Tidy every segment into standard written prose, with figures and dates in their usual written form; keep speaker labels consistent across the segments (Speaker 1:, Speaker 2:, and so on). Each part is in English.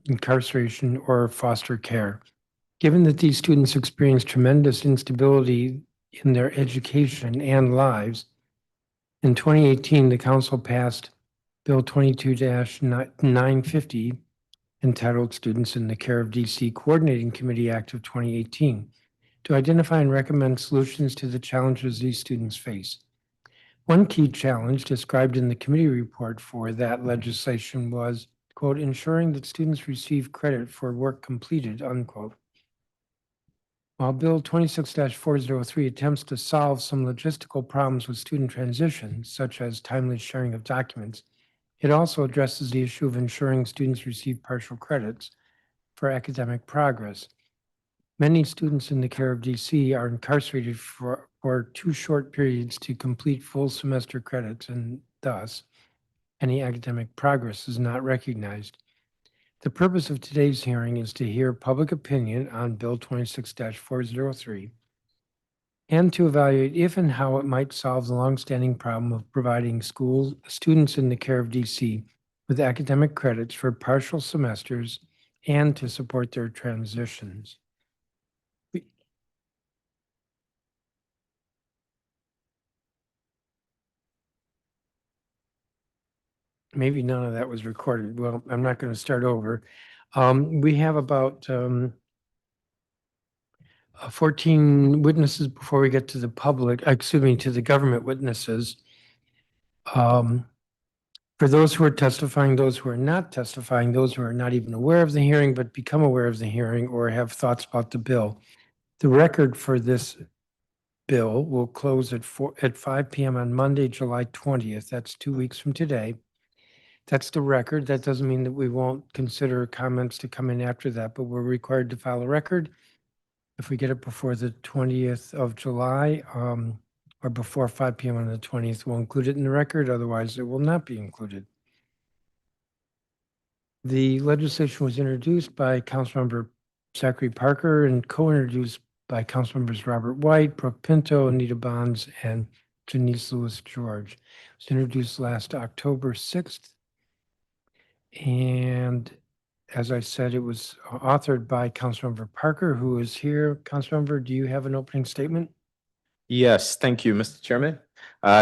Speaker 1: incarceration, or foster care. Given that these students experience tremendous instability in their education and lives, in 2018, the council passed Bill 22-950, entitled Students in the Care of DC Coordinating Committee Act of 2018, to identify and recommend solutions to the challenges these students face. One key challenge described in the committee report for that legislation was, quote, ensuring that students receive credit for work completed, unquote. While Bill 26-0403 attempts to solve some logistical problems with student transition, such as timely sharing of documents, it also addresses the issue of ensuring students receive partial credits for academic progress. Many students in the care of DC are incarcerated for too short periods to complete full semester credits, and thus any academic progress is not recognized. The purpose of today's hearing is to hear public opinion on Bill 26-403 and to evaluate if and how it might solve the longstanding problem of providing students in the care of DC with academic credits for partial semesters and to support their transitions. Maybe none of that was recorded. Well, I'm not going to start over. We have about 14 witnesses before we get to the public, to the government witnesses. For those who are testifying, those who are not testifying, those who are not even aware of the hearing but become aware of the hearing or have thoughts about the bill, the record for this bill will close at 5 p.m. on Monday, July 20th. That's 2 weeks from today. That's the record. That doesn't mean that we won't consider comments to come in after that, but we're required to file a record. If we get it before the 20th of July or before 5 p.m. on the 20th, we'll include it in the record. Otherwise, it will not be included. The legislation was introduced by Councilmember Zachary Parker and co-introduced by Councilmembers Robert White, Brooke Pinto, Anita Bonds, and Janice Lewis George. It was introduced last October 6th. And as I said, it was authored by Councilmember Parker, who is here. Councilmember, do you have an opening statement?
Speaker 2: Yes, thank you, Mr. Chairman.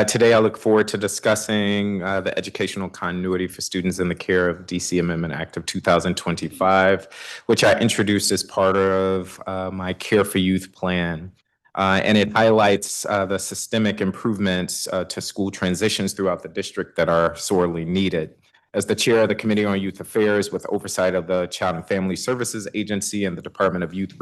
Speaker 2: Today, I look forward to discussing the educational continuity for students in the care of DC Amendment Act of 2025, which I introduced as part of my Care for Youth plan. And it highlights the systemic improvements to school transitions throughout the district that are sorely needed. As the chair of the Committee on Youth Affairs with oversight of the Child and Family Services Agency and the Department of Youth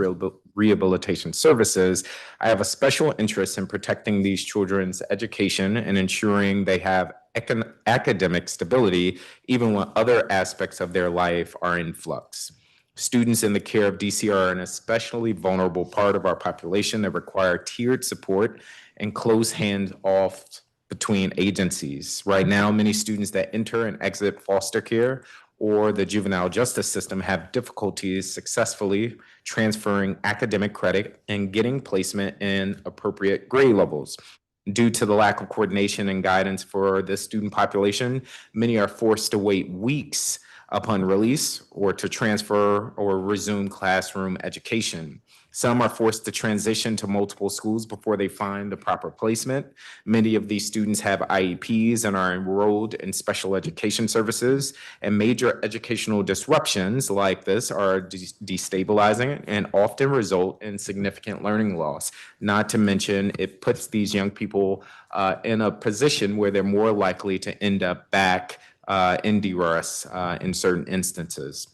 Speaker 2: Rehabilitation Services, I have a special interest in protecting these children's education and ensuring they have academic stability even when other aspects of their life are in flux. Students in the care of DC are an especially vulnerable part of our population that require tiered support and close hands-off between agencies. Right now, many students that enter and exit foster care or the juvenile justice system have difficulties successfully transferring academic credit and getting placement in appropriate grade levels. Due to the lack of coordination and guidance for this student population, many are forced to wait weeks upon release or to transfer or resume classroom education. Some are forced to transition to multiple schools before they find the proper placement. Many of these students have IEPs and are enrolled in special education services, and major educational disruptions like this are destabilizing and often result in significant learning loss. Not to mention, it puts these young people in a position where they're more likely to end up back in DRS in certain instances.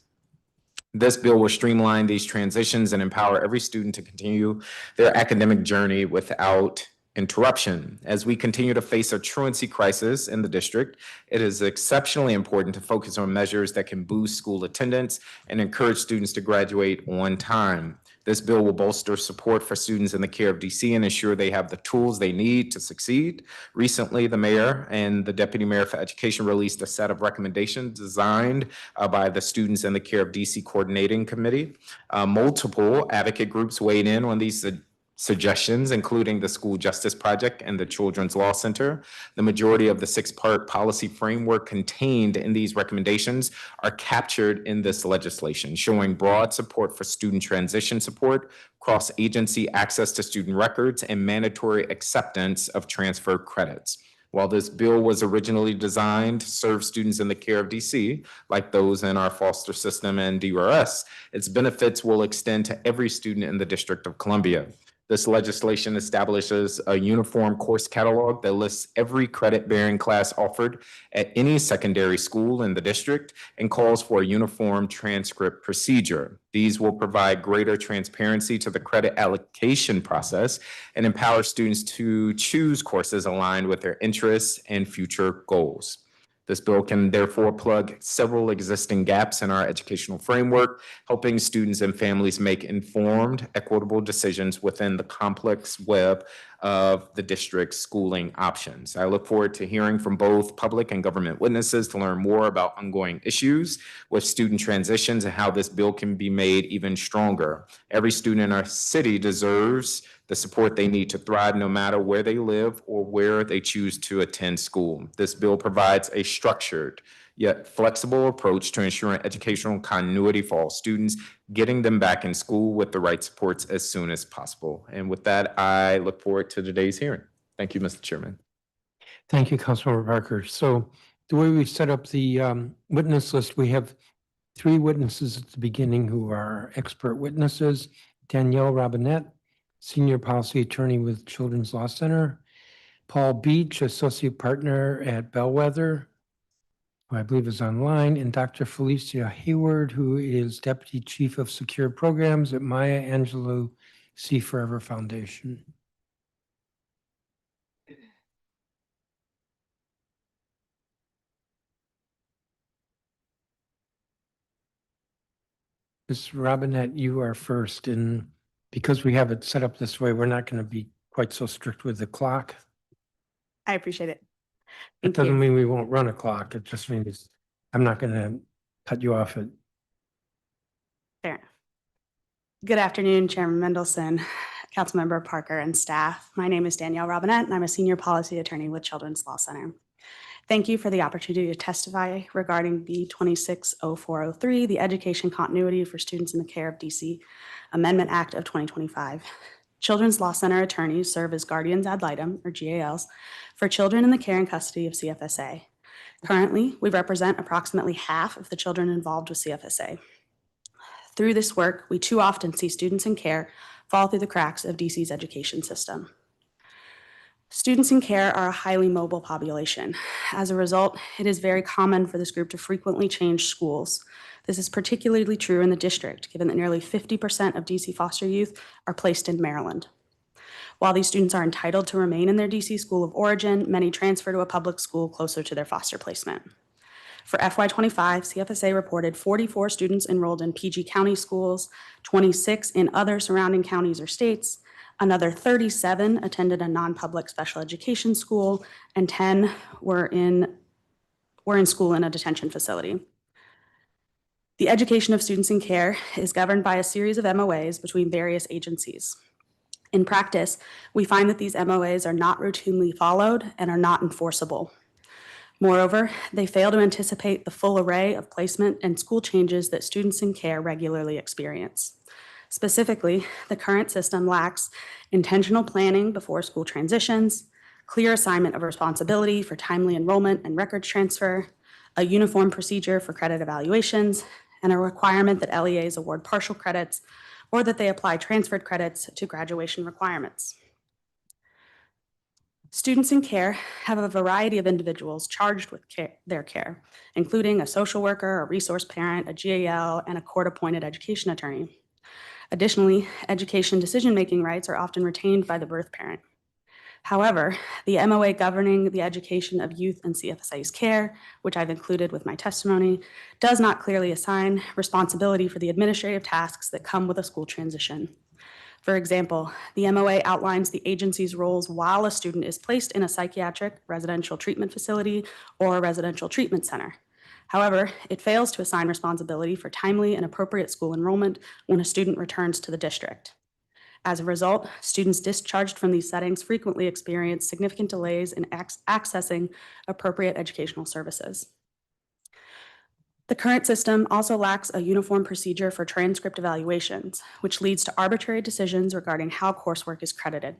Speaker 2: This bill will streamline these transitions and empower every student to continue their academic journey without interruption. As we continue to face a truancy crisis in the district, it is exceptionally important to focus on measures that can boost school attendance and encourage students to graduate on time. This bill will bolster support for students in the care of DC and ensure they have the tools they need to succeed. Recently, the mayor and the deputy mayor for education released a set of recommendations designed by the Students in the Care of DC Coordinating Committee. Multiple advocate groups weighed in on these suggestions, including the School Justice Project and the Children's Law Center. The majority of the six-part policy framework contained in these recommendations are captured in this legislation, showing broad support for student transition support, cross-agency access to student records, and mandatory acceptance of transfer credits. While this bill was originally designed to serve students in the care of DC, like those in our foster system and DRS, its benefits will extend to every student in the District of Columbia. This legislation establishes a uniform course catalog that lists every credit-bearing class offered at any secondary school in the district and calls for a uniform transcript procedure. These will provide greater transparency to the credit allocation process and empower students to choose courses aligned with their interests and future goals. This bill can therefore plug several existing gaps in our educational framework, helping students and families make informed, equitable decisions within the complex web of the district's schooling options. I look forward to hearing from both public and government witnesses to learn more about ongoing issues with student transitions and how this bill can be made even stronger. Every student in our city deserves the support they need to thrive no matter where they live or where they choose to attend school. This bill provides a structured yet flexible approach to ensuring educational continuity for all students, getting them back in school with the right supports as soon as possible. And with that, I look forward to today's hearing. Thank you, Mr. Chairman.
Speaker 1: Thank you, Councilmember Parker. So the way we set up the witness list, we have 3 witnesses at the beginning who are expert witnesses. Danielle Robinette, Senior Policy Attorney with Children's Law Center. Paul Beach, Associate Partner at Bellwether, who I believe is online, and Dr. Felicia Hayward, who is Deputy Chief of Secure Programs at Maya Angelou See Forever Foundation. Ms. Robinette, you are first, and because we have it set up this way, we're not going to be quite so strict with the clock.
Speaker 3: I appreciate it.
Speaker 1: It
Speaker 3: Thank
Speaker 1: doesn't
Speaker 3: you.
Speaker 1: mean we won't run a clock. It just means I'm not going to cut you off at.
Speaker 3: Fair enough. Good afternoon, Chairman Mendelson, Councilmember Parker, and staff. My name is Danielle Robinette, and I'm a Senior Policy Attorney with Children's Law Center. Thank you for the opportunity to testify regarding B26-0403, the Education Continuity for Students in the Care of DC Amendment Act of 2025. Children's Law Center attorneys serve as guardians ad litem, or GALs, for children in the care and custody of CFSA. Currently, we represent approximately half of the children involved with CFSA. Through this work, we too often see students in care fall through the cracks of DC's education system. Students in care are a highly mobile population. As a result, it is very common for this group to frequently change schools. This is particularly true in the district, given that nearly 50% of DC foster youth are placed in Maryland. While these students are entitled to remain in their DC school of origin, many transfer to a public school closer to their foster placement. For FY25, CFSA reported 44 students enrolled in PG County schools, 26 in other surrounding counties or states, another 37 attended a non-public special education school, and 10 were in school in a detention facility. The education of students in care is governed by a series of MOAs between various agencies. In practice, we find that these MOAs are not routinely followed and are not enforceable. Moreover, they fail to anticipate the full array of placement and school changes that students in care regularly experience. Specifically, the current system lacks intentional planning before school transitions, clear assignment of responsibility for timely enrollment and records transfer, a uniform procedure for credit evaluations, and a requirement that LEAs award partial credits or that they apply transferred credits to graduation requirements. Students in care have a variety of individuals charged with their care, including a social worker, a resource parent, a GAL, and a court-appointed education attorney. Additionally, education decision-making rights are often retained by the birth parent. However, the MOA governing the education of youth in CFSA's care, which I've included with my testimony, does not clearly assign responsibility for the administrative tasks that come with a school transition. For example, the MOA outlines the agency's roles while a student is placed in a psychiatric residential treatment facility or a residential treatment center. However, it fails to assign responsibility for timely and appropriate school enrollment when a student returns to the district. As a result, students discharged from these settings frequently experience significant delays in accessing appropriate educational services. The current system also lacks a uniform procedure for transcript evaluations, which leads to arbitrary decisions regarding how coursework is credited.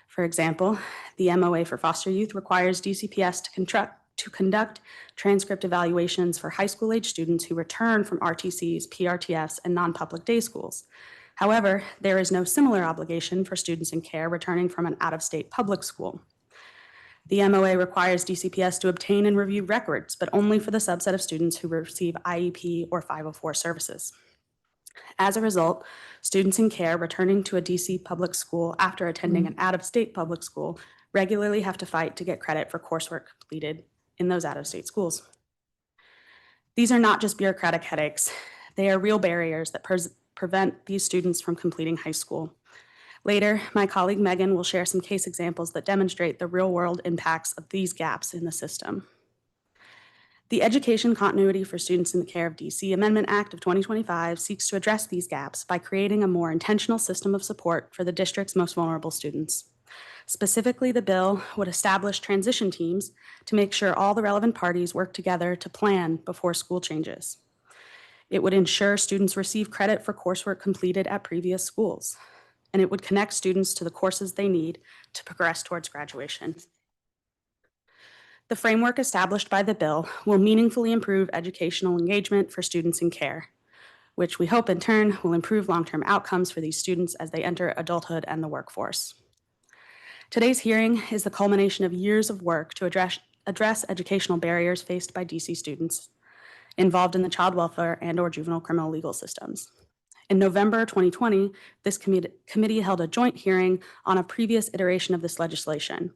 Speaker 3: For example, the MOA for foster youth requires DCPS to conduct transcript evaluations for high school-age students who return from RTCs, PRTFs, and non-public day schools. However, there is no similar obligation for students in care returning from an out-of-state public school. The MOA requires DCPS to obtain and review records, but only for the subset of students who receive IEP or 504 services. As a result, students in care returning to a DC public school after attending an out-of-state public school regularly have to fight to get credit for coursework completed in those out-of-state schools. These are not just bureaucratic headaches. They are real barriers that prevent these students from completing high school. Later, my colleague Megan will share some case examples that demonstrate the real-world impacts of these gaps in the system. The Education Continuity for Students in the Care of DC Amendment Act of 2025 seeks to address these gaps by creating a more intentional system of support for the district's most vulnerable students. Specifically, the bill would establish transition teams to make sure all the relevant parties work together to plan before school changes. It would ensure students receive credit for coursework completed at previous schools, and it would connect students to the courses they need to progress towards graduation. The framework established by the bill will meaningfully improve educational engagement for students in care, which we hope in turn will improve long-term outcomes for these students as they enter adulthood and the workforce. Today's hearing is the culmination of years of work to address educational barriers faced by DC students involved in the child welfare and/or juvenile criminal legal systems. In November 2020, this committee held a joint hearing on a previous iteration of this legislation.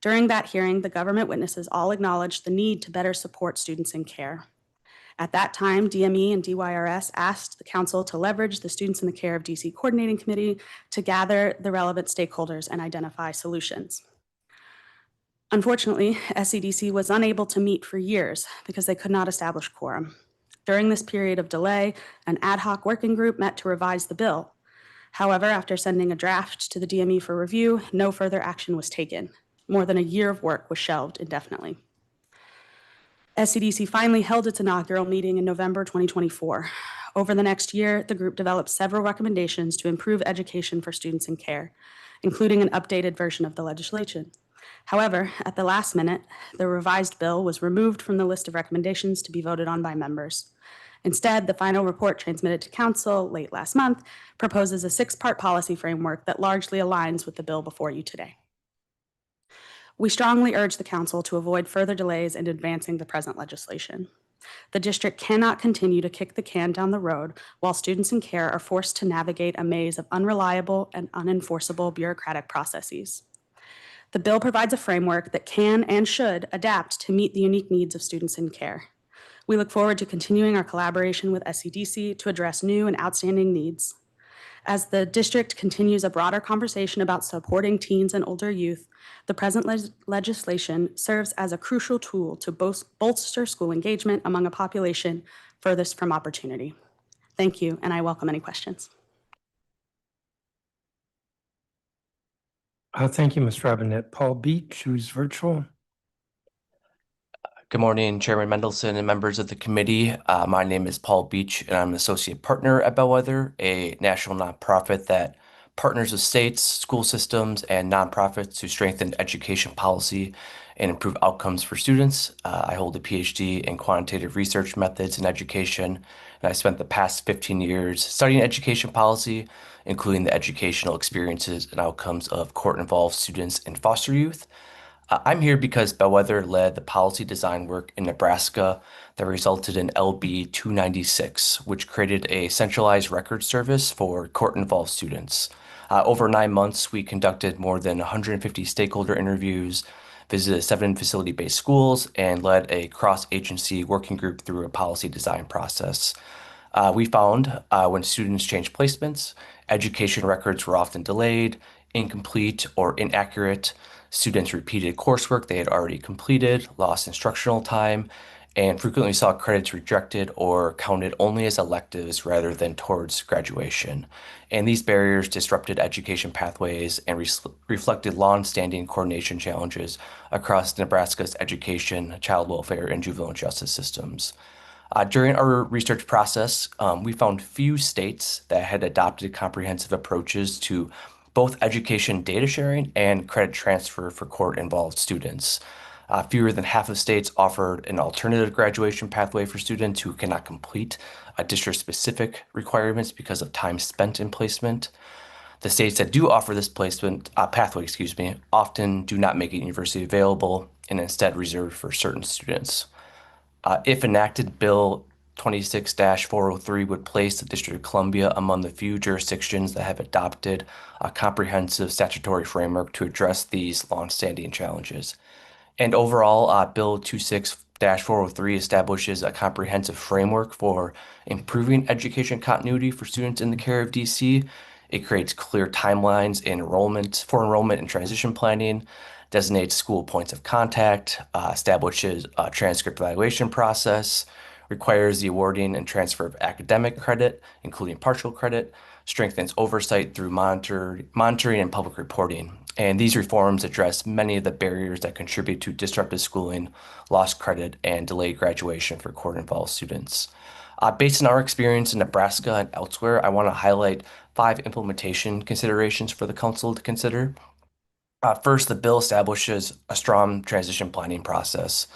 Speaker 3: During that hearing, the government witnesses all acknowledged the need to better support students in care. At that time, DME and DYRS asked the council to leverage the Students in the Care of DC Coordinating Committee to gather the relevant stakeholders and identify solutions. Unfortunately, SCDC was unable to meet for years because they could not establish quorum. During this period of delay, an ad hoc working group met to revise the bill. However, after sending a draft to the DME for review, no further action was taken. More than a year of work was shelved indefinitely. SCDC finally held its inaugural meeting in November 2024. Over the next year, the group developed several recommendations to improve education for students in care, including an updated version of the legislation. However, at the last minute, the revised bill was removed from the list of recommendations to be voted on by members. Instead, the final report transmitted to council late last month proposes a 6-part policy framework that largely aligns with the bill before you today. We strongly urge the council to avoid further delays in advancing the present legislation. The district cannot continue to kick the can down the road while students in care are forced to navigate a maze of unreliable and unenforceable bureaucratic processes. The bill provides a framework that can and should adapt to meet the unique needs of students in care. We look forward to continuing our collaboration with SCDC to address new and outstanding needs. As the district continues a broader conversation about supporting teens and older youth, the present legislation serves as a crucial tool to bolster school engagement among a population furthest from opportunity. Thank you, and I welcome any questions.
Speaker 1: Thank you, Ms. Robinette. Paul Beach, who's virtual.
Speaker 4: Good morning, Chairman Mendelson and members of the committee. My name is Paul Beach, and I'm an associate partner at Bellwether, a national nonprofit that partners with states, school systems, and nonprofits to strengthen education policy and improve outcomes for students. I hold a PhD in quantitative research methods in education, and I spent the past 15 years studying education policy, including the educational experiences and outcomes of court-involved students and foster youth. I'm here because Bellwether led the policy design work in Nebraska that resulted in LB 296, which created a centralized record service for court-involved students. Over 9 months, we conducted more than 150 stakeholder interviews, visited 7 facility-based schools, and led a cross-agency working group through a policy design process. We found when students changed placements, education records were often delayed, incomplete, or inaccurate. Students repeated coursework they had already completed, lost instructional time, and frequently saw credits rejected or counted only as electives rather than towards graduation. And these barriers disrupted education pathways and reflected long-standing coordination challenges across Nebraska's education, child welfare, and juvenile justice systems. During our research process, we found few states that had adopted comprehensive approaches to both education data sharing and credit transfer for court-involved students. Fewer than half of states offered an alternative graduation pathway for students who cannot complete district-specific requirements because of time spent in placement. The states that do offer this placement pathway, often do not make it university available and instead reserve for certain students. If enacted, Bill 26-0403 would place the District of Columbia among the few jurisdictions that have adopted a comprehensive statutory framework to address these longstanding challenges. And overall, Bill 26-403 establishes a comprehensive framework for improving education continuity for students in the care of DC. It creates clear timelines in enrollment and transition planning, designates school points of contact, establishes a transcript evaluation process, requires the awarding and transfer of academic credit, including partial credit, strengthens oversight through monitoring and public reporting. And these reforms address many of the barriers that contribute to disrupted schooling, lost credit, and delayed graduation for court-involved students. Based on our experience in Nebraska and elsewhere, I want to highlight 5 implementation considerations for the council to consider. First, the bill establishes a strong transition planning process,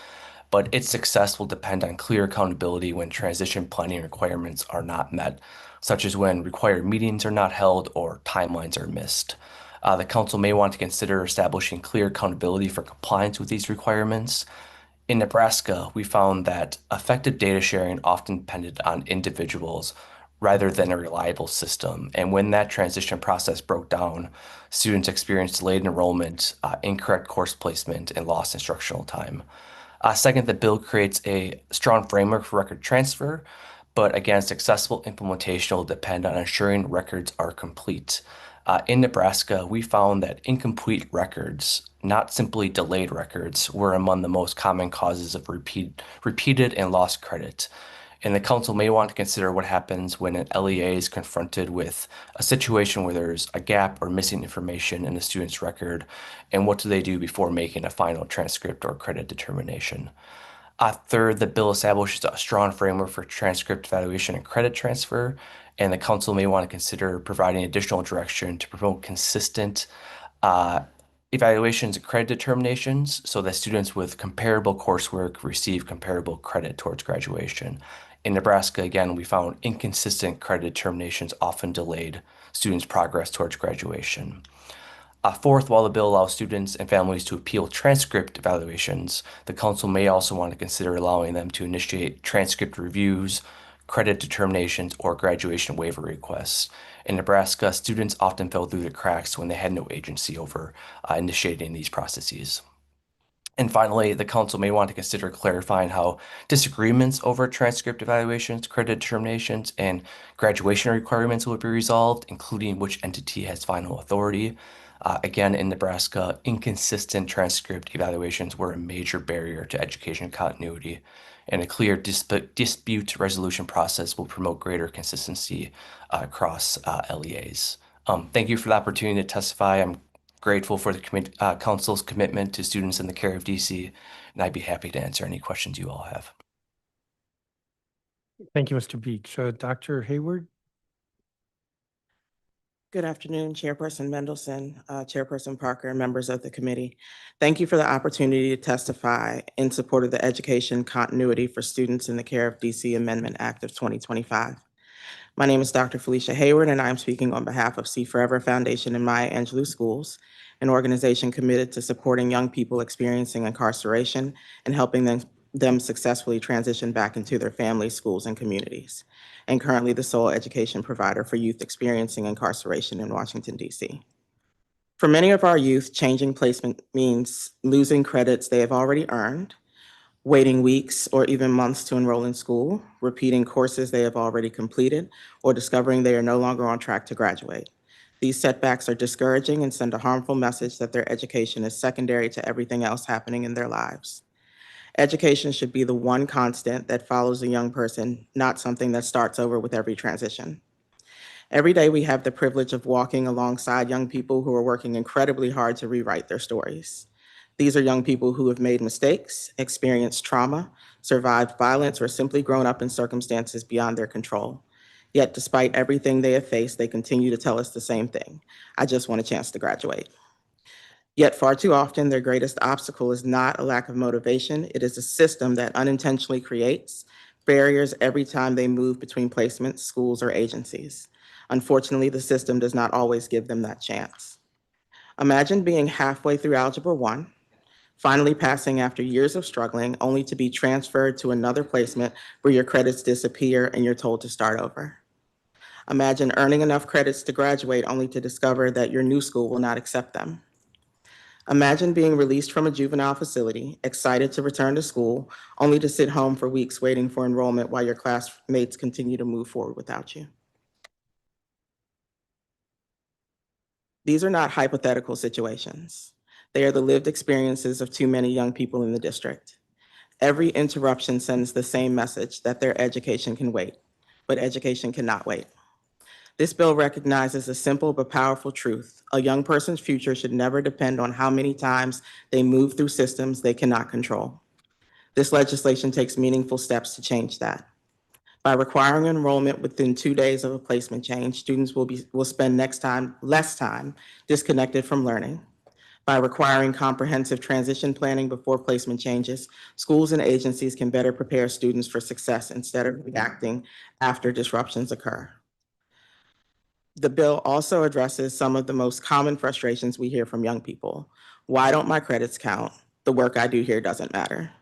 Speaker 4: but its success will depend on clear accountability when transition planning requirements are not met, such as when required meetings are not held or timelines are missed. The council may want to consider establishing clear accountability for compliance with these requirements. In Nebraska, we found that effective data sharing often depended on individuals rather than a reliable system. And when that transition process broke down, students experienced delayed enrollment, incorrect course placement, and lost instructional time. Second, the bill creates a strong framework for record transfer, but again, successful implementation will depend on ensuring records are complete. In Nebraska, we found that incomplete records, not simply delayed records, were among the most common causes of repeated and lost credit. And the council may want to consider what happens when an LEA is confronted with a situation where there's a gap or missing information in a student's record, and what do they do before making a final transcript or credit determination. Third, the bill establishes a strong framework for transcript evaluation and credit transfer, and the council may want to consider providing additional direction to promote consistent evaluations and credit determinations so that students with comparable coursework receive comparable credit towards graduation. In Nebraska, again, we found inconsistent credit determinations often delayed students' progress towards graduation. Fourth, while the bill allows students and families to appeal transcript evaluations, the council may also want to consider allowing them to initiate transcript reviews, credit determinations, or graduation waiver requests. In Nebraska, students often fell through the cracks when they had no agency over initiating these processes. And finally, the council may want to consider clarifying how disagreements over transcript evaluations, credit determinations, and graduation requirements will be resolved, including which entity has final authority. Again, in Nebraska, inconsistent transcript evaluations were a major barrier to education continuity, and a clear dispute resolution process will promote greater consistency across LEAs. Thank you for the opportunity to testify. I'm grateful for the council's commitment to students in the care of DC, and I'd be happy to answer any questions you all have.
Speaker 1: Thank you, Mr. Beach. Dr. Hayward?
Speaker 5: Good afternoon, Chairperson Mendelson, Chairperson Parker, and members of the committee. Thank you for the opportunity to testify in support of the Education Continuity for Students in the Care of DC Amendment Act of 2025. My name is Dr. Felicia Hayward, and I am speaking on behalf of See Forever Foundation and Maya Angelou Schools, an organization committed to supporting young people experiencing incarceration and helping them successfully transition back into their families, schools, and communities, and currently the sole education provider for youth experiencing incarceration in Washington, D.C. For many of our youth, changing placement means losing credits they have already earned, waiting weeks or even months to enroll in school, repeating courses they have already completed, or discovering they are no longer on track to graduate. These setbacks are discouraging and send a harmful message that their education is secondary to everything else happening in their lives. Education should be the one constant that follows a young person, not something that starts over with every transition. Every day, we have the privilege of walking alongside young people who are working incredibly hard to rewrite their stories. These are young people who have made mistakes, experienced trauma, survived violence, or simply grown up in circumstances beyond their control. Yet, despite everything they have faced, they continue to tell us the same thing: I just want a chance to graduate. Yet, far too often, their greatest obstacle is not a lack of motivation, it is a system that unintentionally creates barriers every time they move between placements, schools, or agencies. Unfortunately, the system does not always give them that chance. Imagine being halfway through Algebra 1, finally passing after years of struggling, only to be transferred to another placement where your credits disappear and you're told to start over. Imagine earning enough credits to graduate only to discover that your new school will not accept them. Imagine being released from a juvenile facility, excited to return to school, only to sit home for weeks waiting for enrollment while your classmates continue to move forward without you. These are not hypothetical situations. They are the lived experiences of too many young people in the district. Every interruption sends the same message that their education can wait, but education cannot wait. This bill recognizes a simple but powerful truth. A young person's future should never depend on how many times they move through systems they cannot control. This legislation takes meaningful steps to change that. By requiring enrollment within 2 days of a placement change, students will spend less time disconnected from learning. By requiring comprehensive transition planning before placement changes, schools and agencies can better prepare students for success instead of reacting after disruptions occur. The bill also addresses some of the most common frustrations we hear from young people. Why don't my credits count? The work I do here doesn't matter.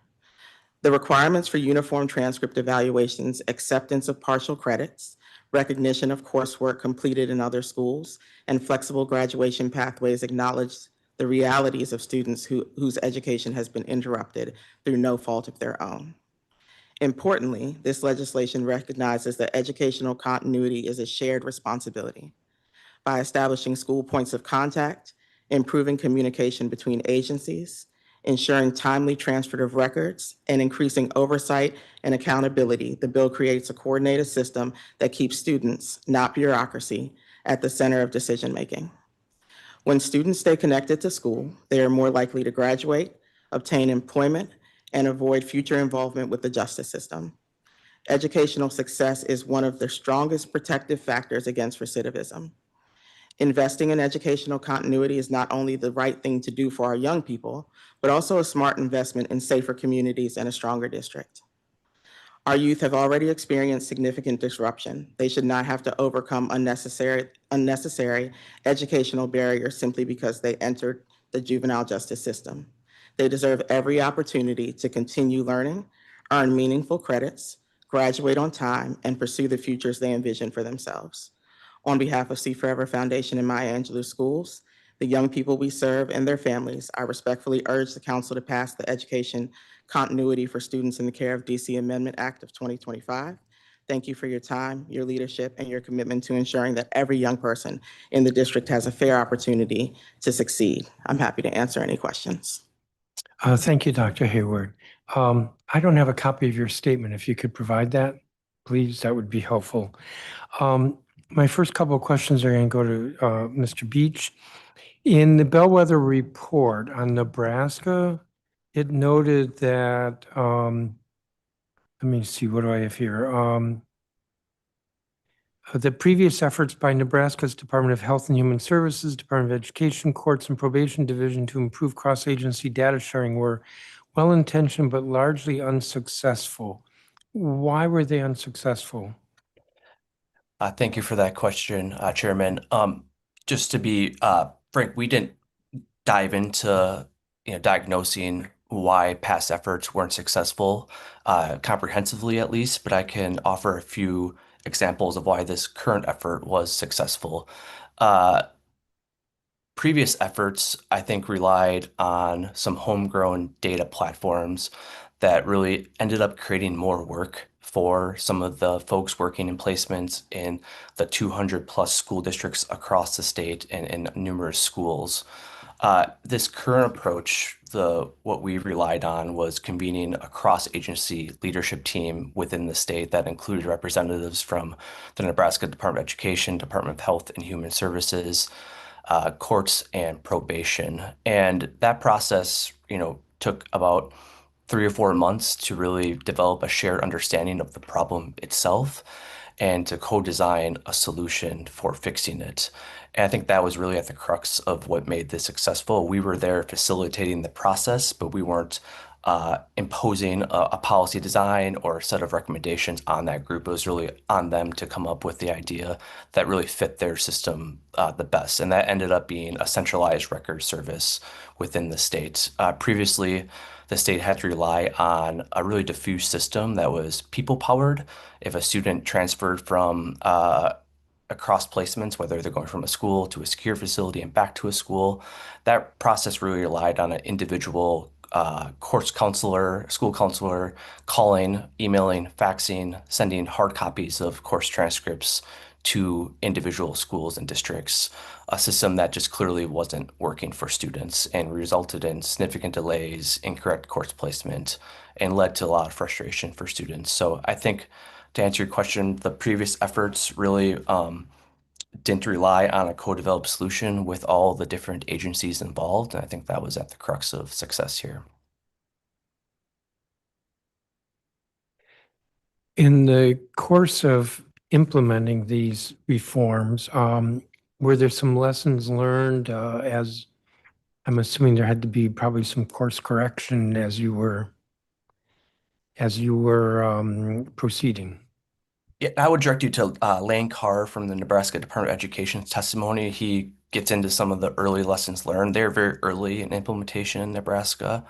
Speaker 5: The requirements for uniform transcript evaluations, acceptance of partial credits, recognition of coursework completed in other schools, and flexible graduation pathways acknowledge the realities of students whose education has been interrupted through no fault of their own. Importantly, this legislation recognizes that educational continuity is a shared responsibility. By establishing school points of contact, improving communication between agencies, ensuring timely transfer of records, and increasing oversight and accountability, the bill creates a coordinated system that keeps students, not bureaucracy, at the center of decision-making. When students stay connected to school, they are more likely to graduate, obtain employment, and avoid future involvement with the justice system. Educational success is one of the strongest protective factors against recidivism. Investing in educational continuity is not only the right thing to do for our young people, but also a smart investment in safer communities and a stronger district. Our youth have already experienced significant disruption. They should not have to overcome unnecessary educational barriers simply because they entered the juvenile justice system. They deserve every opportunity to continue learning, earn meaningful credits, graduate on time, and pursue the futures they envision for themselves. On behalf of See Forever Foundation and Maya Angelou Schools, the young people we serve and their families, I respectfully urge the council to pass the Education Continuity for Students in the Care of DC Amendment Act of 2025. Thank you for your time, your leadership, and your commitment to ensuring that every young person in the district has a fair opportunity to succeed. I'm happy to answer any questions.
Speaker 1: Thank you, Dr. Hayward. I don't have a copy of your statement. If you could provide that, please, that would be helpful. My first couple of questions are going to go to Mr. Beach. In the Bellwether report on Nebraska, it noted that, let me see, what do I have here? The previous efforts by Nebraska's Department of Health and Human Services, Department of Education, Courts and Probation Division to improve cross-agency data sharing were well-intentioned but largely unsuccessful. Why were they unsuccessful?
Speaker 4: Thank you for that question, Chairman. Just to be frank, we didn't dive into diagnosing why past efforts weren't successful comprehensively, at least, but I can offer a few examples of why this current effort was successful. Previous efforts, I think, relied on some homegrown data platforms that really ended up creating more work for some of the folks working in placements in the 200 plus school districts across the state and in numerous schools. This current approach, what we relied on was convening a cross-agency leadership team within the state that included representatives from the Nebraska Department of Education, Department of Health and Human Services, courts, and probation. And that process, took about 3 or 4 months to really develop a shared understanding of the problem itself and to co-design a solution for fixing it. And I think that was really at the crux of what made this successful. We were there facilitating the process, but we weren't imposing a policy design or a set of recommendations on that group. It was really on them to come up with the idea that really fit their system the best. And that ended up being a centralized record service within the state. Previously, the state had to rely on a really diffuse system that was people powered. If a student transferred from across placements, whether they're going from a school to a secure facility and back to a school, that process really relied on an individual course counselor, school counselor, calling, emailing, faxing, sending hard copies of course transcripts to individual schools and districts, a system that just clearly wasn't working for students and resulted in significant delays, incorrect course placement, and led to a lot of frustration for students. So I think to answer your question, the previous efforts really didn't rely on a co-developed solution with all the different agencies involved. And I think that was at the crux of success here.
Speaker 1: In the course of implementing these reforms, were there some lessons learned as I'm assuming there had to be probably some course correction as you were proceeding?
Speaker 4: Yeah, I would direct you to Lane Carr from the Nebraska Department of Education's testimony. He gets into some of the early lessons learned. They're very early in implementation in Nebraska.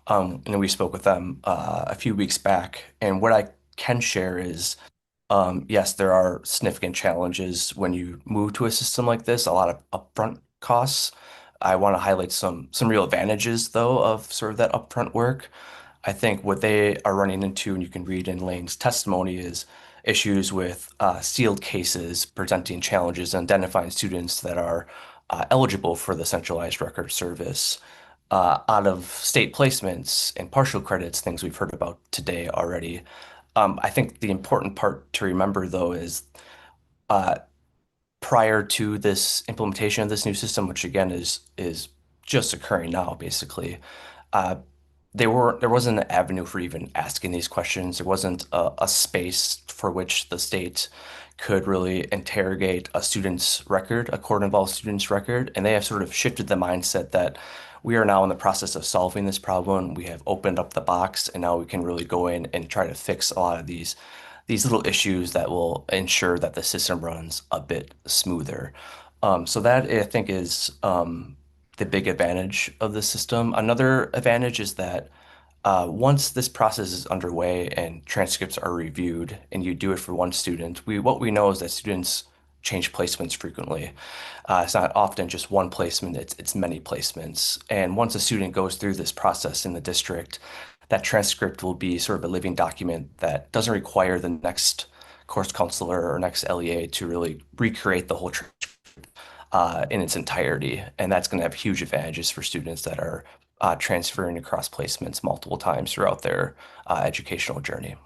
Speaker 4: And we spoke with them a few weeks back. And what I can share is, yes, there are significant challenges when you move to a system like this, a lot of upfront costs. I want to highlight some real advantages, though, of sort of that upfront work. I think what they are running into, and you can read in Lane's testimony, is issues with sealed cases presenting challenges and identifying students that are eligible for the centralized record service, out of state placements and partial credits, things we've heard about today already. I think the important part to remember, though, is uh, prior to this implementation of this new system, which again is just occurring now, basically, uh, there wasn't an avenue for even asking these questions. There wasn't a space for which the state could really interrogate a student's record, a court-involved student's record, and they have sort of shifted the mindset that we are now in the process of solving this problem. We have opened up the box, and now we can really go in and try to fix a lot of these little issues that will ensure that the system runs a bit smoother. So that I think is the big advantage of the system. Another advantage is that once this process is underway and transcripts are reviewed and you do it for one student, what we know is that students change placements frequently. It's not often just one placement, it's many placements. And once a student goes through this process in the district, that transcript will be sort of a living document that doesn't require the next course counselor or next LEA to really recreate the whole in its entirety. And that's going to have huge advantages for students that are transferring across placements multiple times throughout their educational journey.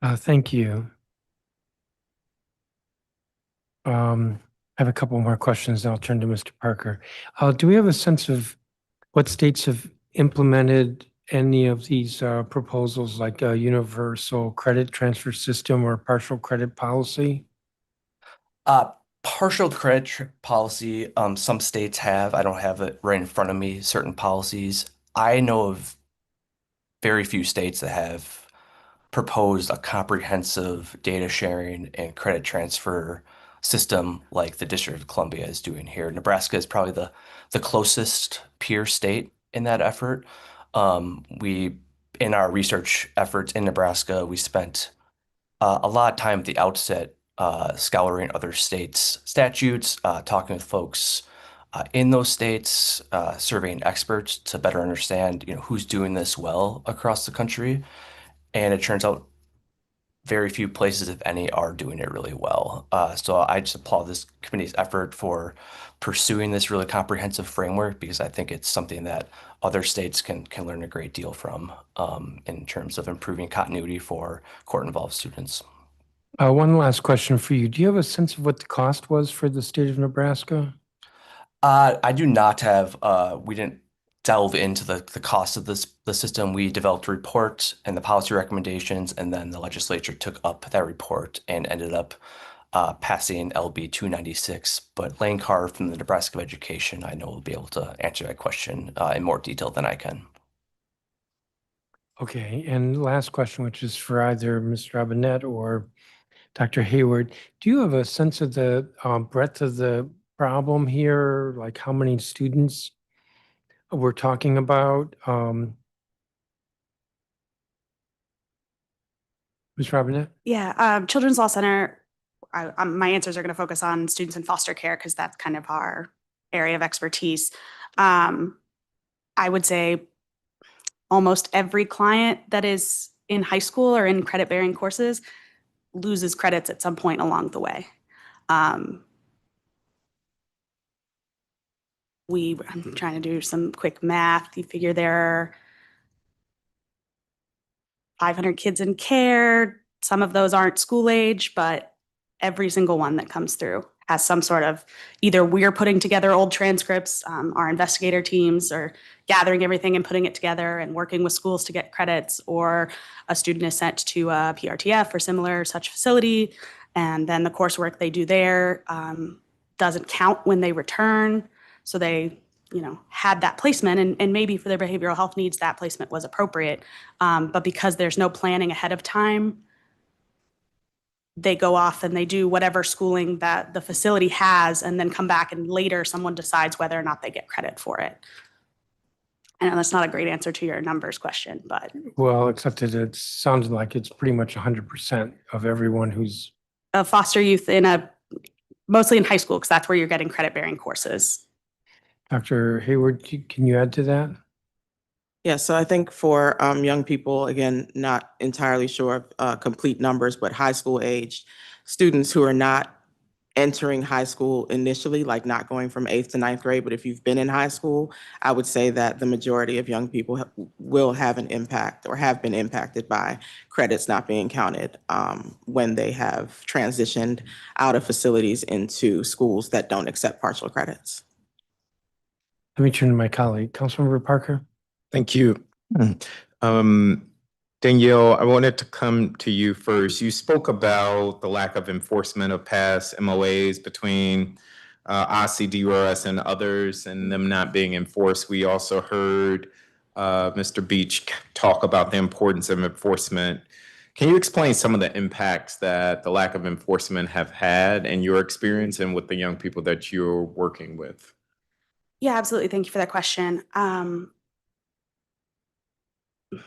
Speaker 1: Thank you. I have a couple more questions, and I'll turn to Mr. Parker. Do we have a sense of what states have implemented any of these proposals, like a universal credit transfer system or partial credit policy?
Speaker 4: Partial credit policy, some states have. I don't have it right in front of me, certain policies. I know of very few states that have proposed a comprehensive data sharing and credit transfer system like the District of Columbia is doing here. Nebraska is probably the closest peer state in that effort. In our research efforts in Nebraska, we spent a lot of time at the outset scouring other states' statutes, talking with folks in those states, surveying experts to better understand, who's doing this well across the country. And it turns out very few places, if any, are doing it really well. So I just applaud this committee's effort for pursuing this really comprehensive framework because I think it's something that other states can learn a great deal from in terms of improving continuity for court-involved students.
Speaker 1: One last question for you. Do you have a sense of what the cost was for the state of Nebraska?
Speaker 4: I do not have, we didn't delve into the cost of the system. We developed a report and the policy recommendations, and then the legislature took up that report and ended up passing LB 296. But Lane Carr from the Nebraska of Education, I know will be able to answer that question in more detail than I can.
Speaker 1: Okay, and last question, which is for either Mr. Robinette or Dr. Hayward. Do you have a sense of the breadth of the problem here? Like how many students we're talking about? Ms. Robinette?
Speaker 3: Yeah, Children's Law Center, my answers are going to focus on students in foster care because that's kind of our area of expertise. I would say almost every client that is in high school or in credit-bearing courses loses credits at some point along the way. I'm trying to do some quick math. You figure there are 500 kids in care. Some of those aren't school age, but every single one that comes through has some sort of, either we're putting together old transcripts, our investigator teams are gathering everything and putting it together and working with schools to get credits, or a student is sent to a PRTF or similar such facility, and then the coursework they do there doesn't count when they return. So they, had that placement, and maybe for their behavioral health needs, that placement was appropriate. But because there's no planning ahead of time, they go off and they do whatever schooling that the facility has and then come back and later someone decides whether or not they get credit for it. I know that's not a great answer to your numbers question, but
Speaker 1: Well, except that it sounds like it's pretty much 100% of everyone who's.
Speaker 3: a foster youth mostly in high school, because that's where you're getting credit-bearing courses.
Speaker 1: Dr. Hayward, can you add to that?
Speaker 5: Yeah, so I think for young people, again, not entirely sure of complete numbers, but high school age students who are not entering high school initially, like not going from 8th to 9th grade, but if you've been in high school, I would say that the majority of young people will have an impact or have been impacted by credits not being counted when they have transitioned out of facilities into schools that don't accept partial credits.
Speaker 1: Let me turn to my colleague, Councilmember Parker.
Speaker 2: Thank you. Danielle, I wanted to come to you first. You spoke about the lack of enforcement of past MOAs between OSSI, DRS, and others, and them not being enforced. We also heard Mr. Beach talk about the importance of enforcement. Can you explain some of the impacts that the lack of enforcement have had in your experience and with the young people that you're working with?
Speaker 3: Yeah, absolutely. Thank you for that question.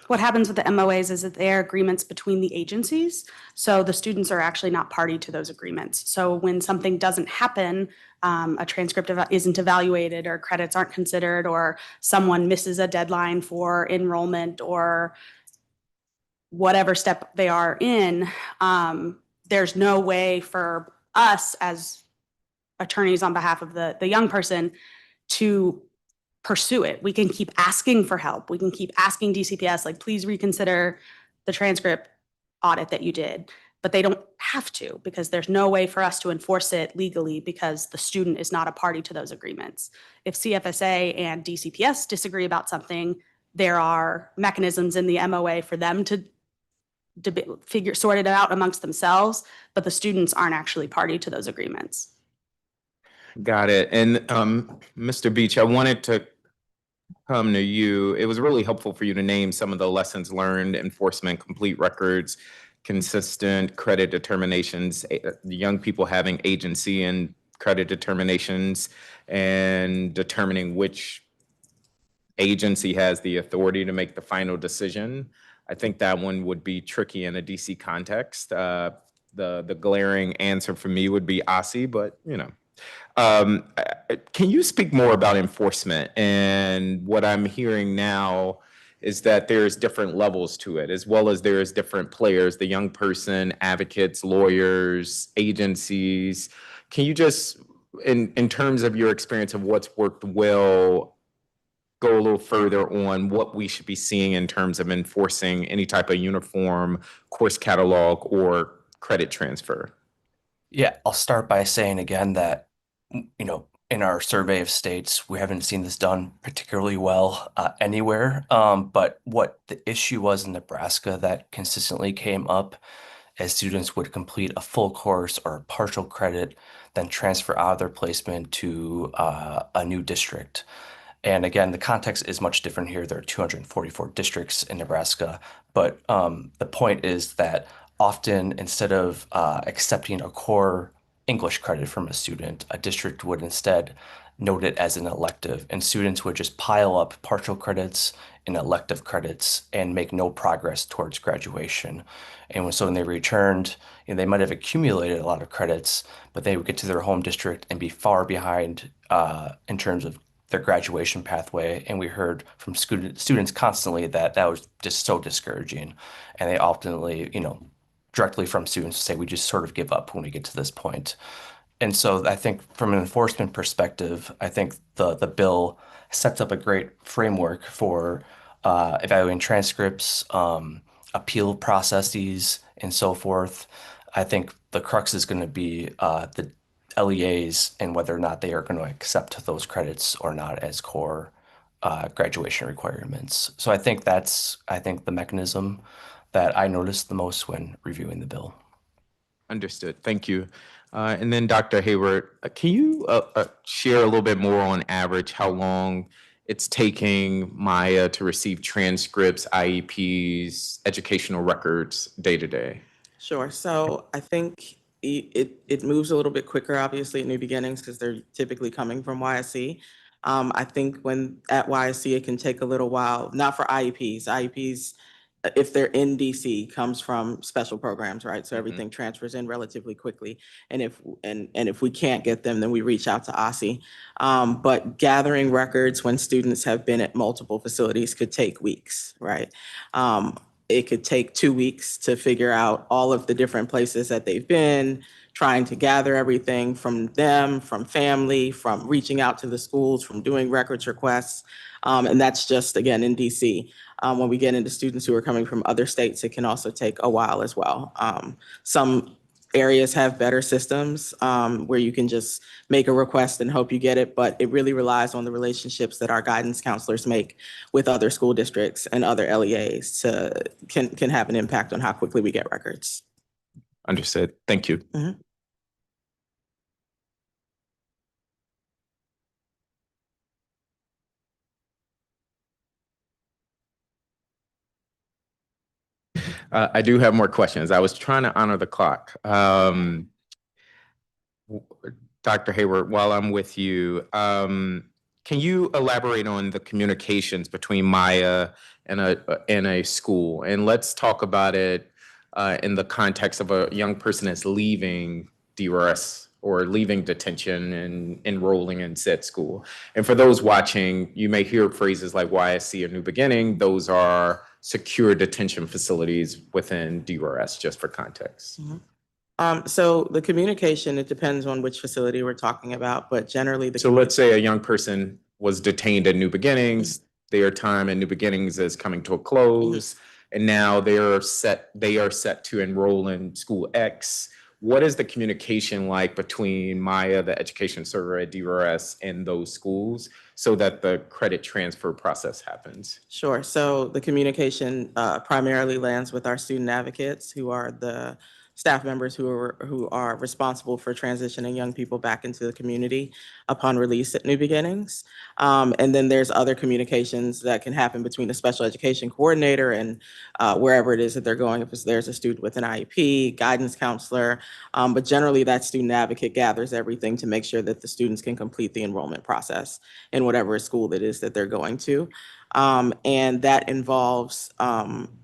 Speaker 3: What happens with the MOAs is that they are agreements between the agencies. So the students are actually not party to those agreements. So when something doesn't happen, a transcript isn't evaluated or credits aren't considered, or someone misses a deadline for enrollment or whatever step they are in, there's no way for us as attorneys on behalf of the young person to pursue it. We can keep asking for help. We can keep asking DCPS, like, please reconsider the transcript audit that you did. But they don't have to, because there's no way for us to enforce it legally because the student is not a party to those agreements. If CFSA and DCPS disagree about something, there are mechanisms in the MOA for them to sort it out amongst themselves, but the students aren't actually party to those agreements.
Speaker 2: Got it. And Mr. Beach, I wanted to come to you. It was really helpful for you to name some of the lessons learned: enforcement, complete records, consistent credit determinations, young people having agency in credit determinations, and determining which agency has the authority to make the final decision. I think that one would be tricky in a DC context. The glaring answer for me would be OSSI, but can you speak more about enforcement? And what I'm hearing now is that there's different levels to it, as well as there's different players, the young person, advocates, lawyers, agencies. Can you just, in terms of your experience of what's worked well, go a little further on what we should be seeing in terms of enforcing any type of uniform course catalog or credit transfer?
Speaker 4: Yeah, I'll start by saying again that, in our survey of states, we haven't seen this done particularly well anywhere. But what the issue was in Nebraska that consistently came up as students would complete a full course or a partial credit, then transfer out of their placement to a new district. And again, the context is much different here. There are 244 districts in Nebraska, but the point is that often instead of accepting a core English credit from a student, a district would instead note it as an elective, and students would just pile up partial credits and elective credits and make no progress towards graduation. So when they returned, they might have accumulated a lot of credits, but they would get to their home district and be far behind in terms of their graduation pathway. And we heard from students constantly that that was just so discouraging. And they ultimately, directly from students say, we just sort of give up when we get to this point. And so I think from an enforcement perspective, I think the bill sets up a great framework for evaluating transcripts, appeal processes, and so forth. I think the crux is going to be the LEAs and whether or not they are going to accept those credits or not as core graduation requirements. So I think that's the mechanism that I noticed the most when reviewing the bill.
Speaker 2: Understood. Thank you. And then Dr. Hayward, can you share a little bit more on average how long it's taking Maya to receive transcripts, IEPs, educational records day to day?
Speaker 5: Sure. So I think it moves a little bit quicker, obviously, at New Beginnings because they're typically coming from YSC. I think when at YSC, it can take a little while, not for IEPs. IEPs, if they're in DC, comes from special programs, right? So everything transfers in relatively quickly. And if we can't get them, then we reach out to OSSI. But gathering records when students have been at multiple facilities could take weeks, right? It could take 2 weeks to figure out all of the different places that they've been, trying to gather everything from them, from family, from reaching out to the schools, from doing records requests. And that's just, again, in DC. When we get into students who are coming from other states, it can also take a while as well. Some areas have better systems where you can just make a request and hope you get it, but it really relies on the relationships that our guidance counselors make with other school districts and other LEAs can have an impact on how quickly we get records.
Speaker 2: Understood. Thank you. I do have more questions. I was trying to honor the clock. Dr. Hayward, while I'm with you, can you elaborate on the communications between Maya and a school? And let's talk about it in the context of a young person that's leaving DRS or leaving detention and enrolling in said school. And for those watching, you may hear phrases like YSC or New Beginning. Those are secure detention facilities within DRS, just for context.
Speaker 5: So the communication, it depends on which facility we're talking about, but generally
Speaker 2: So let's say a young person was detained at New Beginnings, their time at New Beginnings is coming to a close, and now they are set to enroll in school X. What is the communication like between Maya, the education server at DRS, and those schools so that the credit transfer process happens?
Speaker 5: Sure. So the communication primarily lands with our student advocates, who are the staff members who are responsible for transitioning young people back into the community upon release at New Beginnings. And then there's other communications that can happen between the special education coordinator and wherever it is that they're going, if there's a student with an IEP, guidance counselor. But generally, that student advocate gathers everything to make sure that the students can complete the enrollment process in whatever school it is that they're going to. And that involves,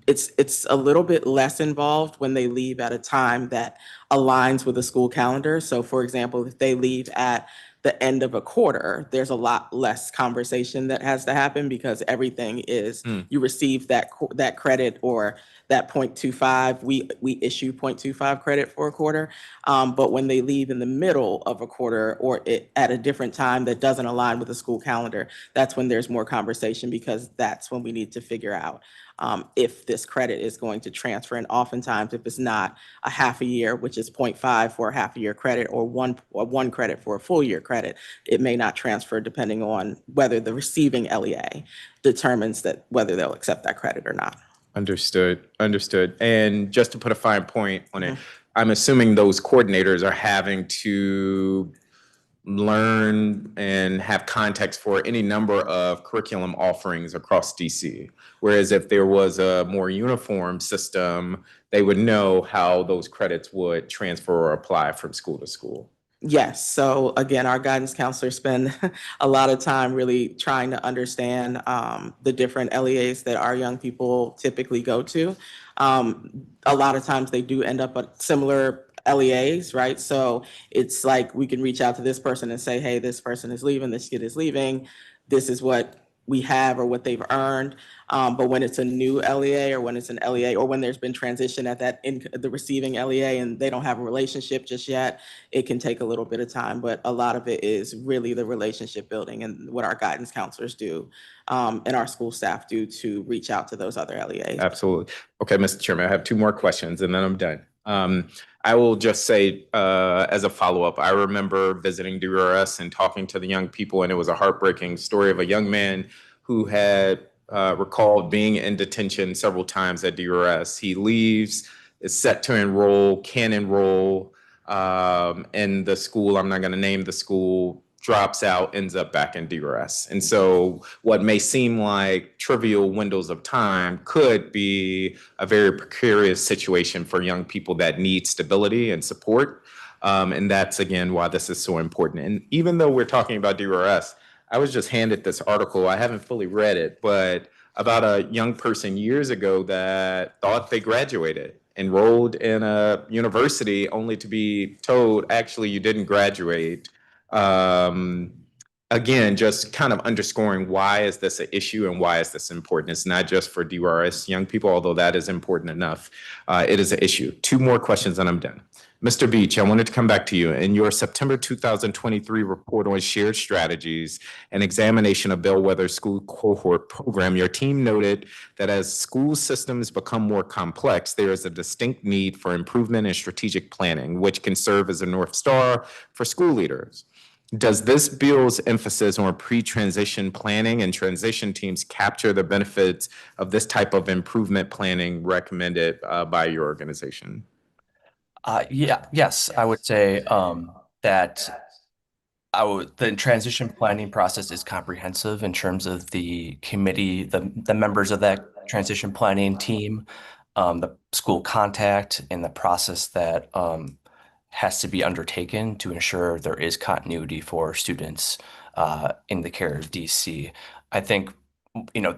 Speaker 5: it's a little bit less involved when they leave at a time that aligns with the school calendar. So for example, if they leave at the end of a quarter, there's a lot less conversation that has to happen because everything is, you receive that credit or that 0.25. We issue 0.25 credit for a quarter. But when they leave in the middle of a quarter or at a different time that doesn't align with the school calendar, that's when there's more conversation because that's when we need to figure out if this credit is going to transfer. And oftentimes, if it's not a half a year, which is 0.5 for a half a year credit or one credit for a full year credit, it may not transfer depending on whether the receiving LEA determines that whether they'll accept that credit or not.
Speaker 2: Understood. And just to put a fine point on it, I'm assuming those coordinators are having to learn and have context for any number of curriculum offerings across DC. Whereas if there was a more uniform system, they would know how those credits would transfer or apply from school to school.
Speaker 5: Yes. So again, our guidance counselors spend a lot of time really trying to understand the different LEAs that our young people typically go to. A lot of times they do end up at similar LEAs, right? So it's like we can reach out to this person and say, hey, this person is leaving, this kid is leaving. This is what we have or what they've earned. But when it's a new LEA or when it's an LEA or when there's been transition at the receiving LEA and they don't have a relationship just yet, it can take a little bit of time. But a lot of it is really the relationship building and what our guidance counselors do and our school staff do to reach out to those other LEAs.
Speaker 2: Absolutely. Okay, Mr. Chairman, I have two more questions and then I'm done. I will just say as a follow-up, I remember visiting DRS and talking to the young people, and it was a heartbreaking story of a young man who had recalled being in detention several times at DRS. He leaves, is set to enroll, can enroll in the school. I'm not going to name the school, drops out, ends up back in DRS. And so what may seem like trivial windows of time could be a very precarious situation for young people that need stability and support. And that's, again, why this is so important. And even though we're talking about DRS, I was just handed this article. I haven't fully read it, but about a young person years ago that thought they graduated, enrolled in a university only to be told, actually, you didn't graduate. Again, just kind of underscoring why is this an issue and why is this important? It's not just for DRS young people, although that is important enough. It is an issue. Two more questions and I'm done. Mr. Beach, I wanted to come back to you. In your September 2023 report on shared strategies and examination of Bellwether School Cohort Program, your team noted that as school systems become more complex, there is a distinct need for improvement in strategic planning, which can serve as a North Star for school leaders. Does this bill's emphasis on pre-transition planning and transition teams capture the benefits of this type of improvement planning recommended by your organization?
Speaker 4: Yes, I would say that the transition planning process is comprehensive in terms of the committee, the members of that transition planning team, the school contact, and the process that has to be undertaken to ensure there is continuity for students in the care of DC. I think,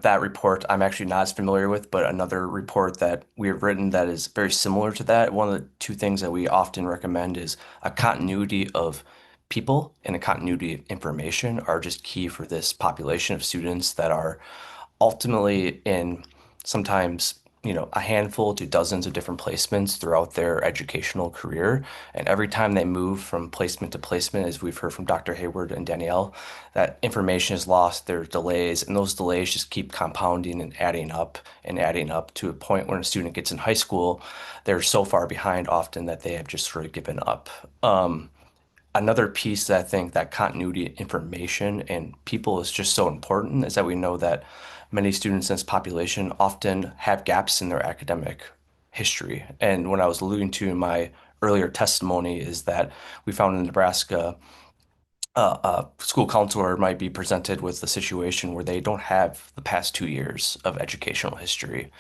Speaker 4: that report I'm actually not as familiar with, but another report that we have written that is very similar to that, one of the two things that we often recommend is a continuity of people and a continuity of information are just key for this population of students that are ultimately in sometimes a handful to dozens of different placements throughout their educational career. And every time they move from placement to placement, as we've heard from Dr. Hayward and Danielle, that information is lost, there are delays, and those delays just keep compounding and adding up to a point when a student gets in high school, they're so far behind often that they have just sort of given up. Another piece that I think that continuity information and people is just so important is that we know that many students in this population often have gaps in their academic history. And what I was alluding to in my earlier testimony is that we found in Nebraska, a school counselor might be presented with a situation where they don't have the past 2 years of educational history,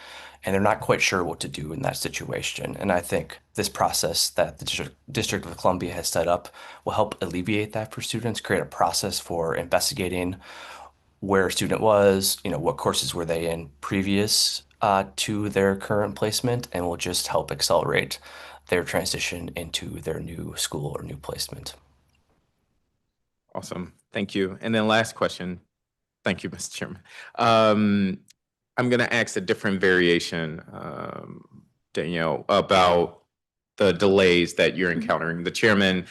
Speaker 4: and they're not quite sure what to do in that situation. And I think this process that the District of Columbia has set up will help alleviate that for students, create a process for investigating where a student was, what courses were they in previous to their current placement, and will just help accelerate their transition into their new school or new placement.
Speaker 2: Awesome. Thank you. And then last question. Thank you, Mr. Chairman. I'm going to ask a different variation, Danielle, about the delays that you're encountering. The chairman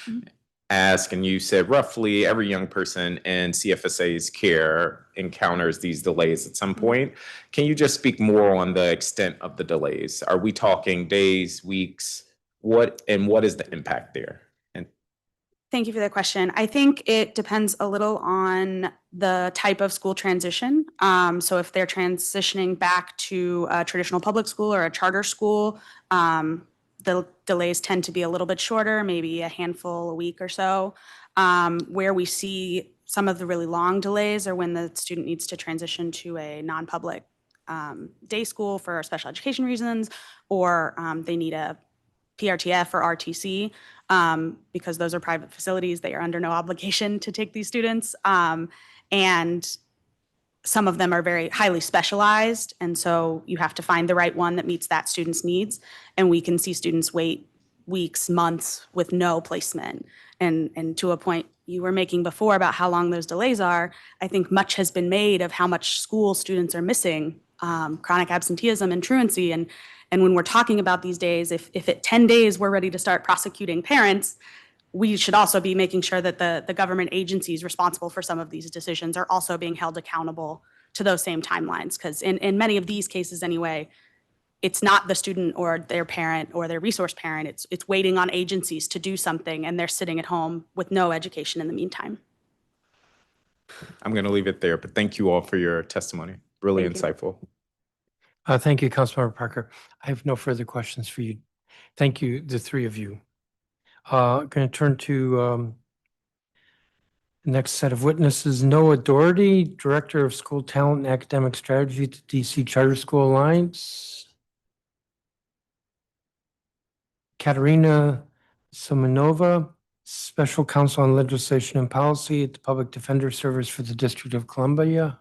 Speaker 2: asked, and you said roughly every young person in CFSA's care encounters these delays at some point. Can you just speak more on the extent of the delays? Are we talking days, weeks? What is the impact there? And
Speaker 3: Thank you for the question. I think it depends a little on the type of school transition. So if they're transitioning back to a traditional public school or a charter school, the delays tend to be a little bit shorter, maybe a handful, a week or so. Where we see some of the really long delays are when the student needs to transition to a non-public day school for special education reasons, or they need a PRTF or RTC, because those are private facilities. They are under no obligation to take these students. And some of them are very highly specialized. And so you have to find the right one that meets that student's needs. And we can see students wait weeks, months with no placement. And to a point you were making before about how long those delays are, I think much has been made of how much school students are missing, chronic absenteeism and truancy. And when we're talking about these days, if at 10 days we're ready to start prosecuting parents, we should also be making sure that the government agencies responsible for some of these decisions are also being held accountable to those same timelines. Because in many of these cases anyway, it's not the student or their parent or their resource parent. It's waiting on agencies to do something, and they're sitting at home with no education in the meantime.
Speaker 2: I'm going to leave it there, but thank you all for your testimony. Really
Speaker 3: Thank you.
Speaker 2: insightful.
Speaker 1: Thank you, Councilmember Parker. I have no further questions for you. Thank you, the three of you. Going to turn to the next set of witnesses. Noah Doherty, Director of School Talent and Academic Strategy at the DC Charter School Alliance. Katerina Simonova, Special Counsel on Legislation and Policy at the Public Defender Service for the District of Columbia.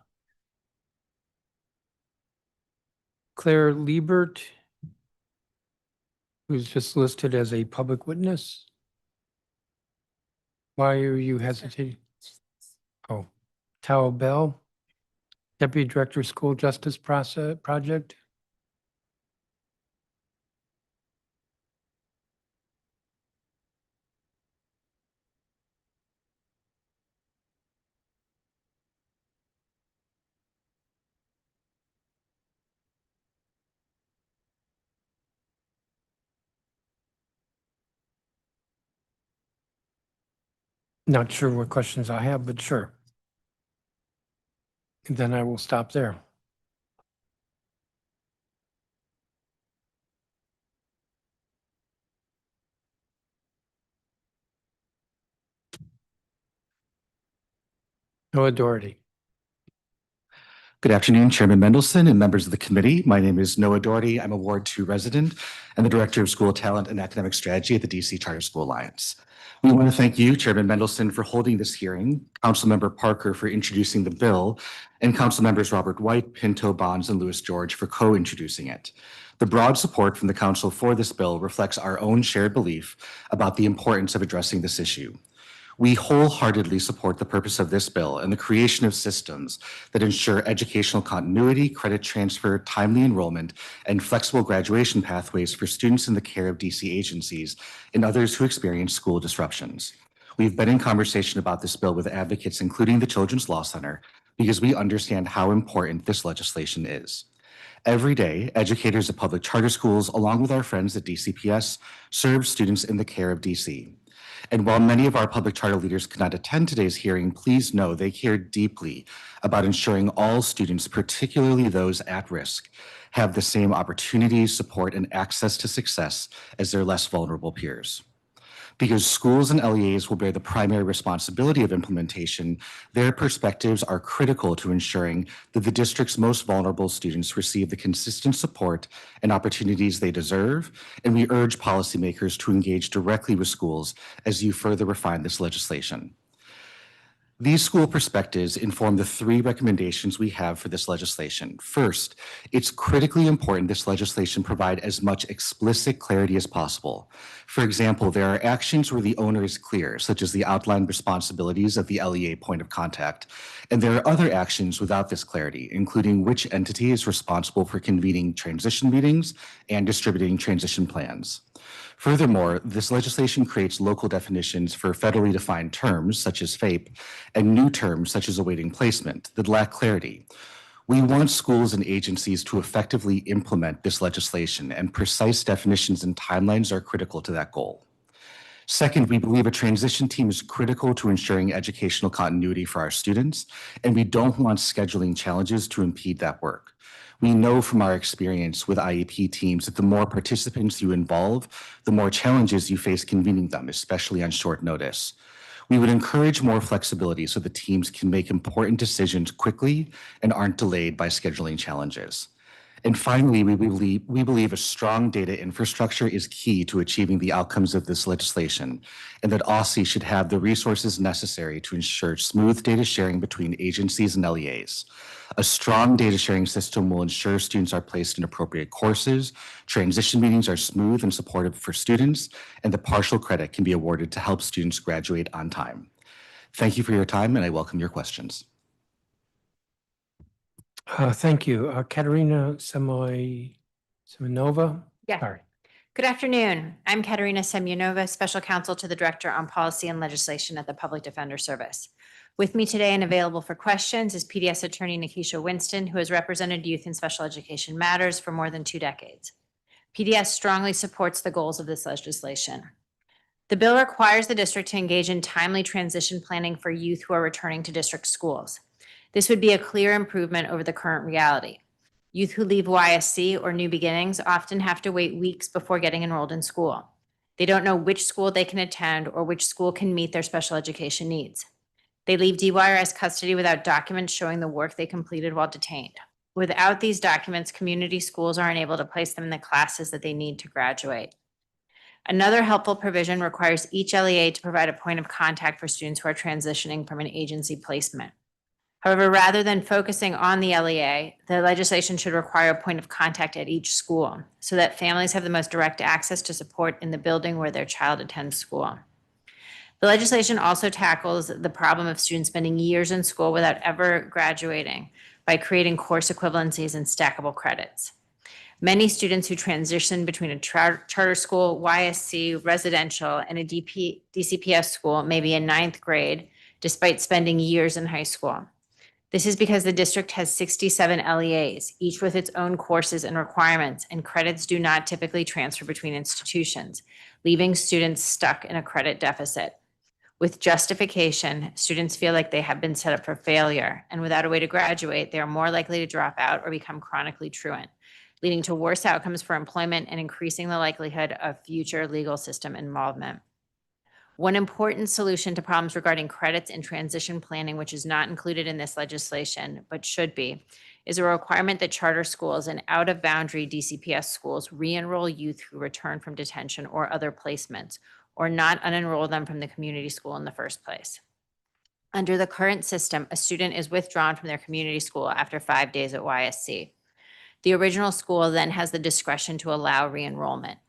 Speaker 1: Claire Liebert, who's just listed as a public witness. Why are you hesitating? Oh, Tao Bell, Deputy Director of School Justice Project. Not sure what questions I have, but sure. And then I will stop there. Noah Doherty.
Speaker 6: Good afternoon, Chairman Mendelson and members of the committee. My name is Noah Doherty. I'm a Ward 2 resident and the Director of School Talent and Academic Strategy at the DC Charter School Alliance. We want to thank you, Chairman Mendelson, for holding this hearing, Councilmember Parker for introducing the bill, and Councilmembers Robert White, Pinto, Bonds, and Louis George for co-introducing it. The broad support from the Council for this bill reflects our own shared belief about the importance of addressing this issue. We wholeheartedly support the purpose of this bill and the creation of systems that ensure educational continuity, credit transfer, timely enrollment, and flexible graduation pathways for students in the care of DC agencies and others who experience school disruptions. We've been in conversation about this bill with advocates, including the Children's Law Center, because we understand how important this legislation is. Every day, educators at public charter schools, along with our friends at DCPS, serve students in the care of DC. And while many of our public charter leaders could not attend today's hearing, please know they care deeply about ensuring all students, particularly those at risk, have the same opportunities, support, and access to success as their less vulnerable peers. Because schools and LEAs will bear the primary responsibility of implementation, their perspectives are critical to ensuring that the district's most vulnerable students receive the consistent support and opportunities they deserve, and we urge policymakers to engage directly with schools as you further refine this legislation. These school perspectives inform the three recommendations we have for this legislation. First, it's critically important this legislation provide as much explicit clarity as possible. For example, there are actions where the owner is clear, such as the outlined responsibilities of the LEA point of contact, and there are other actions without this clarity, including which entity is responsible for convening transition meetings and distributing transition plans. Furthermore, this legislation creates local definitions for federally defined terms, such as FAPE, and new terms, such as awaiting placement, that lack clarity. We want schools and agencies to effectively implement this legislation, and precise definitions and timelines are critical to that goal. Second, we believe a transition team is critical to ensuring educational continuity for our students, and we don't want scheduling challenges to impede that work. We know from our experience with IEP teams that the more participants you involve, the more challenges you face convening them, especially on short notice. We would encourage more flexibility so the teams can make important decisions quickly and aren't delayed by scheduling challenges. And finally, we believe a strong data infrastructure is key to achieving the outcomes of this legislation, and that OSSI should have the resources necessary to ensure smooth data sharing between agencies and LEAs. A strong data sharing system will ensure students are placed in appropriate courses, transition meetings are smooth and supportive for students, and the partial credit can be awarded to help students graduate on time. Thank you for your time, and I welcome your questions.
Speaker 1: Thank you. Katerina Semyonova?
Speaker 7: Yeah.
Speaker 1: Sorry.
Speaker 7: Good afternoon. I'm Katerina Semyonova, Special Counsel to the Director on Policy and Legislation at the Public Defender Service. With me today and available for questions is PDS Attorney Nikisha Winston, who has represented youth in special education matters for more than 2 decades. PDS strongly supports the goals of this legislation. The bill requires the district to engage in timely transition planning for youth who are returning to district schools. This would be a clear improvement over the current reality. Youth who leave YSC or New Beginnings often have to wait weeks before getting enrolled in school. They don't know which school they can attend or which school can meet their special education needs. They leave DYRS custody without documents showing the work they completed while detained. Without these documents, community schools are unable to place them in the classes that they need to graduate. Another helpful provision requires each LEA to provide a point of contact for students who are transitioning from an agency placement. However, rather than focusing on the LEA, the legislation should require a point of contact at each school so that families have the most direct access to support in the building where their child attends school. The legislation also tackles the problem of students spending years in school without ever graduating by creating course equivalencies and stackable credits. Many students who transition between a charter school, YSC, residential, and a DCPS school may be in 9th grade despite spending years in high school. This is because the district has 67 LEAs, each with its own courses and requirements, and credits do not typically transfer between institutions, leaving students stuck in a credit deficit. With justification, students feel like they have been set up for failure, and without a way to graduate, they are more likely to drop out or become chronically truant, leading to worse outcomes for employment and increasing the likelihood of future legal system involvement. One important solution to problems regarding credits and transition planning, which is not included in this legislation, but should be, is a requirement that charter schools and out-of-boundary DCPS schools re-enroll youth who return from detention or other placements, or not unenroll them from the community school in the first place. Under the current system, a student is withdrawn from their community school after 5 days at YSC. The original school then has the discretion to allow re-enrollment.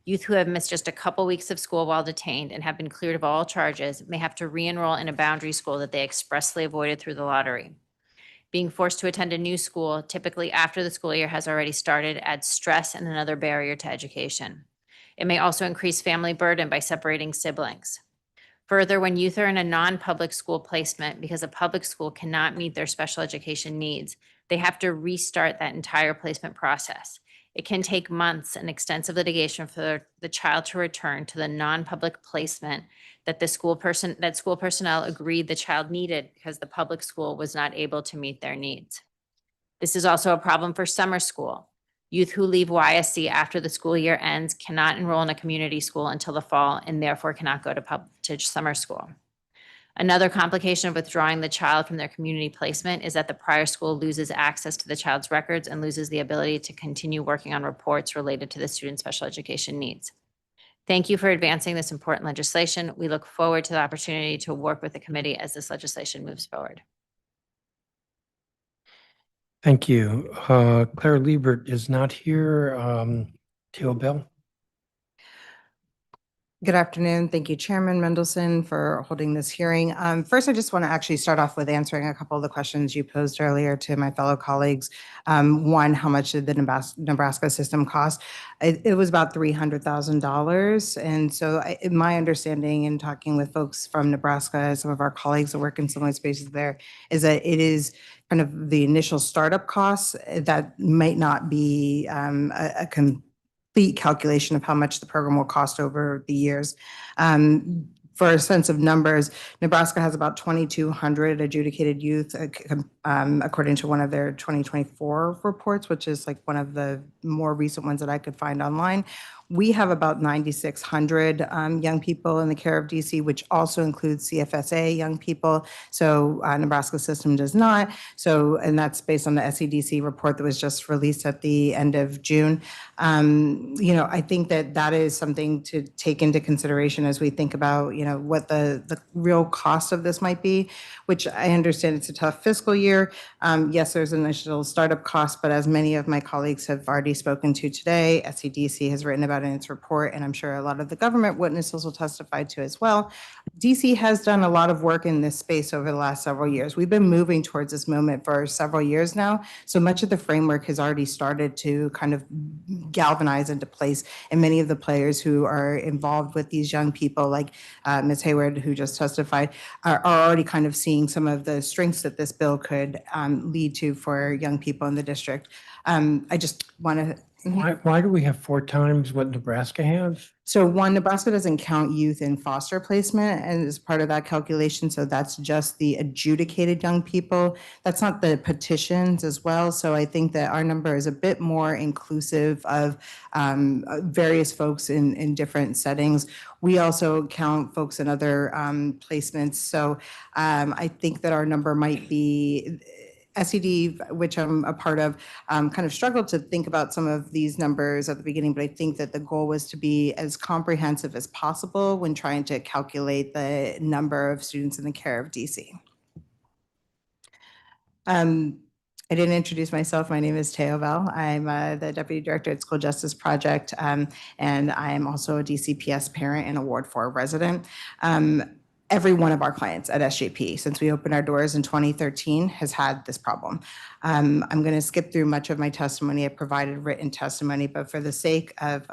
Speaker 7: Youth who have missed just a couple weeks of school while detained and have been cleared of all charges may have to re-enroll in a boundary school that they expressly avoided through the lottery. Being forced to attend a new school, typically after the school year has already started, adds stress and another barrier to education. It may also increase family burden by separating siblings. Further, when youth are in a non-public school placement because a public school cannot meet their special education needs, they have to restart that entire placement process. It can take months and extensive litigation for the child to return to the non-public placement that school personnel agreed the child needed because the public school was not able to meet their needs. This is also a problem for summer school. Youth who leave YSC after the school year ends cannot enroll in a community school until the fall and therefore cannot go to summer school. Another complication of withdrawing the child from their community placement is that the prior school loses access to the child's records and loses the ability to continue working on reports related to the student's special education needs. Thank you for advancing this important legislation. We look forward to the opportunity to work with the committee as this legislation moves forward.
Speaker 1: Thank you. Claire Liebert is not here. Teal Bell.
Speaker 8: Good afternoon. Thank you, Chairman Mendelson, for holding this hearing. First, I just want to actually start off with answering a couple of the questions you posed earlier to my fellow colleagues. One, how much did the Nebraska system cost? It was about $300,000. And so my understanding in talking with folks from Nebraska, some of our colleagues that work in similar spaces there, is that it is kind of the initial startup costs that might not be a complete calculation of how much the program will cost over the years. For a sense of numbers, Nebraska has about 2,200 adjudicated youth, according to one of their 2024 reports, which is like one of the more recent ones that I could find online. We have about 9,600 young people in the care of DC, which also includes CFSA young people. So Nebraska system does not. So, and that's based on the SEDC report that was just released at the end of June. I think that is something to take into consideration as we think about, what the real cost of this might be, which I understand it's a tough fiscal year. Yes, there's initial startup cost, but as many of my colleagues have already spoken to today, SEDC has written about in its report, and I'm sure a lot of the government witnesses will testify to as well. DC has done a lot of work in this space over the last several years. We've been moving towards this moment for several years now. So much of the framework has already started to kind of galvanize into place, and many of the players who are involved with these young people, like Ms. Hayward, who just testified, are already kind of seeing some of the strengths that this bill could lead to for young people in the district. I just want to
Speaker 1: Why do we have 4 times what Nebraska has?
Speaker 8: So one, Nebraska doesn't count youth in foster placement and as part of that calculation. So that's just the adjudicated young people. That's not the petitions as well. So I think that our number is a bit more inclusive of various folks in different settings. We also count folks in other placements. So I think that our number might be SED, which I'm a part of, kind of struggled to think about some of these numbers at the beginning, but I think that the goal was to be as comprehensive as possible when trying to calculate the number of students in the care of DC. I didn't introduce myself. My name is Teo Bell. I'm the Deputy Director at School Justice Project, and I am also a DCPS parent and a Ward 4 resident. Every one of our clients at SJP, since we opened our doors in 2013, has had this problem. I'm going to skip through much of my testimony. I provided written testimony, but for the sake of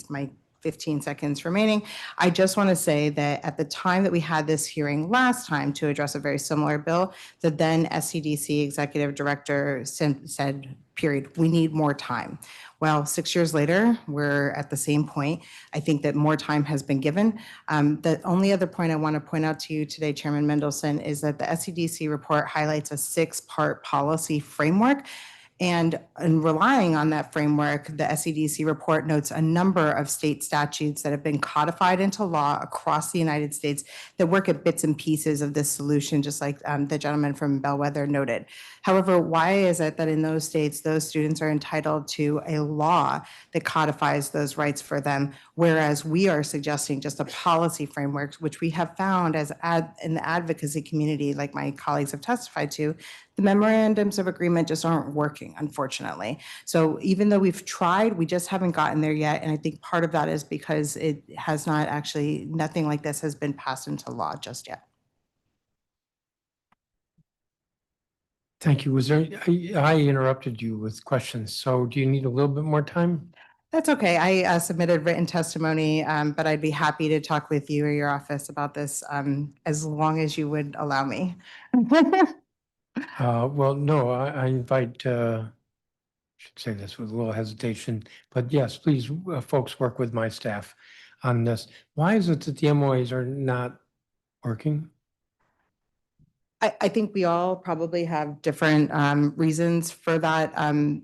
Speaker 8: my 15 seconds remaining, I just want to say that at the time that we had this hearing last time to address a very similar bill, the then SCDC Executive Director said, period, we need more time. Well, 6 years later, we're at the same point. I think that more time has been given. The only other point I want to point out to you today, Chairman Mendelson, is that the SCDC report highlights a 6-part policy framework. And in relying on that framework, the SCDC report notes a number of state statutes that have been codified into law across the United States that work at bits and pieces of this solution, just like the gentleman from Bellwether noted. However, why is it that in those states, those students are entitled to a law that codifies those rights for them, whereas we are suggesting just a policy framework, which we have found as in the advocacy community, like my colleagues have testified to, the memorandums of agreement just aren't working, unfortunately. So even though we've tried, we just haven't gotten there yet. And I think part of that is because it has not actually, nothing like this has been passed into law just yet.
Speaker 1: Thank you. I interrupted you with questions. So do you need a little bit more time?
Speaker 8: That's okay. I submitted written testimony, but I'd be happy to talk with you or your office about this as long as you would allow me.
Speaker 1: Well, no, I invite, should say this with a little hesitation, but yes, please, folks, work with my staff on this. Why is it that the MOAs are not working?
Speaker 8: I think we all probably have different reasons for that. I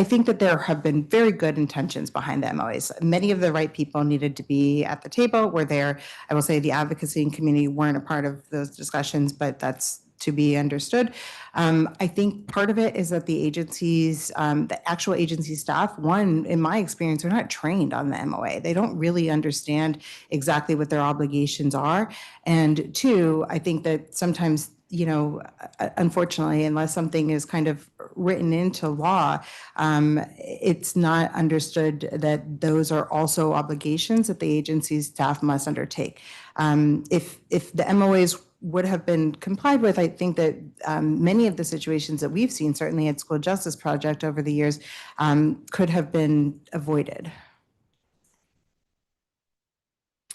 Speaker 8: think that there have been very good intentions behind the MOAs. Many of the right people needed to be at the table, were there. I will say the advocacy and community weren't a part of those discussions, but that's to be understood. I think part of it is that the agencies, the actual agency staff, one, in my experience, are not trained on the MOA. They don't really understand exactly what their obligations are. And two, I think that sometimes, unfortunately, unless something is kind of written into law, it's not understood that those are also obligations that the agency's staff must undertake. If the MOAs would have been complied with, I think that many of the situations that we've seen, certainly at School Justice Project over the years, could have been avoided.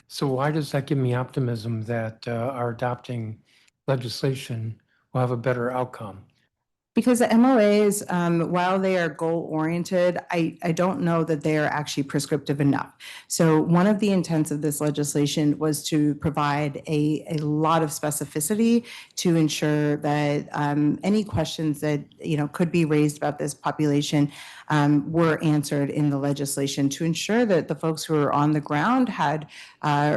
Speaker 1: So why does that give me optimism that our adopting legislation will have a better outcome?
Speaker 8: Because the MOAs, while they are goal-oriented, I don't know that they are actually prescriptive enough. So one of the intents of this legislation was to provide a lot of specificity to ensure that any questions that, could be raised about this population were answered in the legislation, to ensure that the folks who are on the ground had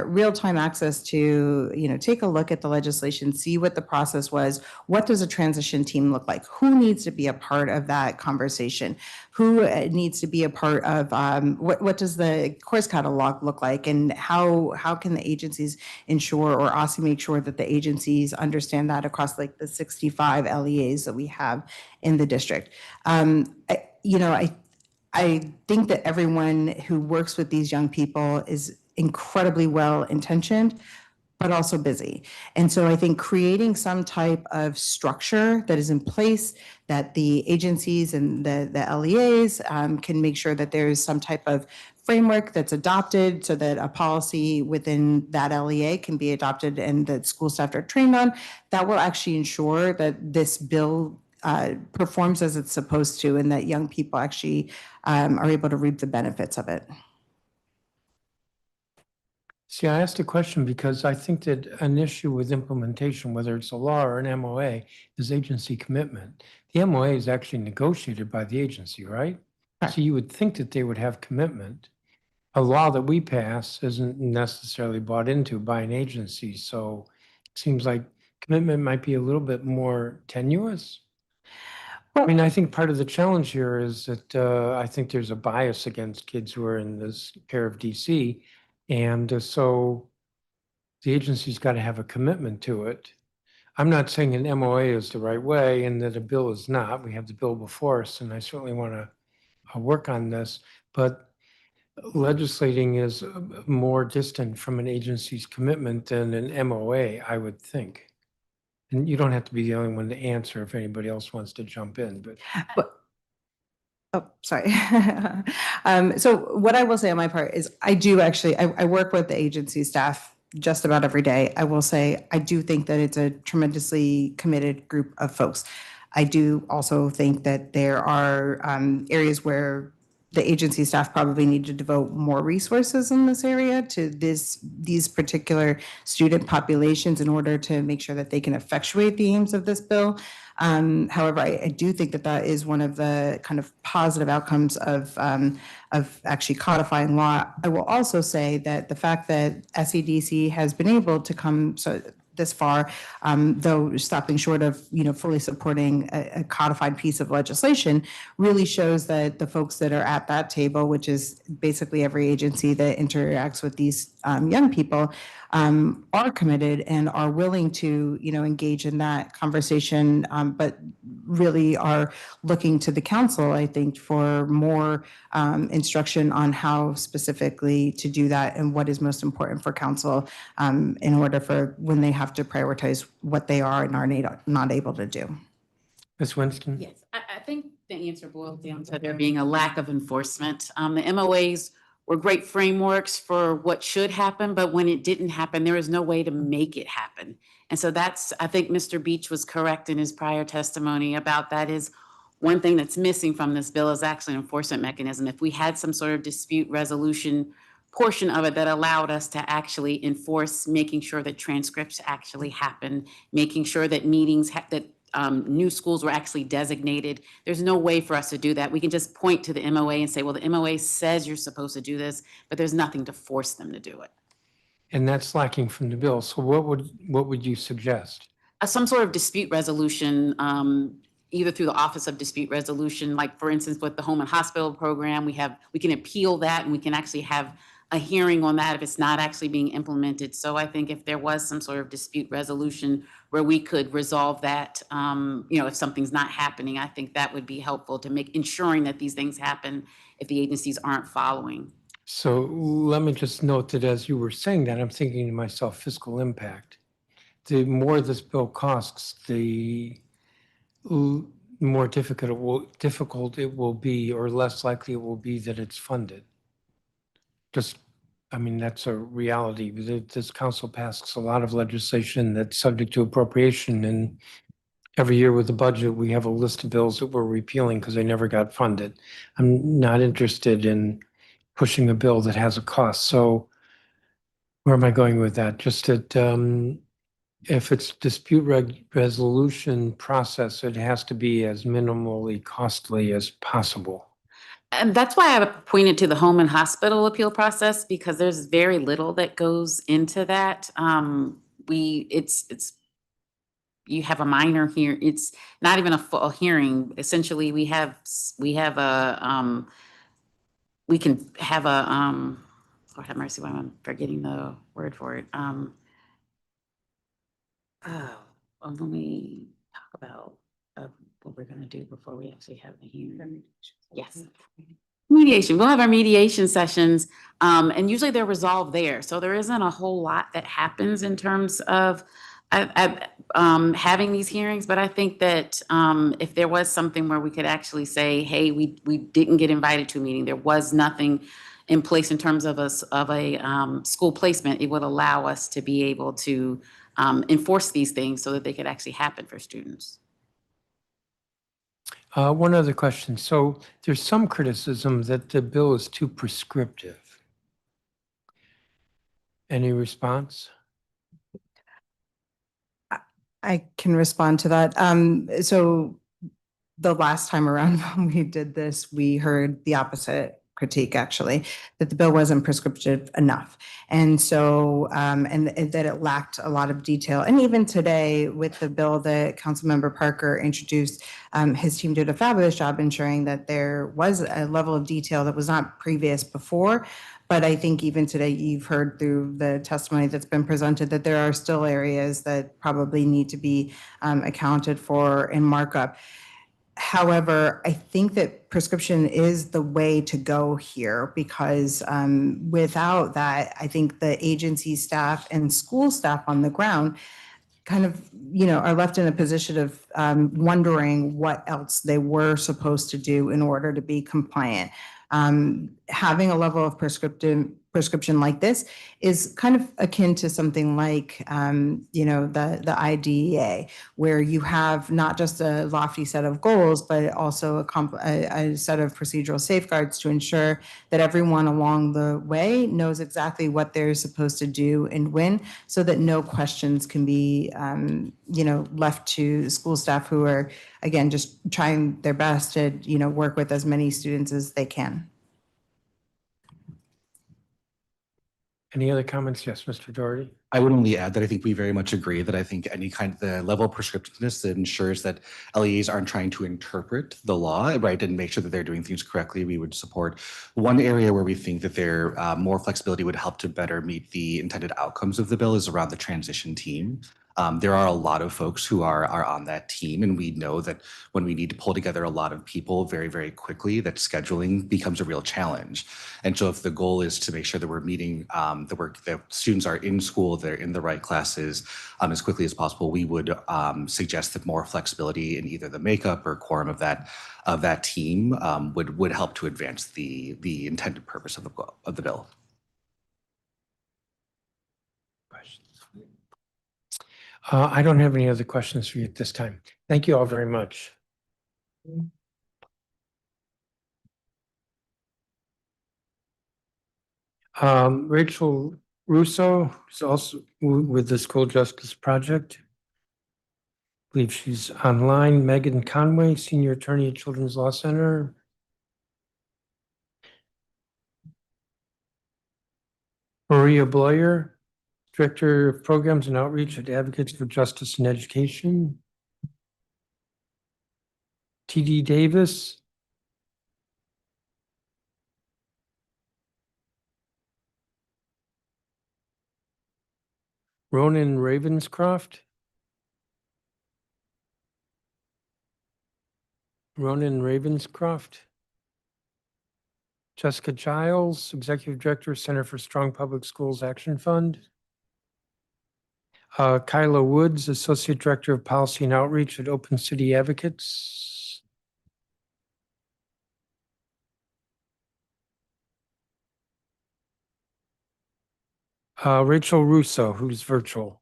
Speaker 8: real-time access to, take a look at the legislation, see what the process was, what does a transition team look like, who needs to be a part of that conversation, who needs to be a part of what does the course catalog look like, and how can the agencies ensure, or also make sure that the agencies understand that across like the 65 LEAs that we have in the district. I think that everyone who works with these young people is incredibly well-intentioned, but also busy. And so I think creating some type of structure that is in place, that the agencies and the LEAs can make sure that there is some type of framework that's adopted, so that a policy within that LEA can be adopted and that school staff are trained on, that will actually ensure that this bill performs as it's supposed to, and that young people actually are able to reap the benefits of it.
Speaker 1: See, I asked a question because I think that an issue with implementation, whether it's a law or an MOA, is agency commitment. The MOA is actually negotiated by the agency, right?
Speaker 8: Correct.
Speaker 1: So you would think that they would have commitment. A law that we pass isn't necessarily bought into by an agency, so it seems like commitment might be a little bit more tenuous. I mean, I think part of the challenge here is that I think there's a bias against kids who are in this care of DC. And so the agency's got to have a commitment to it. I'm not saying an MOA is the right way and that a bill is not. We have the bill before us, and I certainly want to work on this. But legislating is more distant from an agency's commitment than an MOA, I would think. And you don't have to be the only one to answer if anybody else wants to jump in, but.
Speaker 8: Oh, sorry. So what I will say on my part is I do actually, I work with the agency staff just about every day. I will say, I do think that it's a tremendously committed group of folks. I do also think that there are areas where the agency staff probably need to devote more resources in this area to these particular student populations in order to make sure that they can effectuate the aims of this bill. However, I do think that that is one of the kind of positive outcomes of actually codifying law. I will also say that the fact that SEDC has been able to come this far, though stopping short of fully supporting a codified piece of legislation, really shows that the folks that are at that table, which is basically every agency that interacts with these young people, are committed and are willing to engage in that conversation, but really are looking to the council, I think, for more instruction on how specifically to do that and what is most important for council in order for when they have to prioritize what they are and are not able to do.
Speaker 1: Ms. Winston?
Speaker 9: Yes, I think the answer boils down to there being a lack of enforcement. The MOAs were great frameworks for what should happen, but when it didn't happen, there is no way to make it happen. And so I think Mr. Beach was correct in his prior testimony about that is one thing that's missing from this bill is actually an enforcement mechanism. If we had some sort of dispute resolution portion of it that allowed us to actually enforce making sure that transcripts actually happen, making sure that meetings that new schools were actually designated. There's no way for us to do that. We can just point to the MOA and say, well, the MOA says you're supposed to do this, but there's nothing to force them to do it.
Speaker 1: And that's lacking from the bill. So what would you suggest?
Speaker 9: some sort of dispute resolution, either through the Office of Dispute Resolution, like for instance, with the home and hospital program, we can appeal that and we can actually have a hearing on that if it's not actually being implemented. So I think if there was some sort of dispute resolution where we could resolve that, if something's not happening, I think that would be helpful to ensuring that these things happen if the agencies aren't following.
Speaker 1: So let me just note that as you were saying that, I'm thinking to myself, fiscal impact. The more this bill costs, the more difficult it will be, or less likely it will be that it's funded. That's a reality. This council passes a lot of legislation that's subject to appropriation, and every year with the budget, we have a list of bills that we're repealing because they never got funded. I'm not interested in pushing a bill that has a cost. So where am I going with that? Just that if it's dispute resolution process, it has to be as minimally costly as possible.
Speaker 9: And that's why I pointed to the home and hospital appeal process, because there's very little that goes into that. You have a minor here. It's not even a full hearing. Essentially, we can have a, Lord have mercy, why am I forgetting the word for it? Let me talk about what we're gonna do before we actually have the hearing. Yes. Mediation, we'll have our mediation sessions, and usually they're resolved there. So there isn't a whole lot that happens in terms of having these hearings, but I think that if there was something where we could actually say, hey, we didn't get invited to a meeting, there was nothing in place in terms of a school placement, it would allow us to be able to enforce these things so that they could actually happen for students.
Speaker 1: One other question. So there's some criticism that the bill is too prescriptive. Any response?
Speaker 8: I can respond to that. So the last time around when we did this, we heard the opposite critique, actually, that the bill wasn't prescriptive enough. And so, and that it lacked a lot of detail. And even today with the bill that Councilmember Parker introduced, his team did a fabulous job ensuring that there was a level of detail that was not previous before. But I think even today, you've heard through the testimony that's been presented that there are still areas that probably need to be accounted for in markup. However, I think that prescription is the way to go here because without that, I think the agency staff and school staff on the ground kind of, are left in a position of wondering what else they were supposed to do in order to be compliant. Having a level of prescription like this is kind of akin to something like, the IDEA, where you have not just a lofty set of goals, but also a set of procedural safeguards to ensure that everyone along the way knows exactly what they're supposed to do and when, so that no questions can be, left to school staff who are, again, just trying their best to, work with as many students as they can.
Speaker 1: Any other comments? Yes, Mr. Doherty.
Speaker 6: I would only add that I think we very much agree that I think the level of prescriptiveness that ensures that LEAs aren't trying to interpret the law, right, and make sure that they're doing things correctly, we would support. One area where we think that there more flexibility would help to better meet the intended outcomes of the bill is around the transition team. There are a lot of folks who are on that team, and we know that when we need to pull together a lot of people very, very quickly, that scheduling becomes a real challenge. And so if the goal is to make sure that we're meeting that students are in school, they're in the right classes as quickly as possible, we would suggest that more flexibility in either the makeup or quorum of that team would help to advance the intended purpose of the bill.
Speaker 1: I don't have any other questions for you at this time. Thank you all very much. Rachel Russo is also with the School Justice Project. I believe she's online. Megan Conway, Senior Attorney at Children's Law Center. Maria Bloyer, Director of Programs and Outreach at Advocates for Justice and Education. TD Davis. Ronan Ravenscroft. Ronan Ravenscroft. Jessica Giles, Executive Director, Center for Strong Public Schools Action Fund. Kyla Woods, Associate Director of Policy and Outreach at Open City Advocates. Rachel Russo, who's virtual.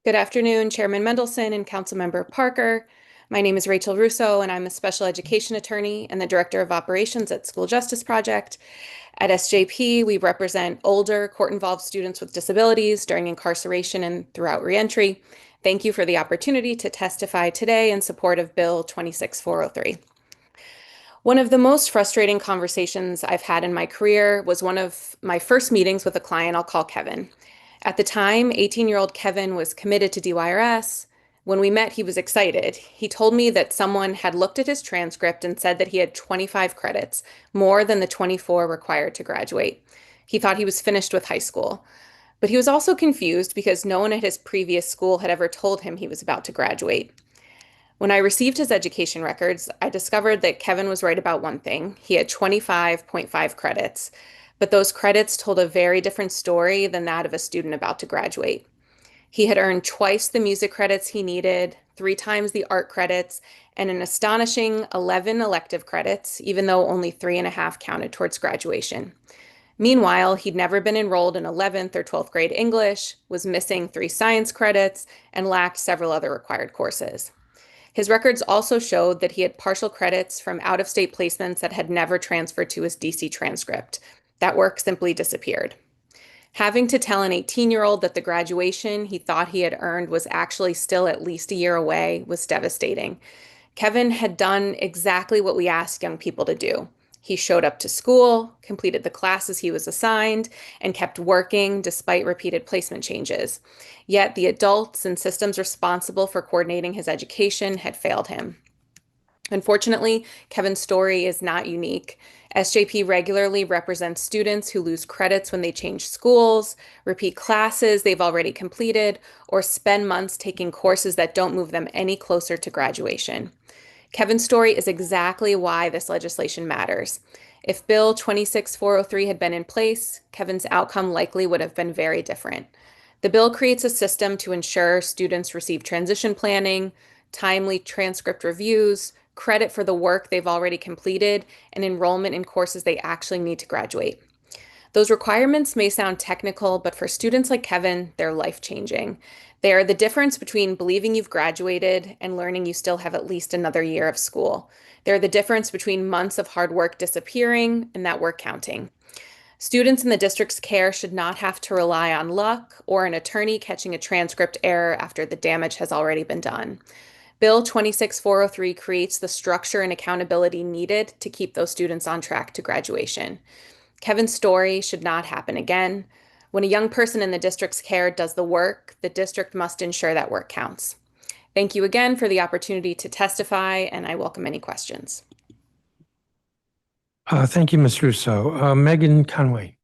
Speaker 10: Good afternoon, Chairman Mendelson and Councilmember Parker. My name is Rachel Russo, and I'm a special education attorney and the Director of Operations at School Justice Project. At SJP, we represent older court-involved students with disabilities during incarceration and throughout reentry. Thank you for the opportunity to testify today in support of Bill 26-0403. One of the most frustrating conversations I've had in my career was one of my first meetings with a client I'll call Kevin. At the time, 18-year-old Kevin was committed to DYRS. When we met, he was excited. He told me that someone had looked at his transcript and said that he had 25 credits, more than the 24 required to graduate. He thought he was finished with high school. But he was also confused because no one at his previous school had ever told him he was about to graduate. When I received his education records, I discovered that Kevin was right about one thing. He had 25.5 credits, but those credits told a very different story than that of a student about to graduate. He had earned twice the music credits he needed, 3 times the art credits, and an astonishing 11 elective credits, even though only 3.5 counted towards graduation. Meanwhile, he'd never been enrolled in 11th or 12th grade English, was missing 3 science credits, and lacked several other required courses. His records also showed that he had partial credits from out-of-state placements that had never transferred to his DC transcript. That work simply disappeared. Having to tell an 18-year-old that the graduation he thought he had earned was actually still at least a year away was devastating. Kevin had done exactly what we asked young people to do. He showed up to school, completed the classes he was assigned, and kept working despite repeated placement changes. Yet the adults and systems responsible for coordinating his education had failed him. Unfortunately, Kevin's story is not unique. SJP regularly represents students who lose credits when they change schools, repeat classes they've already completed, or spend months taking courses that don't move them any closer to graduation. Kevin's story is exactly why this legislation matters. If Bill 26-0403 had been in place, Kevin's outcome likely would have been very different. The bill creates a system to ensure students receive transition planning, timely transcript reviews, credit for the work they've already completed, and enrollment in courses they actually need to graduate. Those requirements may sound technical, but for students like Kevin, they're life-changing. They are the difference between believing you've graduated and learning you still have at least another year of school. They're the difference between months of hard work disappearing and that work counting. Students in the district's care should not have to rely on luck or an attorney catching a transcript error after the damage has already been done. Bill 26-0403 creates the structure and accountability needed to keep those students on track to graduation. Kevin's story should not happen again. When a young person in the district's care does the work, the district must ensure that work counts. Thank you again for the opportunity to testify, and I welcome any questions.
Speaker 1: Thank you, Ms. Russo. Megan Conway.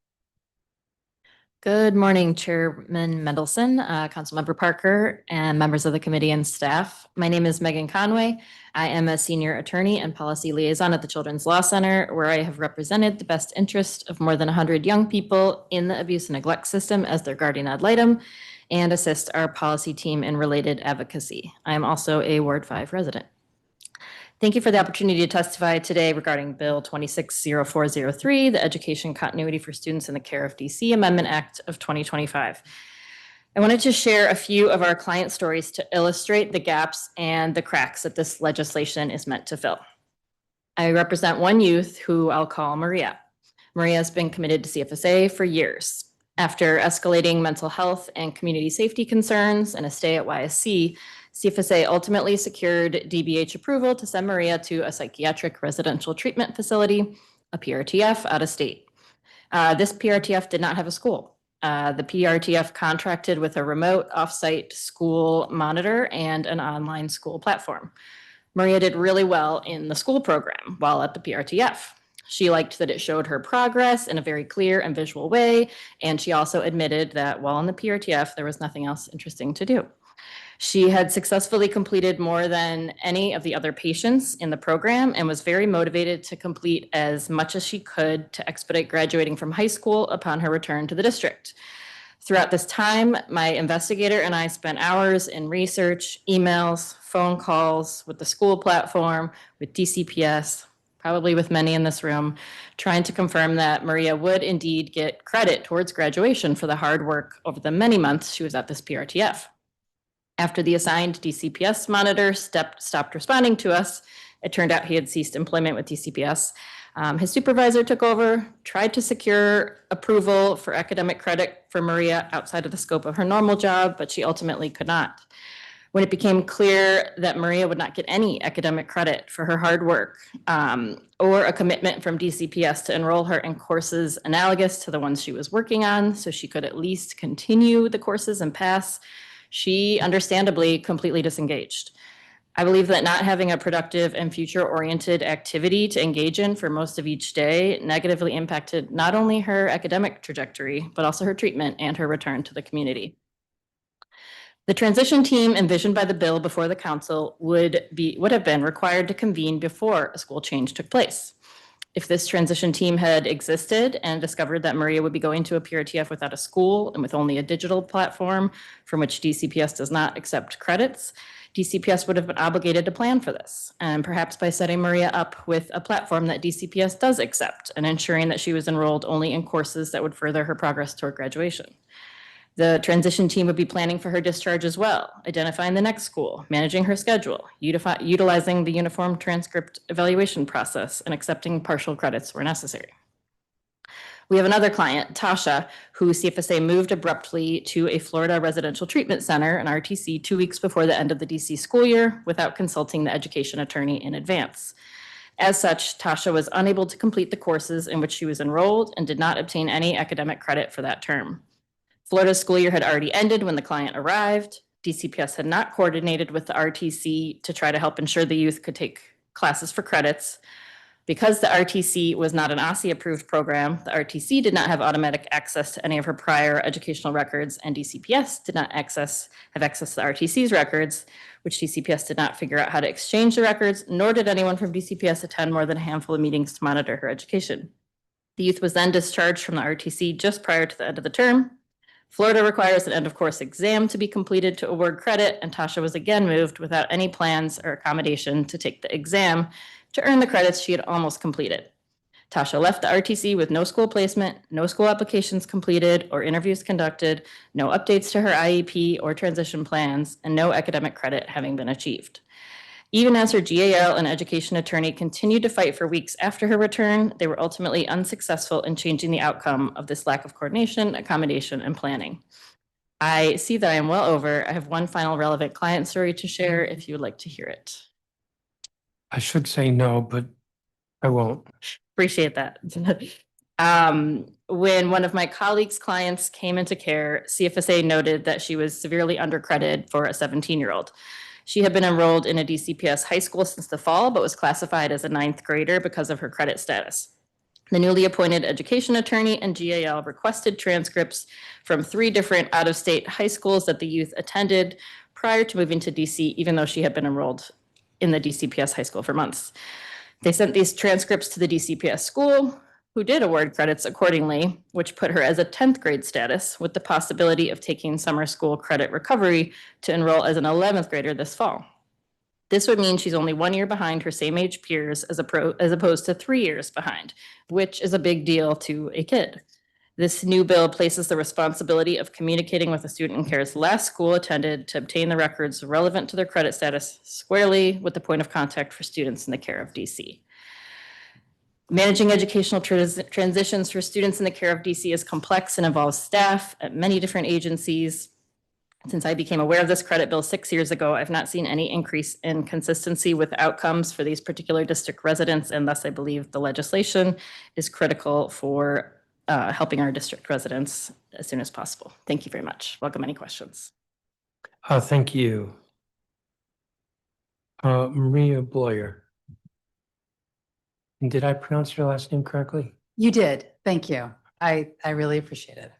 Speaker 11: Good morning, Chairman Mendelson, Councilmember Parker, and members of the committee and staff. My name is Megan Conway. I am a senior attorney and policy liaison at the Children's Law Center, where I have represented the best interest of more than 100 young people in the abuse and neglect system as their guardian ad litem and assist our policy team in related advocacy. I am also a Ward 5 resident. Thank you for the opportunity to testify today regarding Bill 26-0403, the Education Continuity for Students in the Care of DC Amendment Act of 2025. I wanted to share a few of our client stories to illustrate the gaps and the cracks that this legislation is meant to fill. I represent one youth who I'll call Maria. Maria has been committed to CFSA for years. After escalating mental health and community safety concerns and a stay at YSC, CFSA ultimately secured DBH approval to send Maria to a psychiatric residential treatment facility, a PRTF, out of state. This PRTF did not have a school. The PRTF contracted with a remote offsite school monitor and an online school platform. Maria did really well in the school program while at the PRTF. She liked that it showed her progress in a very clear and visual way, and she also admitted that while in the PRTF, there was nothing else interesting to do. She had successfully completed more than any of the other patients in the program and was very motivated to complete as much as she could to expedite graduating from high school upon her return to the district. Throughout this time, my investigator and I spent hours in research, emails, phone calls with the school platform, with DCPS, probably with many in this room, trying to confirm that Maria would indeed get credit towards graduation for the hard work over the many months she was at this PRTF. After the assigned DCPS monitor stopped responding to us, it turned out he had ceased employment with DCPS. His supervisor took over, tried to secure approval for academic credit for Maria outside of the scope of her normal job, but she ultimately could not. When it became clear that Maria would not get any academic credit for her hard work or a commitment from DCPS to enroll her in courses analogous to the ones she was working on so she could at least continue the courses and pass, she understandably completely disengaged. I believe that not having a productive and future-oriented activity to engage in for most of each day negatively impacted not only her academic trajectory, but also her treatment and her return to the community. The transition team envisioned by the bill before the council would have been required to convene before a school change took place. If this transition team had existed and discovered that Maria would be going to a PRTF without a school and with only a digital platform from which DCPS does not accept credits, DCPS would have been obligated to plan for this, and perhaps by setting Maria up with a platform that DCPS does accept and ensuring that she was enrolled only in courses that would further her progress toward graduation. The transition team would be planning for her discharge as well, identifying the next school, managing her schedule, utilizing the uniform transcript evaluation process, and accepting partial credits where necessary. We have another client, Tasha, who CFSA moved abruptly to a Florida Residential Treatment Center, an RTC, 2 weeks before the end of the DC school year without consulting the education attorney in advance. As such, Tasha was unable to complete the courses in which she was enrolled and did not obtain any academic credit for that term. Florida's school year had already ended when the client arrived. DCPS had not coordinated with the RTC to try to help ensure the youth could take classes for credits. Because the RTC was not an OSSI-approved program, the RTC did not have automatic access to any of her prior educational records, and DCPS did not have access to the RTC's records, which DCPS did not figure out how to exchange the records, nor did anyone from DCPS attend more than a handful of meetings to monitor her education. The youth was then discharged from the RTC just prior to the end of the term. Florida requires an end-of-course exam to be completed to award credit, and Tasha was again moved without any plans or accommodation to take the exam to earn the credits she had almost completed. Tasha left the RTC with no school placement, no school applications completed or interviews conducted, no updates to her IEP or transition plans, and no academic credit having been achieved. Even as her GAL and education attorney continued to fight for weeks after her return, they were ultimately unsuccessful in changing the outcome of this lack of coordination, accommodation, and planning. I see that I am well over. I have one final relevant client story to share if you would like to hear it.
Speaker 1: I should say no, but I won't.
Speaker 11: Appreciate that. When one of my colleagues' clients came into care, CFSA noted that she was severely undercredited for a 17-year-old. She had been enrolled in a DCPS high school since the fall, but was classified as a 9th grader because of her credit status. The newly appointed education attorney and GAL requested transcripts from 3 different out-of-state high schools that the youth attended prior to moving to DC, even though she had been enrolled in the DCPS high school for months. They sent these transcripts to the DCPS school, who did award credits accordingly, which put her as a 10th grade status with the possibility of taking summer school credit recovery to enroll as an 11th grader this fall. This would mean she's only 1 year behind her same age peers as opposed to 3 years behind, which is a big deal to a kid. This new bill places the responsibility of communicating with a student in care's last school attended to obtain the records relevant to their credit status squarely with the point of contact for students in the care of DC. Managing educational transitions for students in the care of DC is complex and involves staff at many different agencies. Since I became aware of this credit bill 6 years ago, I've not seen any increase in consistency with outcomes for these particular district residents, and thus I believe the legislation is critical for helping our district residents as soon as possible. Thank you very much. Welcome any questions.
Speaker 1: Thank you. Maria Boyer. And did I pronounce your last name correctly?
Speaker 12: You did. Thank you. I really appreciate it.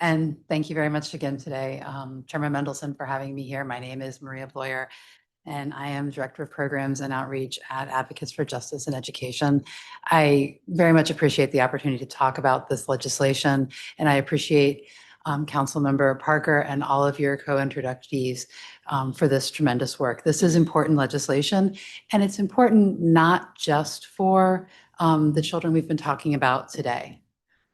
Speaker 12: And thank you very much again today, Chairman Mendelson, for having me here. My name is Maria Bloyer, and I am Director of Programs and Outreach at Advocates for Justice and Education. I very much appreciate the opportunity to talk about this legislation, and I appreciate Councilmember Parker and all of your co-introductees for this tremendous work. This is important legislation, and it's important not just for the children we've been talking about today.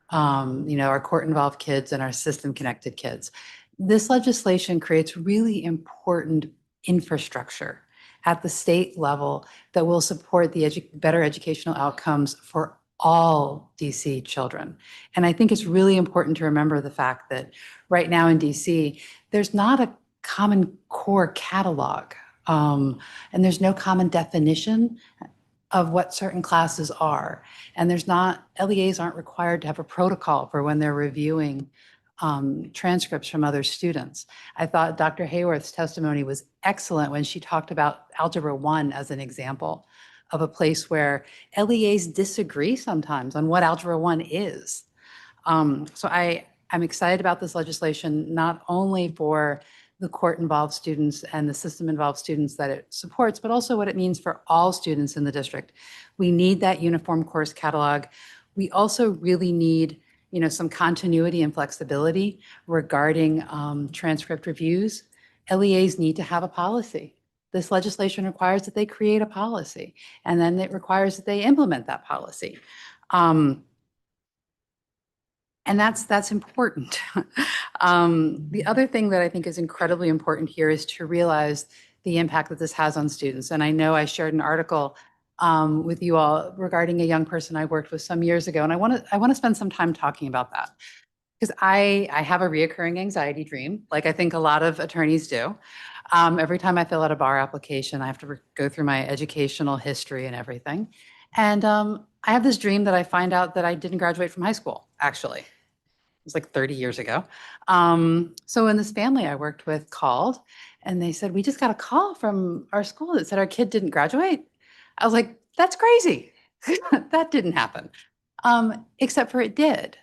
Speaker 12: Our court-involved kids and our system-connected kids. This legislation creates really important infrastructure at the state level that will support the better educational outcomes for all DC children. And I think it's really important to remember the fact that right now in DC, there's not a common core catalog, and there's no common definition of what certain classes are. And LEAs aren't required to have a protocol for when they're reviewing transcripts from other students. I thought Dr. Hayworth's testimony was excellent when she talked about Algebra 1 as an example of a place where LEAs disagree sometimes on what Algebra 1 is. So I'm excited about this legislation, not only for the court-involved students and the system-involved students that it supports, but also what it means for all students in the district. We need that uniform course catalog. We also really need, some continuity and flexibility regarding transcript reviews. LEAs need to have a policy. This legislation requires that they create a policy, and then it requires that they implement that policy. And that's important. The other thing that I think is incredibly important here is to realize the impact that this has on students. And I know I shared an article with you all regarding a young person I worked with some years ago. And I want to spend some time talking about that because I have a reoccurring anxiety dream, like I think a lot of attorneys do. Every time I fill out a bar application, I have to go through my educational history and everything. And I have this dream that I find out that I didn't graduate from high school, actually. It was like 30 years ago. So when this family I worked with called and they said, we just got a call from our school that said our kid didn't graduate. I was like, that's crazy. That didn't happen. Except for it did.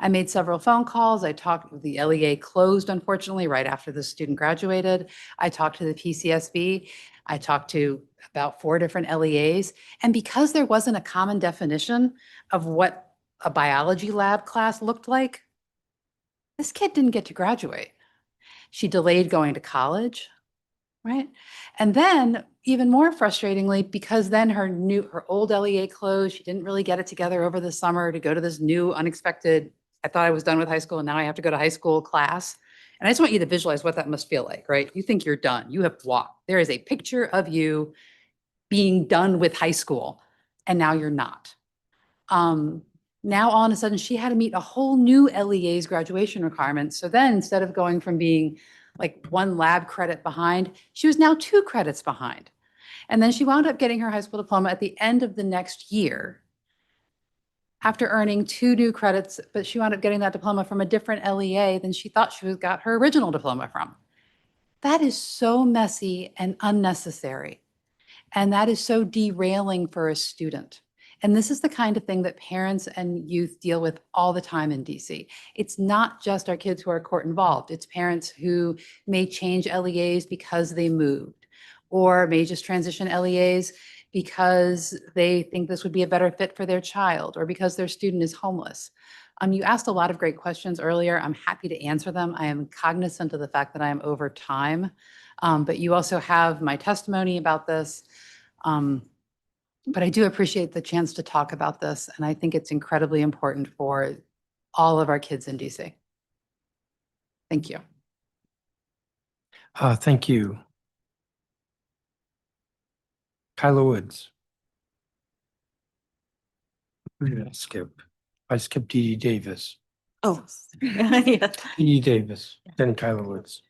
Speaker 12: I made several phone calls. I talked with the LEA closed, unfortunately, right after the student graduated. I talked to the PCSB. I talked to about 4 different LEAs. And because there wasn't a common definition of what a biology lab class looked like, this kid didn't get to graduate. She delayed going to college, right? And then even more frustratingly, because then her old LEA closed, she didn't really get it together over the summer to go to this new unexpected, I thought I was done with high school and now I have to go to high school class. And I just want you to visualize what that must feel like, right? You think you're done. You have walked. There is a picture of you being done with high school and now you're not. Now, all of a sudden, she had to meet a whole new LEA's graduation requirements. So then instead of going from being like 1 lab credit behind, she was now 2 credits behind. And then she wound up getting her high school diploma at the end of the next year after earning 2 new credits, but she wound up getting that diploma from a different LEA than she thought she got her original diploma from. That is so messy and unnecessary. And that is so derailing for a student. And this is the kind of thing that parents and youth deal with all the time in DC. It's not just our kids who are court involved. It's parents who may change LEAs because they moved, or may just transition LEAs because they think this would be a better fit for their child, or because their student is homeless. You asked a lot of great questions earlier. I'm happy to answer them. I am cognizant of the fact that I am over time, but you also have my testimony about this. But I do appreciate the chance to talk about this, and I think it's incredibly important for all of our kids in DC. Thank you.
Speaker 1: Thank you. Kyla Woods. Who did I skip? I skipped Dee Dee Davis.
Speaker 13: Oh, yeah.
Speaker 1: Dee Dee Davis, then Kyla Woods.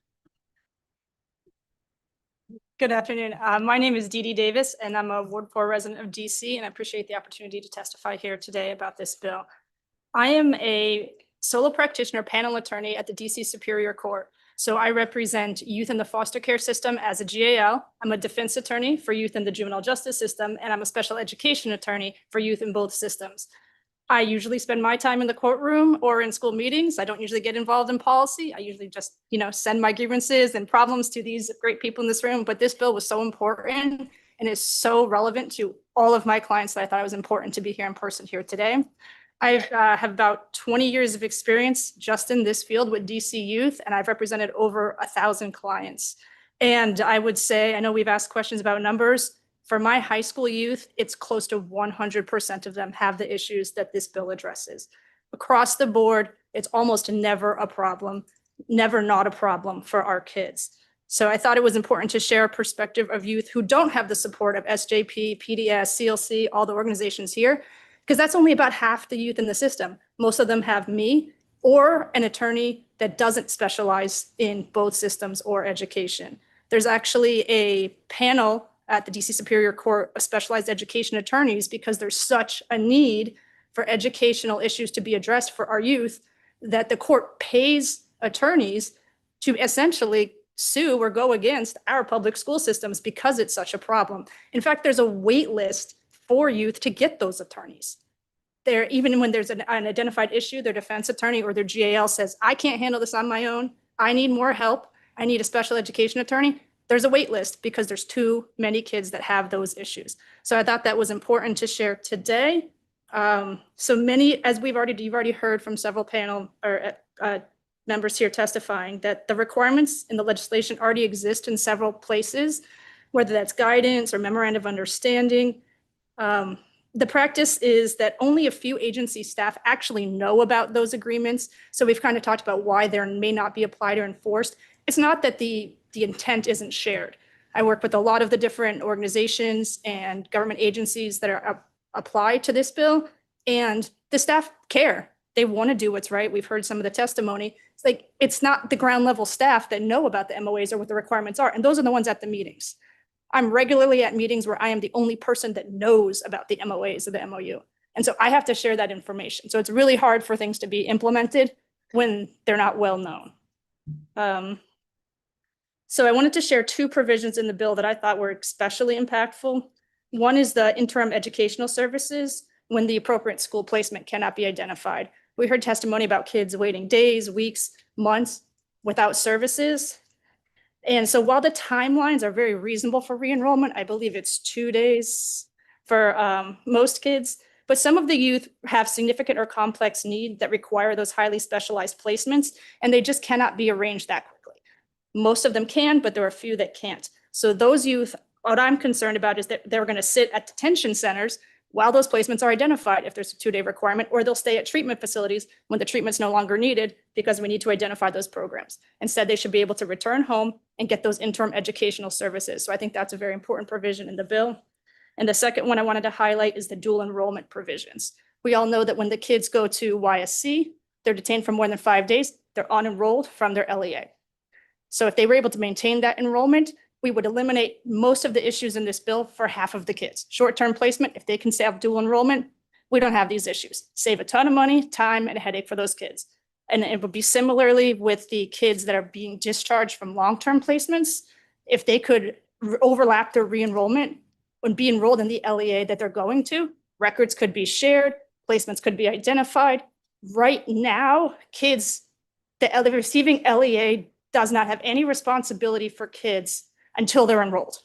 Speaker 13: Good afternoon. My name is Dee Dee Davis, and I'm a Ward 4 resident of DC, and I appreciate the opportunity to testify here today about this bill. I am a solo practitioner panel attorney at the DC Superior Court. So I represent youth in the foster care system as a GAL. I'm a defense attorney for youth in the juvenile justice system, and I'm a special education attorney for youth in both systems. I usually spend my time in the courtroom or in school meetings. I don't usually get involved in policy. I usually just, send my grievances and problems to these great people in this room. But this bill was so important and is so relevant to all of my clients that I thought it was important to be here in person here today. I have about 20 years of experience just in this field with DC youth, and I've represented over 1,000 clients. And I would say, I know we've asked questions about numbers. For my high school youth, it's close to 100% of them have the issues that this bill addresses. Across the board, it's almost never a problem, never not a problem for our kids. So I thought it was important to share a perspective of youth who don't have the support of SJP, PDS, CLC, all the organizations here, because that's only about half the youth in the system. Most of them have me or an attorney that doesn't specialize in both systems or education. There's actually a panel at the DC Superior Court of specialized education attorneys because there's such a need for educational issues to be addressed for our youth that the court pays attorneys to essentially sue or go against our public school systems because it's such a problem. In fact, there's a wait list for youth to get those attorneys. Even when there's an identified issue, their defense attorney or their GAL says, I can't handle this on my own. I need more help. I need a special education attorney. There's a wait list because there's too many kids that have those issues. So I thought that was important to share today. So many, as you've already heard from several panel or members here testifying that the requirements in the legislation already exist in several places, whether that's guidance or memorandum of understanding. The practice is that only a few agency staff actually know about those agreements. So we've kind of talked about why they may not be applied or enforced. It's not that the intent isn't shared. I work with a lot of the different organizations and government agencies that are applied to this bill, and the staff care. They want to do what's right. We've heard some of the testimony. It's like, it's not the ground level staff that know about the MOAs or what the requirements are, and those are the ones at the meetings. I'm regularly at meetings where I am the only person that knows about the MOAs or the MOU. And so I have to share that information. So it's really hard for things to be implemented when they're not well known. So I wanted to share two provisions in the bill that I thought were especially impactful. One is the interim educational services when the appropriate school placement cannot be identified. We heard testimony about kids waiting days, weeks, months without services. And so while the timelines are very reasonable for re-enrollment, I believe it's 2 days for most kids, but some of the youth have significant or complex need that require those highly specialized placements, and they just cannot be arranged that quickly. Most of them can, but there are a few that can't. So those youth, what I'm concerned about is that they're going to sit at detention centers while those placements are identified if there's a 2-day requirement, or they'll stay at treatment facilities when the treatment's no longer needed because we need to identify those programs. Instead, they should be able to return home and get those interim educational services. So I think that's a very important provision in the bill. And the second one I wanted to highlight is the dual enrollment provisions. We all know that when the kids go to YSC, they're detained for more than 5 days, they're unenrolled from their LEA. So if they were able to maintain that enrollment, we would eliminate most of the issues in this bill for half of the kids. Short-term placement, if they can have dual enrollment, we don't have these issues. Save a ton of money, time, and a headache for those kids. And it would be similarly with the kids that are being discharged from long-term placements. If they could overlap their re-enrollment and be enrolled in the LEA that they're going to, records could be shared, placements could be identified. Right now, kids, the receiving LEA does not have any responsibility for kids until they're enrolled.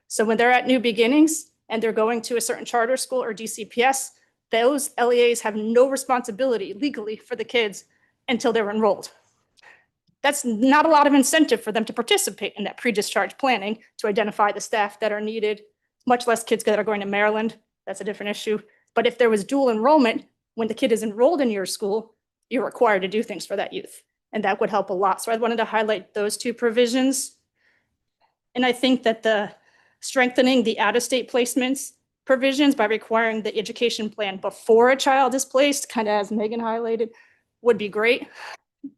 Speaker 13: So when they're at New Beginnings and they're going to a certain charter school or DCPS, those LEAs have no responsibility legally for the kids until they're enrolled. That's not a lot of incentive for them to participate in that pre-discharge planning to identify the staff that are needed, much less kids that are going to Maryland. That's a different issue. But if there was dual enrollment, when the kid is enrolled in your school, you're required to do things for that youth. And that would help a lot. So I wanted to highlight those two provisions. And I think that the strengthening the out-of-state placements provisions by requiring the education plan before a child is placed, kind of as Megan highlighted, would be great.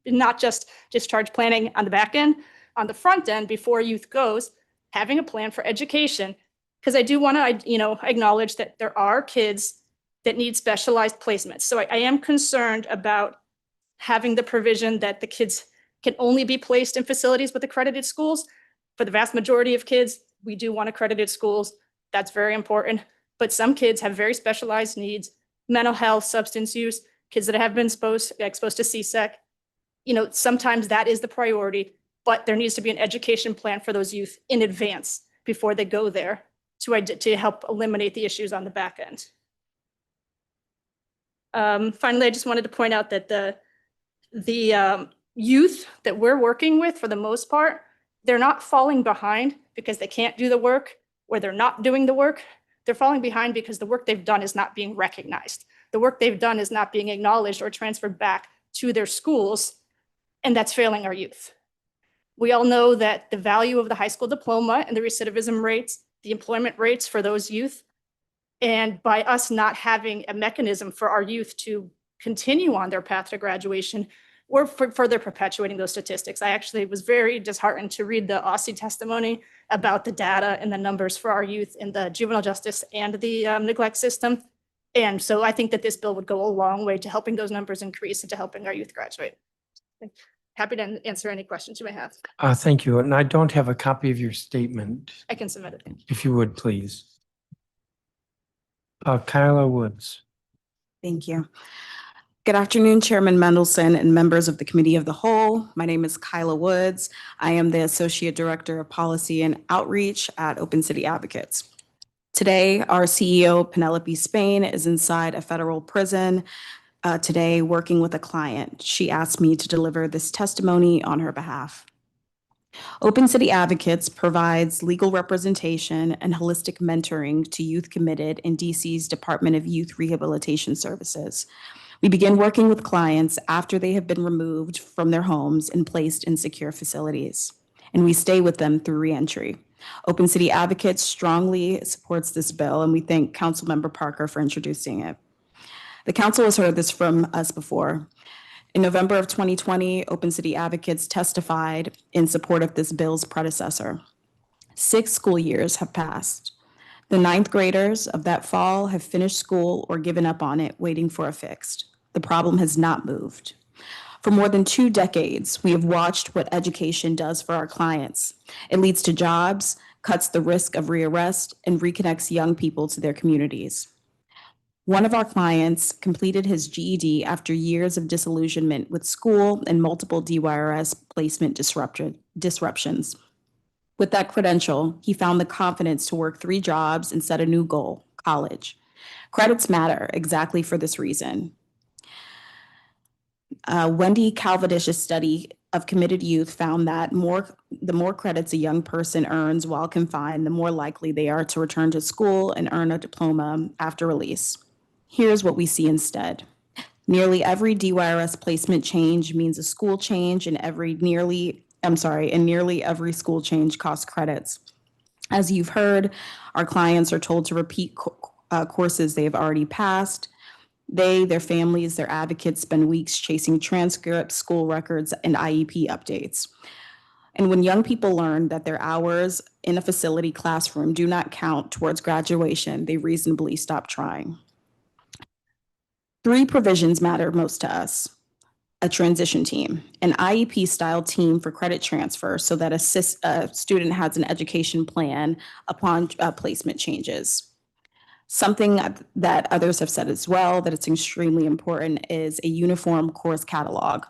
Speaker 13: Not just discharge planning on the back end, on the front end before youth goes, having a plan for education. Because I do want to, acknowledge that there are kids that need specialized placements. So I am concerned about having the provision that the kids can only be placed in facilities with accredited schools. For the vast majority of kids, we do want accredited schools. That's very important. But some kids have very specialized needs, mental health, substance use, kids that have been exposed to CSEC. Sometimes that is the priority, but there needs to be an education plan for those youth in advance before they go there to help eliminate the issues on the back end. Finally, I just wanted to point out that the youth that we're working with, for the most part, they're not falling behind because they can't do the work or they're not doing the work. They're falling behind because the work they've done is not being recognized. The work they've done is not being acknowledged or transferred back to their schools, and that's failing our youth. We all know that the value of the high school diploma and the recidivism rates, the employment rates for those youth, and by us not having a mechanism for our youth to continue on their path to graduation, we're further perpetuating those statistics. I actually was very disheartened to read the Aussie testimony about the data and the numbers for our youth in the juvenile justice and the neglect system. And so I think that this bill would go a long way to helping those numbers increase and to helping our youth graduate. Happy to answer any questions you may have.
Speaker 1: Thank you. And I don't have a copy of your statement,
Speaker 13: I can submit it.
Speaker 1: if you would, please. Kyla Woods.
Speaker 14: Thank you. Good afternoon, Chairman Mendelson and members of the Committee of the Whole. My name is Kyla Woods. I am the Associate Director of Policy and Outreach at Open City Advocates. Today, our CEO, Penelope Spain, is inside a federal prison today working with a client. She asked me to deliver this testimony on her behalf. Open City Advocates provides legal representation and holistic mentoring to youth committed in DC's Department of Youth Rehabilitation Services. We begin working with clients after they have been removed from their homes and placed in secure facilities, and we stay with them through reentry. Open City Advocates strongly supports this bill, and we thank Councilmember Parker for introducing it. The council has heard this from us before. In November of 2020, Open City Advocates testified in support of this bill's predecessor. 6 school years have passed. The 9th graders of that fall have finished school or given up on it, waiting for a fix. The problem has not moved. For more than 2 decades, we have watched what education does for our clients. It leads to jobs, cuts the risk of rearrest, and reconnects young people to their communities. One of our clients completed his GED after years of disillusionment with school and multiple DYRS placement disruptions. With that credential, he found the confidence to work 3 jobs and set a new goal, college. Credits matter exactly for this reason. Wendy Calvadish's study of committed youth found that the more credits a young person earns while confined, the more likely they are to return to school and earn a diploma after release. Here's what we see instead. Nearly every DYRS placement change means a school change, and nearly every school change costs credits. As you've heard, our clients are told to repeat courses they have already passed. They, their families, their advocates spend weeks chasing transcripts, school records, and IEP updates. And when young people learn that their hours in a facility classroom do not count towards graduation, they reasonably stop trying. 3 provisions matter most to us. A transition team, an IEP-style team for credit transfer so that a student has an education plan upon placement changes. Something that others have said as well, that it's extremely important, is a uniform course catalog.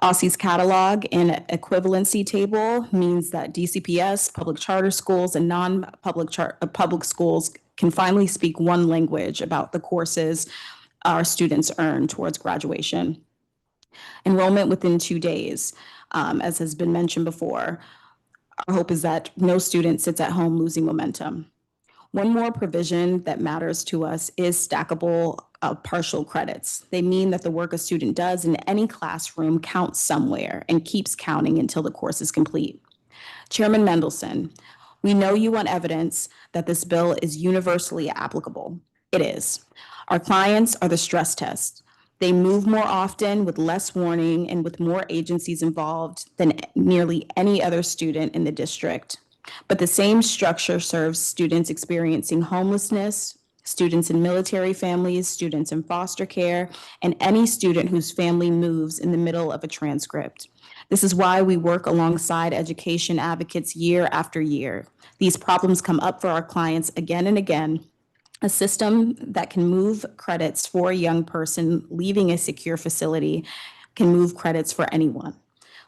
Speaker 14: Aussie's catalog and equivalency table means that DCPS, public charter schools, and non-public public schools can finally speak one language about the courses our students earn towards graduation. Enrollment within 2 days, as has been mentioned before. Our hope is that no student sits at home losing momentum. One more provision that matters to us is stackable partial credits. They mean that the work a student does in any classroom counts somewhere and keeps counting until the course is complete. Chairman Mendelson, we know you want evidence that this bill is universally applicable. It is. Our clients are the stress test. They move more often with less warning and with more agencies involved than nearly any other student in the district. But the same structure serves students experiencing homelessness, students in military families, students in foster care, and any student whose family moves in the middle of a transcript. This is why we work alongside education advocates year after year. These problems come up for our clients again and again. A system that can move credits for a young person leaving a secure facility can move credits for anyone.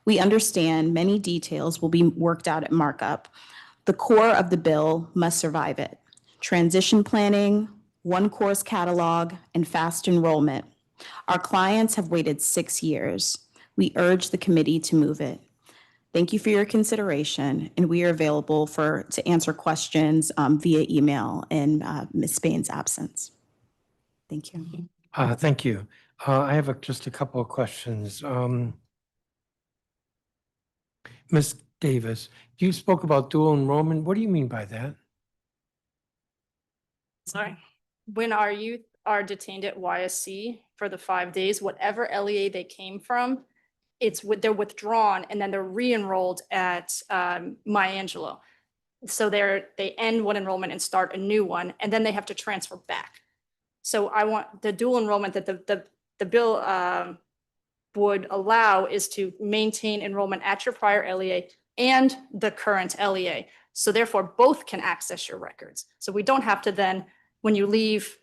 Speaker 14: We understand many details will be worked out at markup. The core of the bill must survive it. Transition planning, one course catalog, and fast enrollment. Our clients have waited 6 years. We urge the committee to move it. Thank you for your consideration, and we are available to answer questions via email in Ms. Spain's absence. Thank you.
Speaker 1: Thank you. I have just a couple of questions. Ms. Davis, you spoke about dual enrollment. What do you mean by that?
Speaker 13: Sorry. When our youth are detained at YSC for the 5 days, whatever LEA they came from, they're withdrawn and then they're re-enrolled at Angelo. So they end one enrollment and start a new one, and then they have to transfer back. So I want the dual enrollment that the bill would allow is to maintain enrollment at your prior LEA and the current LEA. So therefore, both can access your records. So we don't have to then, when you leave,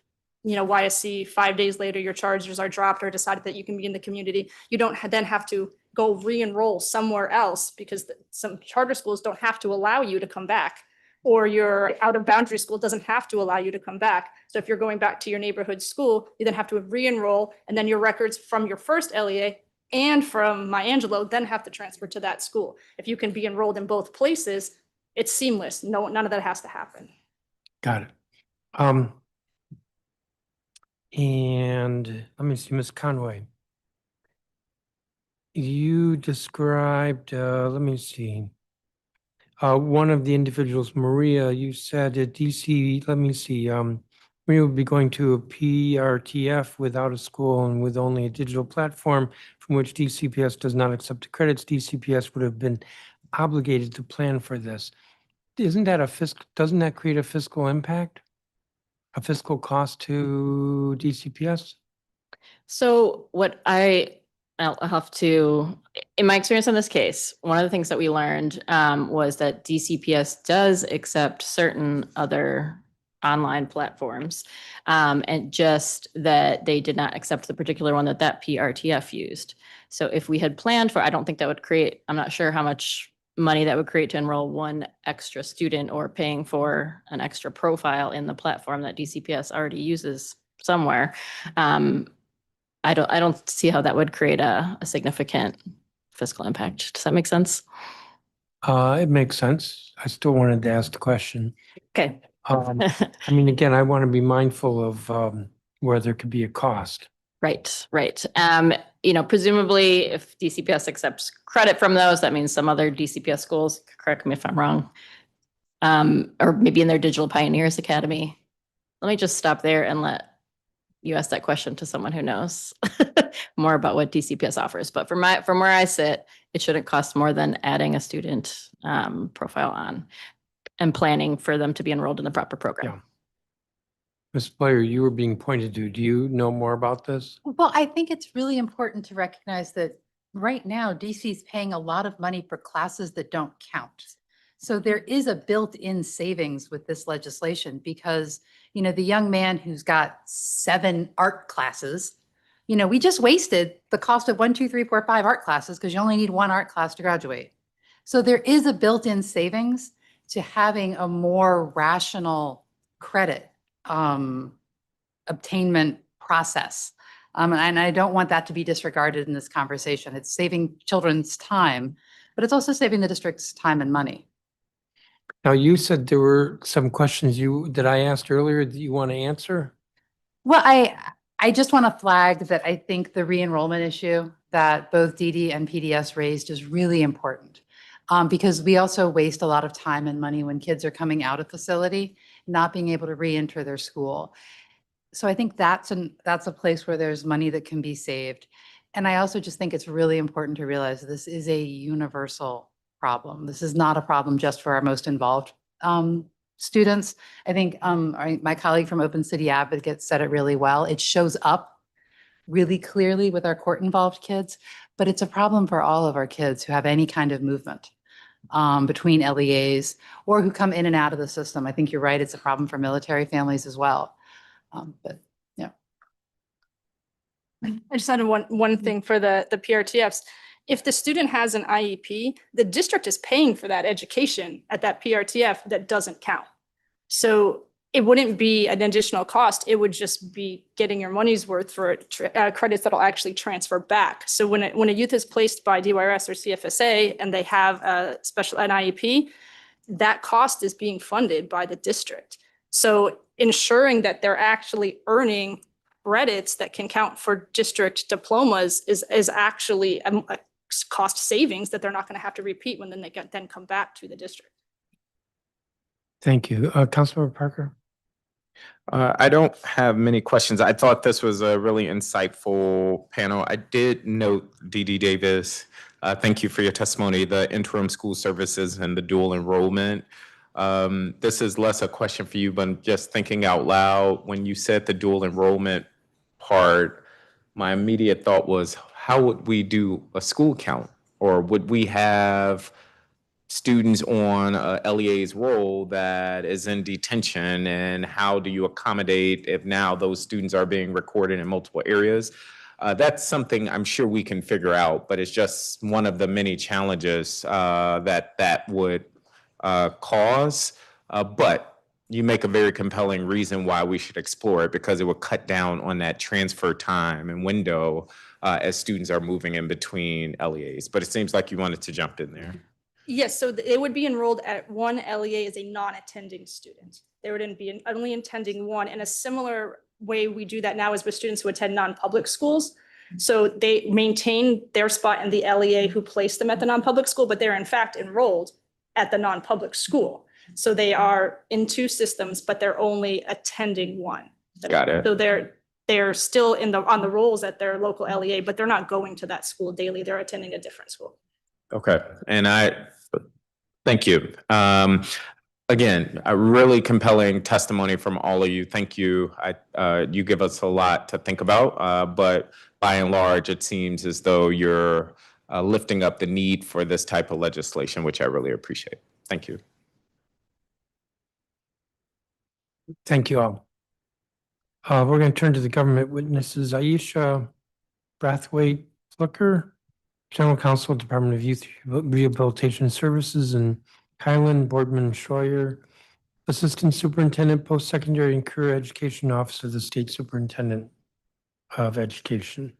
Speaker 13: YSC 5 days later, your charges are dropped or decided that you can be in the community. You don't then have to go re-enroll somewhere else because some charter schools don't have to allow you to come back, or your out-of-boundary school doesn't have to allow you to come back. So if you're going back to your neighborhood school, you then have to re-enroll, and then your records from your first LEA and from Angelo then have to transfer to that school. If you can be enrolled in both places, it's seamless. None of that has to happen.
Speaker 1: Got it. And let me see, Ms. Conway. You described, let me see. One of the individuals, Maria, you said at DC, let me see, Maria would be going to a PRTF without a school and with only a digital platform from which DCPS does not accept the credits. DCPS would have been obligated to plan for this. Doesn't that create a fiscal impact? A fiscal cost to DCPS?
Speaker 11: So I'll have to, in my experience on this case, one of the things that we learned was that DCPS does accept certain other online platforms, and just that they did not accept the particular one that PRTF used. So if we had planned for, I don't think that would create, I'm not sure how much money that would create to enroll one extra student or paying for an extra profile in the platform that DCPS already uses somewhere. I don't see how that would create a significant fiscal impact. Does that make sense?
Speaker 1: It makes sense. I still wanted to ask the question.
Speaker 11: Okay.
Speaker 1: I mean, again, I want to be mindful of where there could be a cost.
Speaker 11: Right. Presumably if DCPS accepts credit from those, that means some other DCPS schools, correct me if I'm wrong, or maybe in their Digital Pioneers Academy. Let me just stop there and let you ask that question to someone who knows more about what DCPS offers. But from where I sit, it shouldn't cost more than adding a student profile on and planning for them to be enrolled in the proper program.
Speaker 1: Yeah. Ms. Blair, you were being pointed to. Do you know more about this?
Speaker 12: Well, I think it's really important to recognize that right now, DC is paying a lot of money for classes that don't count. So there is a built-in savings with this legislation because, the young man who's got 7 art classes, we just wasted the cost of 1, 2, 3, 4, 5 art classes because you only need 1 art class to graduate. So there is a built-in savings to having a more rational credit obtainment process. And I don't want that to be disregarded in this conversation. It's saving children's time, but it's also saving the district's time and money.
Speaker 1: Now, you said there were some questions that I asked earlier that you want to answer?
Speaker 12: Well, I just want to flag that I think the re-enrollment issue that both DD and PDS raised is really important because we also waste a lot of time and money when kids are coming out of facility, not being able to re-enter their school. So I think that's a place where there's money that can be saved. And I also just think it's really important to realize this is a universal problem. This is not a problem just for our most involved students. I think my colleague from Open City Advocates said it really well. It shows up really clearly with our court-involved kids, but it's a problem for all of our kids who have any kind of movement between LEAs or who come in and out of the system. I think you're right. It's a problem for military families as well. But yeah.
Speaker 13: I just added one thing for the PRTFs. If the student has an IEP, the district is paying for that education at that PRTF that doesn't count. So it wouldn't be an additional cost. It would just be getting your money's worth for credits that'll actually transfer back. So when a youth is placed by DYRS or CFSA and they have an IEP, that cost is being funded by the district. So ensuring that they're actually earning credits that can count for district diplomas is actually a cost savings that they're not going to have to repeat when they then come back to the district.
Speaker 1: Thank you. Councilmember Parker?
Speaker 2: I don't have many questions. I thought this was a really insightful panel. I did note, Dee Davis, thank you for your testimony, the interim school services and the dual enrollment. This is less a question for you, but just thinking out loud, when you said the dual enrollment part, my immediate thought was, how would we do a school count? Or would we have students on LEA's role that is in detention, and how do you accommodate if now those students are being recorded in multiple areas? That's something I'm sure we can figure out, but it's just one of the many challenges that would cause. But you make a very compelling reason why we should explore it, because it would cut down on that transfer time and window as students are moving in between LEAs. But it seems like you wanted to jump in there.
Speaker 13: Yes, so it would be enrolled at one LEA as a non-attending student. They would be only attending one. In a similar way we do that now is with students who attend non-public schools. So they maintain their spot in the LEA who placed them at the non-public school, but they're in fact enrolled at the non-public school. So they are in two systems, but they're only attending one.
Speaker 2: Got it.
Speaker 13: So they're still on the rolls at their local LEA, but they're not going to that school daily. They're attending a different school.
Speaker 2: Okay, and thank you. Again, a really compelling testimony from all of you. Thank you. You give us a lot to think about, but by and large, it seems as though you're lifting up the need for this type of legislation, which I really appreciate. Thank you.
Speaker 1: Thank you all. We're going to turn to the government witnesses. Aisha Brathwaite Flicker, General Counsel, Department of Youth Rehabilitation Services, and Kylan Boardman Schroyer, Assistant Superintendent, Post-Secondary and Career Education Office of the State Superintendent of Education.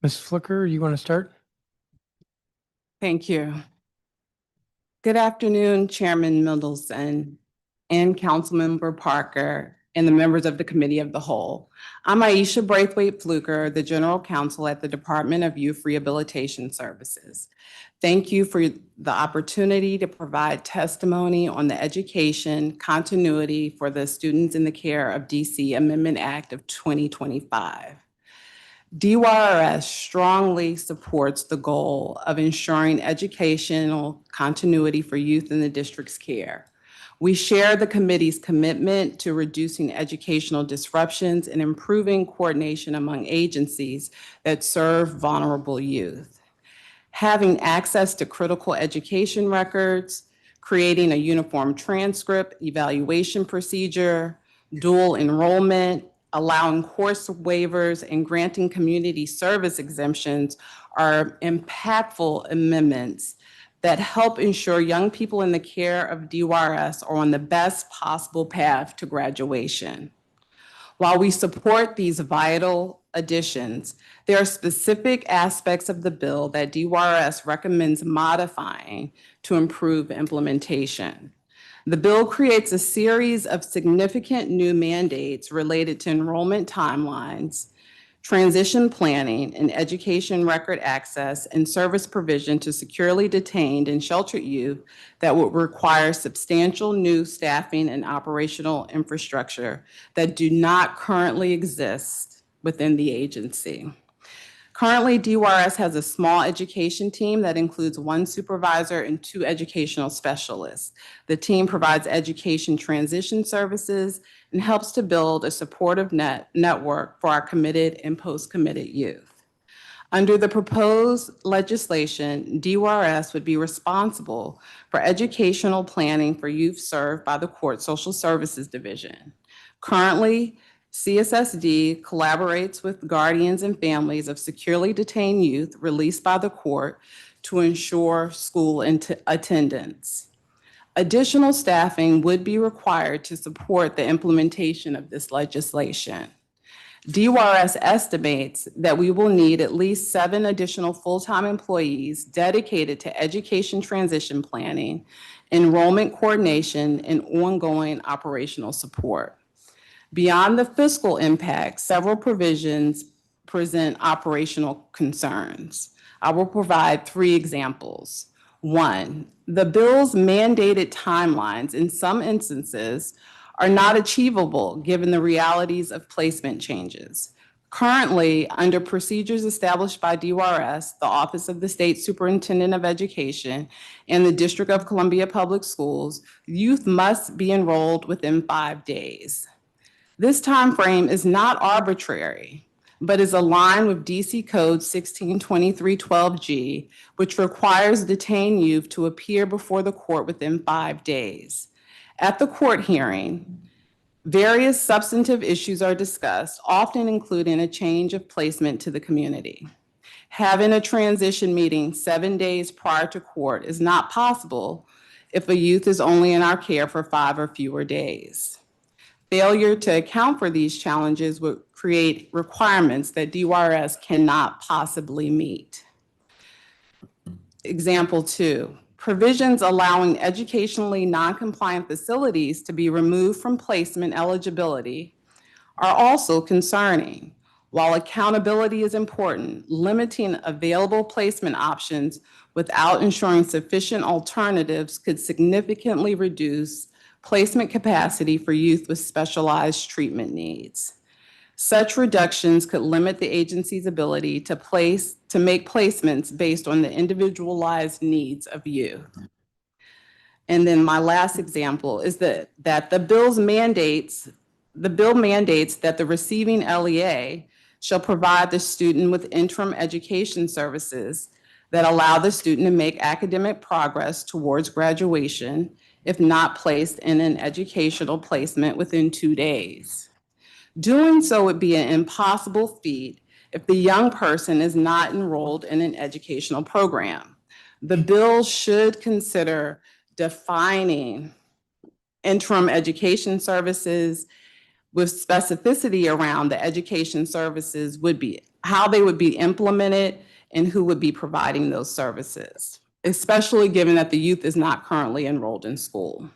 Speaker 1: Ms. Flicker, you want to start?
Speaker 15: Thank you. Good afternoon, Chairman Mendelson and Councilmember Parker and the members of the Committee of the Whole. I'm Aisha Braithwaite Fluker, the General Counsel at the Department of Youth Rehabilitation Services. Thank you for the opportunity to provide testimony on the education continuity for the students in the care of DC Amendment Act of 2025. DYRS strongly supports the goal of ensuring educational continuity for youth in the district's care. We share the committee's commitment to reducing educational disruptions and improving coordination among agencies that serve vulnerable youth. Having access to critical education records, creating a uniform transcript, evaluation procedure, dual enrollment, allowing course waivers, and granting community service exemptions are impactful amendments that help ensure young people in the care of DYRS are on the best possible path to graduation. While we support these vital additions, there are specific aspects of the bill that DYRS recommends modifying to improve implementation. The bill creates a series of significant new mandates related to enrollment timelines, transition planning, and education record access and service provision to securely detained and sheltered youth that would require substantial new staffing and operational infrastructure that do not currently exist within the agency. Currently, DYRS has a small education team that includes 1 supervisor and 2 educational specialists. The team provides education transition services and helps to build a supportive network for our committed and post-committed youth. Under the proposed legislation, DYRS would be responsible for educational planning for youth served by the Court Social Services Division. Currently, CSSD collaborates with guardians and families of securely detained youth released by the court to ensure school attendance. Additional staffing would be required to support the implementation of this legislation. DYRS estimates that we will need at least 7 additional full-time employees dedicated to education transition planning, enrollment coordination, and ongoing operational support. Beyond the fiscal impact, several provisions present operational concerns. I will provide 3 examples. 1, the bill's mandated timelines in some instances are not achievable given the realities of placement changes. Currently, under procedures established by DYRS, the Office of the State Superintendent of Education, and the District of Columbia Public Schools, youth must be enrolled within 5 days. This timeframe is not arbitrary, but is aligned with DC Code 162312G, which requires detained youth to appear before the court within 5 days. At the court hearing, various substantive issues are discussed, often including a change of placement to the community. Having a transition meeting 7 days prior to court is not possible if a youth is only in our care for 5 or fewer days. Failure to account for these challenges would create requirements that DYRS cannot possibly meet. Example 2, provisions allowing educationally non-compliant facilities to be removed from placement eligibility are also concerning. While accountability is important, limiting available placement options without ensuring sufficient alternatives could significantly reduce placement capacity for youth with specialized treatment needs. Such reductions could limit the agency's ability to make placements based on the individualized needs of youth. And then my last example is that the bill mandates that the receiving LEA shall provide the student with interim education services that allow the student to make academic progress towards graduation if not placed in an educational placement within 2 days. Doing so would be an impossible feat if the young person is not enrolled in an educational program. The bill should consider defining interim education services with specificity around the education services how they would be implemented and who would be providing those services, especially given that the youth is not currently enrolled in school.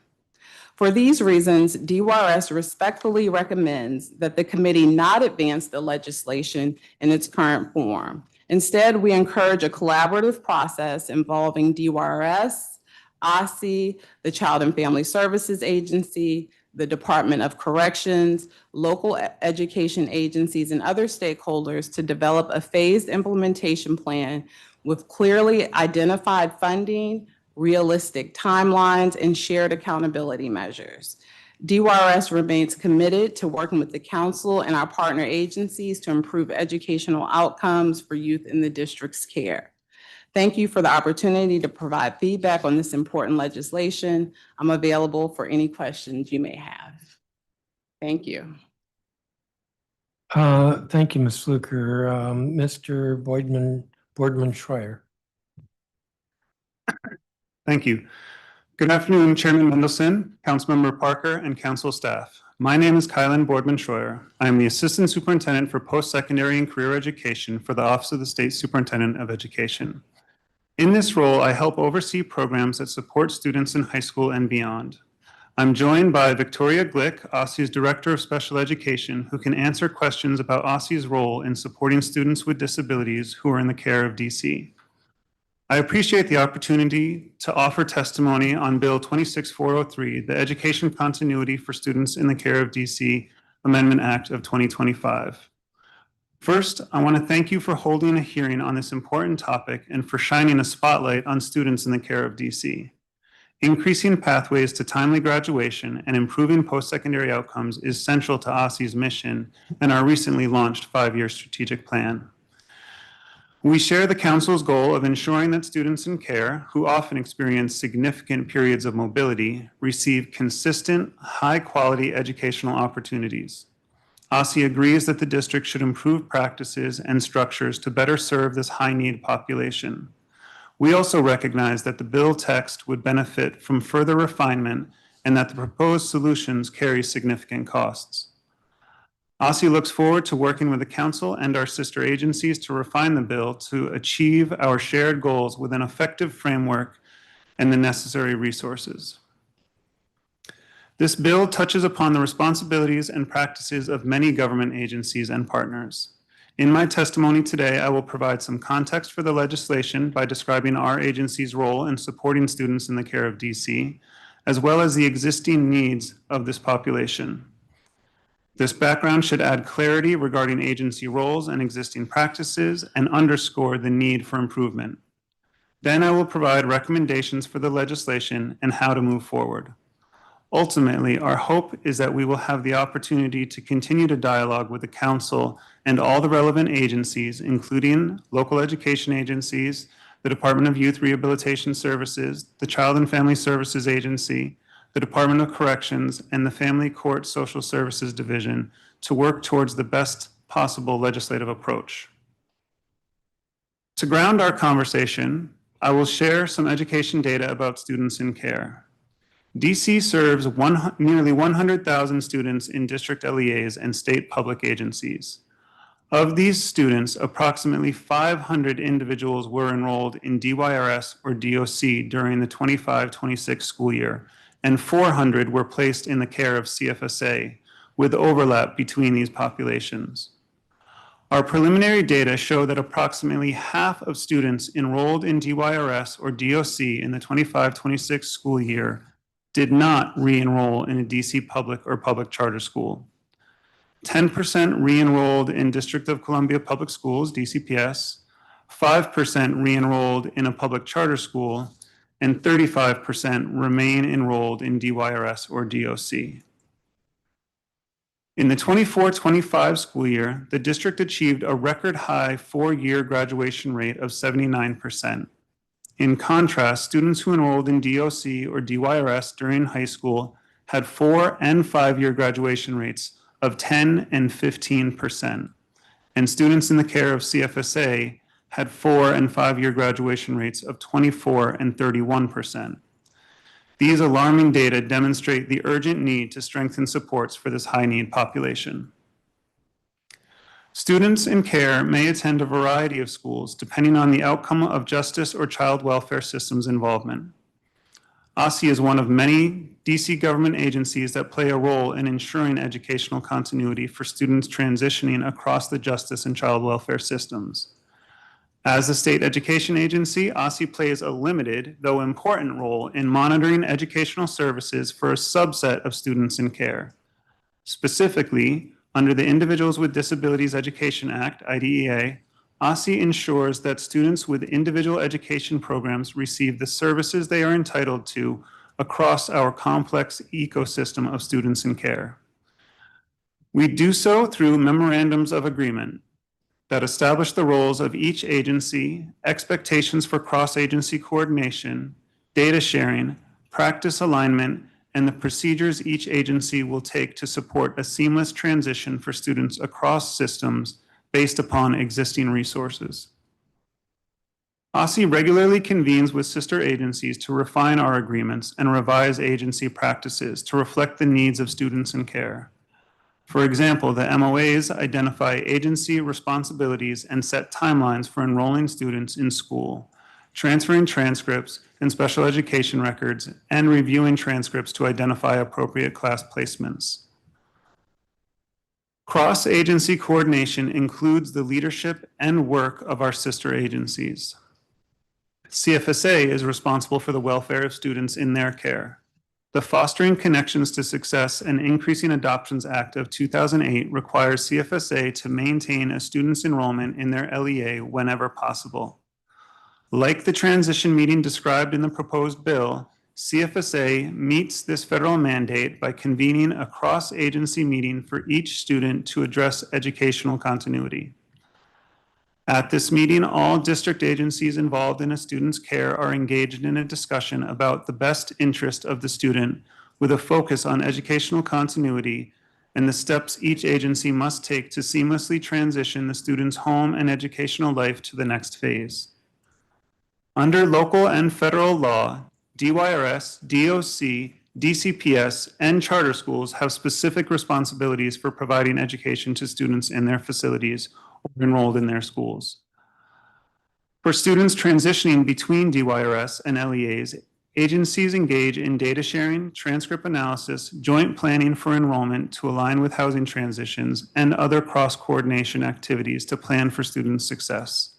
Speaker 15: For these reasons, DYRS respectfully recommends that the committee not advance the legislation in its current form. Instead, we encourage a collaborative process involving DYRS, OSSI, the Child and Family Services Agency, the Department of Corrections, local education agencies, and other stakeholders to develop a phased implementation plan with clearly identified funding, realistic timelines, and shared accountability measures. DYRS remains committed to working with the council and our partner agencies to improve educational outcomes for youth in the district's care. Thank you for the opportunity to provide feedback on this important legislation. I'm available for any questions you may have. Thank you.
Speaker 1: Thank you, Ms. Fluker. Mr. Boardman Schreier.
Speaker 16: Thank you. Good afternoon, Chairman Mendelson, Councilmember Parker, and Council staff. My name is Kylan Boardman-Schroyer. I am the Assistant Superintendent for Post-Secondary and Career Education for the Office of the State Superintendent of Education. In this role, I help oversee programs that support students in high school and beyond. I'm joined by Victoria Glick, OSSI's Director of Special Education, who can answer questions about OSSI's role in supporting students with disabilities who are in the care of DC. I appreciate the opportunity to offer testimony on Bill 26-0403, the Education Continuity for Students in the Care of DC Amendment Act of 2025. First, I want to thank you for holding a hearing on this important topic and for shining a spotlight on students in the care of DC. Increasing pathways to timely graduation and improving post-secondary outcomes is central to OSSI's mission and our recently launched 5-year strategic plan. We share the Council's goal of ensuring that students in care, who often experience significant periods of mobility, receive consistent, high-quality educational opportunities. OSSI agrees that the district should improve practices and structures to better serve this high-need population. We also recognize that the bill text would benefit from further refinement and that the proposed solutions carry significant costs. OSSI looks forward to working with the Council and our sister agencies to refine the bill to achieve our shared goals with an effective framework and the necessary resources. This bill touches upon the responsibilities and practices of many government agencies and partners. In my testimony today, I will provide some context for the legislation by describing our agency's role in supporting students in the care of DC, as well as the existing needs of this population. This background should add clarity regarding agency roles and existing practices and underscore the need for improvement. Then I will provide recommendations for the legislation and how to move forward. Ultimately, our hope is that we will have the opportunity to continue to dialogue with the Council and all the relevant agencies, including local education agencies, the Department of Youth Rehabilitation Services, the Child and Family Services Agency, the Department of Corrections, and the Family Court Social Services Division to work towards the best possible legislative approach. To ground our conversation, I will share some education data about students in care. DC serves nearly 100,000 students in district LEAs and state public agencies. Of these students, approximately 500 individuals were enrolled in DYRS or DOC during the 25-26 school year, and 400 were placed in the care of CFSA, with overlap between these populations. Our preliminary data show that approximately half of students enrolled in DYRS or DOC in the 25-26 school year did not re-enroll in a DC public or public charter school. 10% re-enrolled in District of Columbia Public Schools, DCPS, 5% re-enrolled in a public charter school, and 35% remain enrolled in DYRS or DOC. In the 24-25 school year, the district achieved a record high 4-year graduation rate of 79%. In contrast, students who enrolled in DOC or DYRS during high school had 4- and 5-year graduation rates of 10% and 15%, and students in the care of CFSA had 4- and 5-year graduation rates of 24% and 31%. These alarming data demonstrate the urgent need to strengthen supports for this high-need population. Students in care may attend a variety of schools depending on the outcome of justice or child welfare systems involvement. OSSI is one of many DC government agencies that play a role in ensuring educational continuity for students transitioning across the justice and child welfare systems. As a state education agency, OSSI plays a limited, though important role in monitoring educational services for a subset of students in care. Specifically, under the Individuals with Disabilities Education Act, IDEA, OSSI ensures that students with individual education programs receive the services they are entitled to across our complex ecosystem of students in care. We do so through memorandums of agreement that establish the roles of each agency, expectations for cross-agency coordination, data sharing, practice alignment, and the procedures each agency will take to support a seamless transition for students across systems based upon existing resources. OSSI regularly convenes with sister agencies to refine our agreements and revise agency practices to reflect the needs of students in care. For example, the MOAs identify agency responsibilities and set timelines for enrolling students in school, transferring transcripts and special education records, and reviewing transcripts to identify appropriate class placements. Cross-agency coordination includes the leadership and work of our sister agencies. CFSA is responsible for the welfare of students in their care. The Fostering Connections to Success and Increasing Adoptions Act of 2008 requires CFSA to maintain a student's enrollment in their LEA whenever possible. Like the transition meeting described in the proposed bill, CFSA meets this federal mandate by convening a cross-agency meeting for each student to address educational continuity. At this meeting, all district agencies involved in a student's care are engaged in a discussion about the best interest of the student with a focus on educational continuity and the steps each agency must take to seamlessly transition the student's home and educational life to the next phase. Under local and federal law, DYRS, DOC, DCPS, and charter schools have specific responsibilities for providing education to students in their facilities or enrolled in their schools. For students transitioning between DYRS and LEAs, agencies engage in data sharing, transcript analysis, joint planning for enrollment to align with housing transitions, and other cross-coordination activities to plan for student success.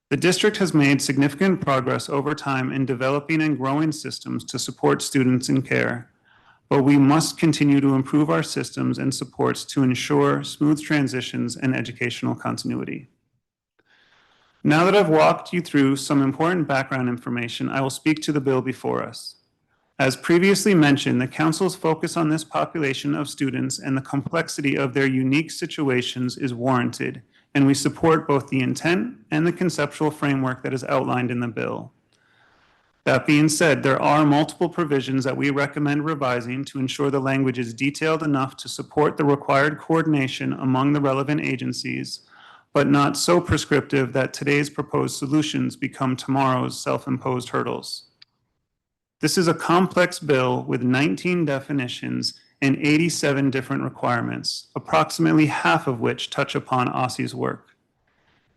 Speaker 16: The district has made significant progress over time in developing and growing systems to support students in care, but we must continue to improve our systems and supports to ensure smooth transitions and educational continuity. Now that I've walked you through some important background information, I will speak to the bill before us. As previously mentioned, the Council's focus on this population of students and the complexity of their unique situations is warranted, and we support both the intent and the conceptual framework that is outlined in the bill. That being said, there are multiple provisions that we recommend revising to ensure the language is detailed enough to support the required coordination among the relevant agencies, but not so prescriptive that today's proposed solutions become tomorrow's self-imposed hurdles. This is a complex bill with 19 definitions and 87 different requirements, approximately half of which touch upon OSSI's work.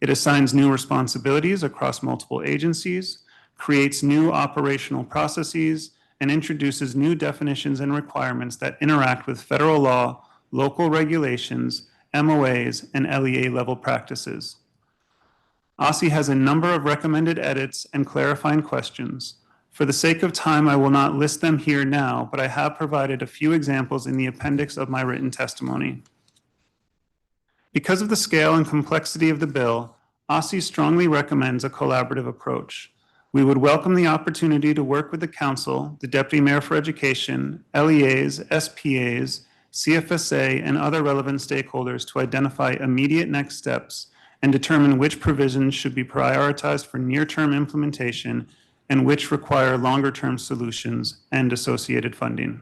Speaker 16: It assigns new responsibilities across multiple agencies, creates new operational processes, and introduces new definitions and requirements that interact with federal law, local regulations, MOAs, and LEA level practices. OSSI has a number of recommended edits and clarifying questions. For the sake of time, I will not list them here now, but I have provided a few examples in the appendix of my written testimony. Because of the scale and complexity of the bill, OSSI strongly recommends a collaborative approach. We would welcome the opportunity to work with the Council, the Deputy Mayor for Education, LEAs, SPAs, CFSA, and other relevant stakeholders to identify immediate next steps and determine which provisions should be prioritized for near-term implementation and which require longer-term solutions and associated funding.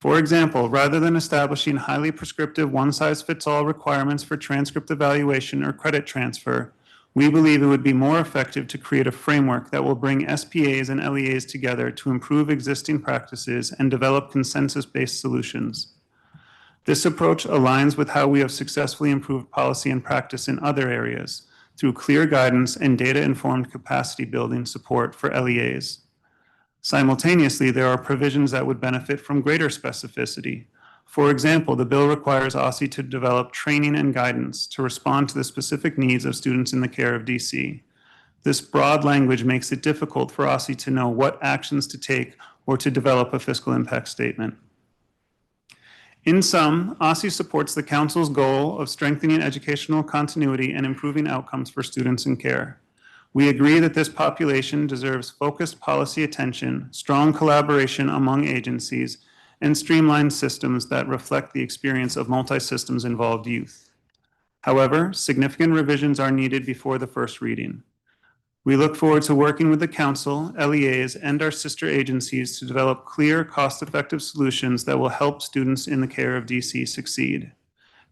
Speaker 16: For example, rather than establishing highly prescriptive one-size-fits-all requirements for transcript evaluation or credit transfer, we believe it would be more effective to create a framework that will bring SPAs and LEAs together to improve existing practices and develop consensus-based solutions. This approach aligns with how we have successfully improved policy and practice in other areas, through clear guidance and data-informed capacity building support for LEAs. Simultaneously, there are provisions that would benefit from greater specificity. For example, the bill requires OSSI to develop training and guidance to respond to the specific needs of students in the care of DC. This broad language makes it difficult for OSSI to know what actions to take or to develop a fiscal impact statement. In sum, OSSI supports the Council's goal of strengthening educational continuity and improving outcomes for students in care. We agree that this population deserves focused policy attention, strong collaboration among agencies, and streamlined systems that reflect the experience of multi-systems involved youth. However, significant revisions are needed before the first reading. We look forward to working with the Council, LEAs, and our sister agencies to develop clear, cost-effective solutions that will help students in the care of DC succeed.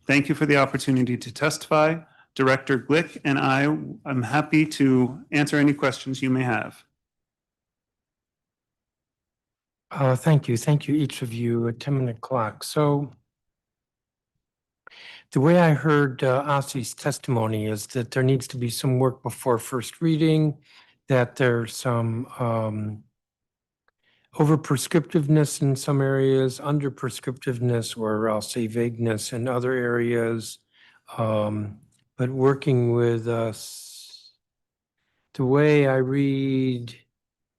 Speaker 16: Thank you for the opportunity to testify. Director Glick and I am happy to answer any questions you may have.
Speaker 1: Thank you. Thank you, each of you, at 10-minute clock. So the way I heard Asi's testimony is that there needs to be some work before first reading, that there's some over-prescriptiveness in some areas, under-prescriptiveness, or I'll say vagueness in other areas. But working with us, the way I read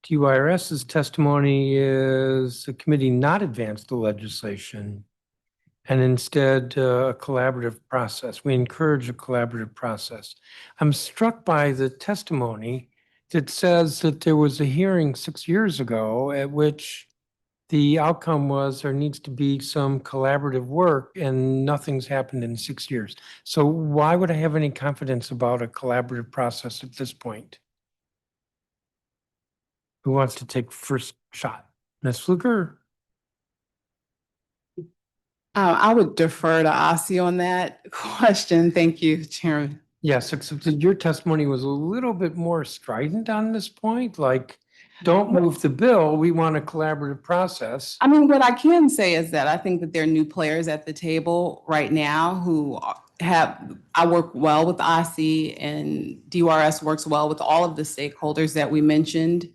Speaker 1: DYRS's testimony is the committee not advance the legislation and instead a collaborative process. We encourage a collaborative process. I'm struck by the testimony that says that there was a hearing 6 years ago at which the outcome was there needs to be some collaborative work and nothing's happened in 6 years. So why would I have any confidence about a collaborative process at this point? Who wants to take first shot? Ms. Fluker?
Speaker 15: I would defer to Asi on that question. Thank you, Chairman.
Speaker 1: Yes, except that your testimony was a little bit more strident on this point, like, don't move the bill, we want a collaborative process.
Speaker 15: I mean, what I can say is that I think that there are new players at the table right now who I work well with Asi, and DYRS works well with all of the stakeholders that we mentioned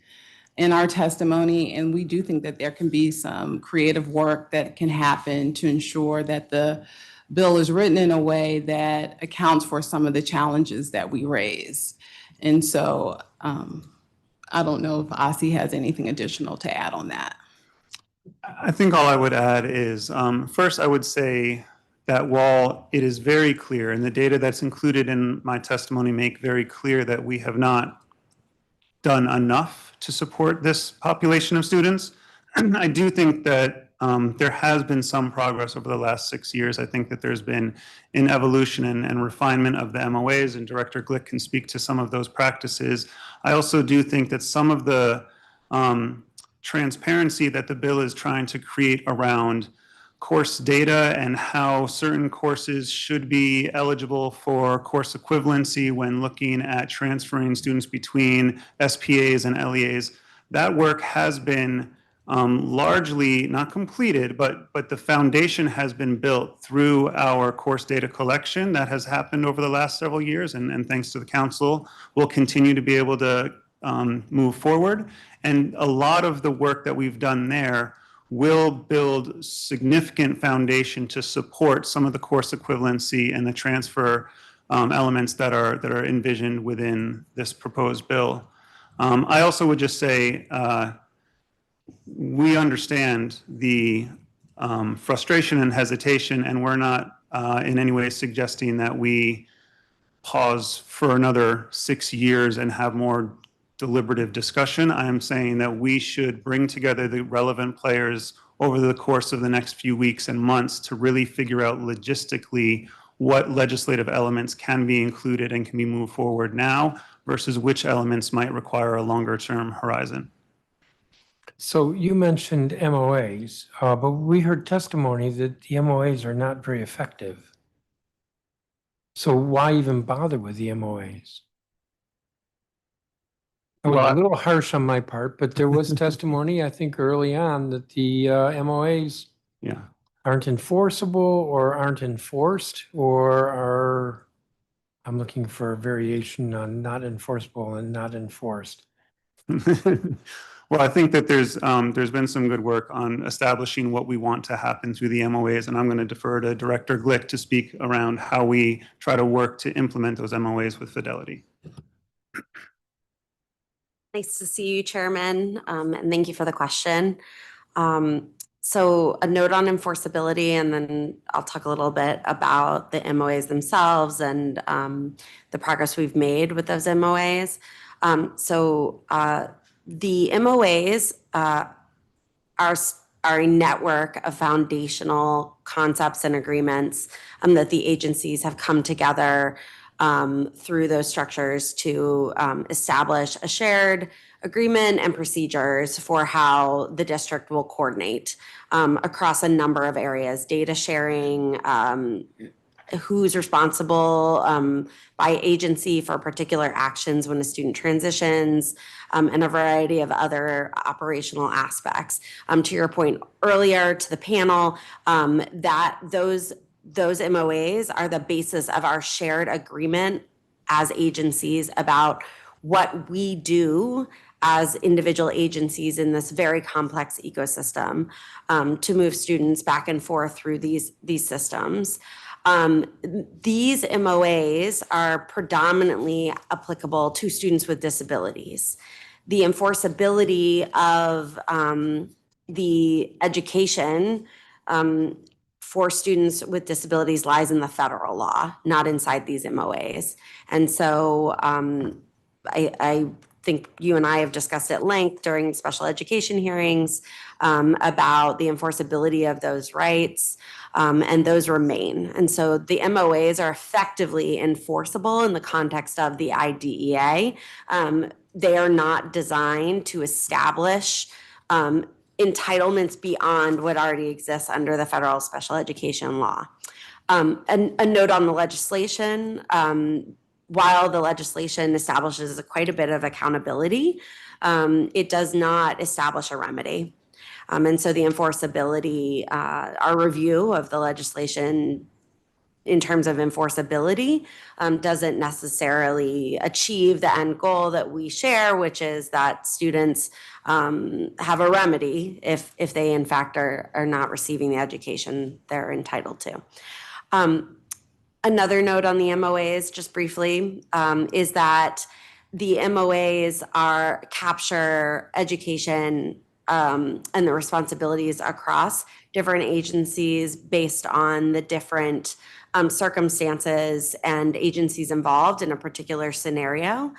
Speaker 15: in our testimony. And we do think that there can be some creative work that can happen to ensure that the bill is written in a way that accounts for some of the challenges that we raise. And so I don't know if Asi has anything additional to add on that.
Speaker 16: I think all I would add is, first, I would say that while it is very clear, and the data that's included in my testimony make very clear that we have not done enough to support this population of students, I do think that there has been some progress over the last 6 years. I think that there's been an evolution and refinement of the MOAs, and Director Glick can speak to some of those practices. I also do think that some of the transparency that the bill is trying to create around course data and how certain courses should be eligible for course equivalency when looking at transferring students between SPAs and LEAs, that work has been largely not completed, but the foundation has been built through our course data collection that has happened over the last several years, and thanks to the council, we'll continue to be able to move forward. And a lot of the work that we've done there will build significant foundation to support some of the course equivalency and the transfer elements that are envisioned within this proposed bill. I also would just say we understand the frustration and hesitation, and we're not in any way suggesting that we pause for another 6 years and have more deliberative discussion. I am saying that we should bring together the relevant players over the course of the next few weeks and months to really figure out logistically what legislative elements can be included and can be moved forward now versus which elements might require a longer term horizon.
Speaker 1: So you mentioned MOAs, but we heard testimony that the MOAs are not very effective. So why even bother with the MOAs? It was a little harsh on my part, but there was testimony, I think, early on that the MOAs aren't enforceable or aren't enforced or are, I'm looking for a variation on not enforceable and not enforced.
Speaker 16: Well, I think that there's been some good work on establishing what we want to happen through the MOAs, and I'm going to defer to Director Glick to speak around how we try to work to implement those MOAs with fidelity.
Speaker 17: Nice to see you, Chairman, and thank you for the question. So a note on enforceability, and then I'll talk a little bit about the MOAs themselves and the progress we've made with those MOAs. The MOAs are a network of foundational concepts and agreements that the agencies have come together through those structures to establish a shared agreement and procedures for how the district will coordinate across a number of areas: data sharing, who's responsible by agency for particular actions when a student transitions, and a variety of other operational aspects. To your point earlier to the panel, that those MOAs are the basis of our shared agreement as agencies about what we do as individual agencies in this very complex ecosystem to move students back and forth through these systems. These MOAs are predominantly applicable to students with disabilities. The enforceability of the education for students with disabilities lies in the federal law, not inside these MOAs. And so I think you and I have discussed at length during special education hearings about the enforceability of those rights, and those remain. And so the MOAs are effectively enforceable in the context of the IDEA. They are not designed to establish entitlements beyond what already exists under the federal special education law. And a note on the legislation, while the legislation establishes quite a bit of accountability, it does not establish a remedy. And so the enforceability, our review of the legislation in terms of enforceability doesn't necessarily achieve the end goal that we share, which is that students have a remedy if they in fact are not receiving the education they're entitled to. Another note on the MOAs, just briefly, is that the MOAs capture education and the responsibilities across different agencies based on the different circumstances and agencies involved in a particular scenario.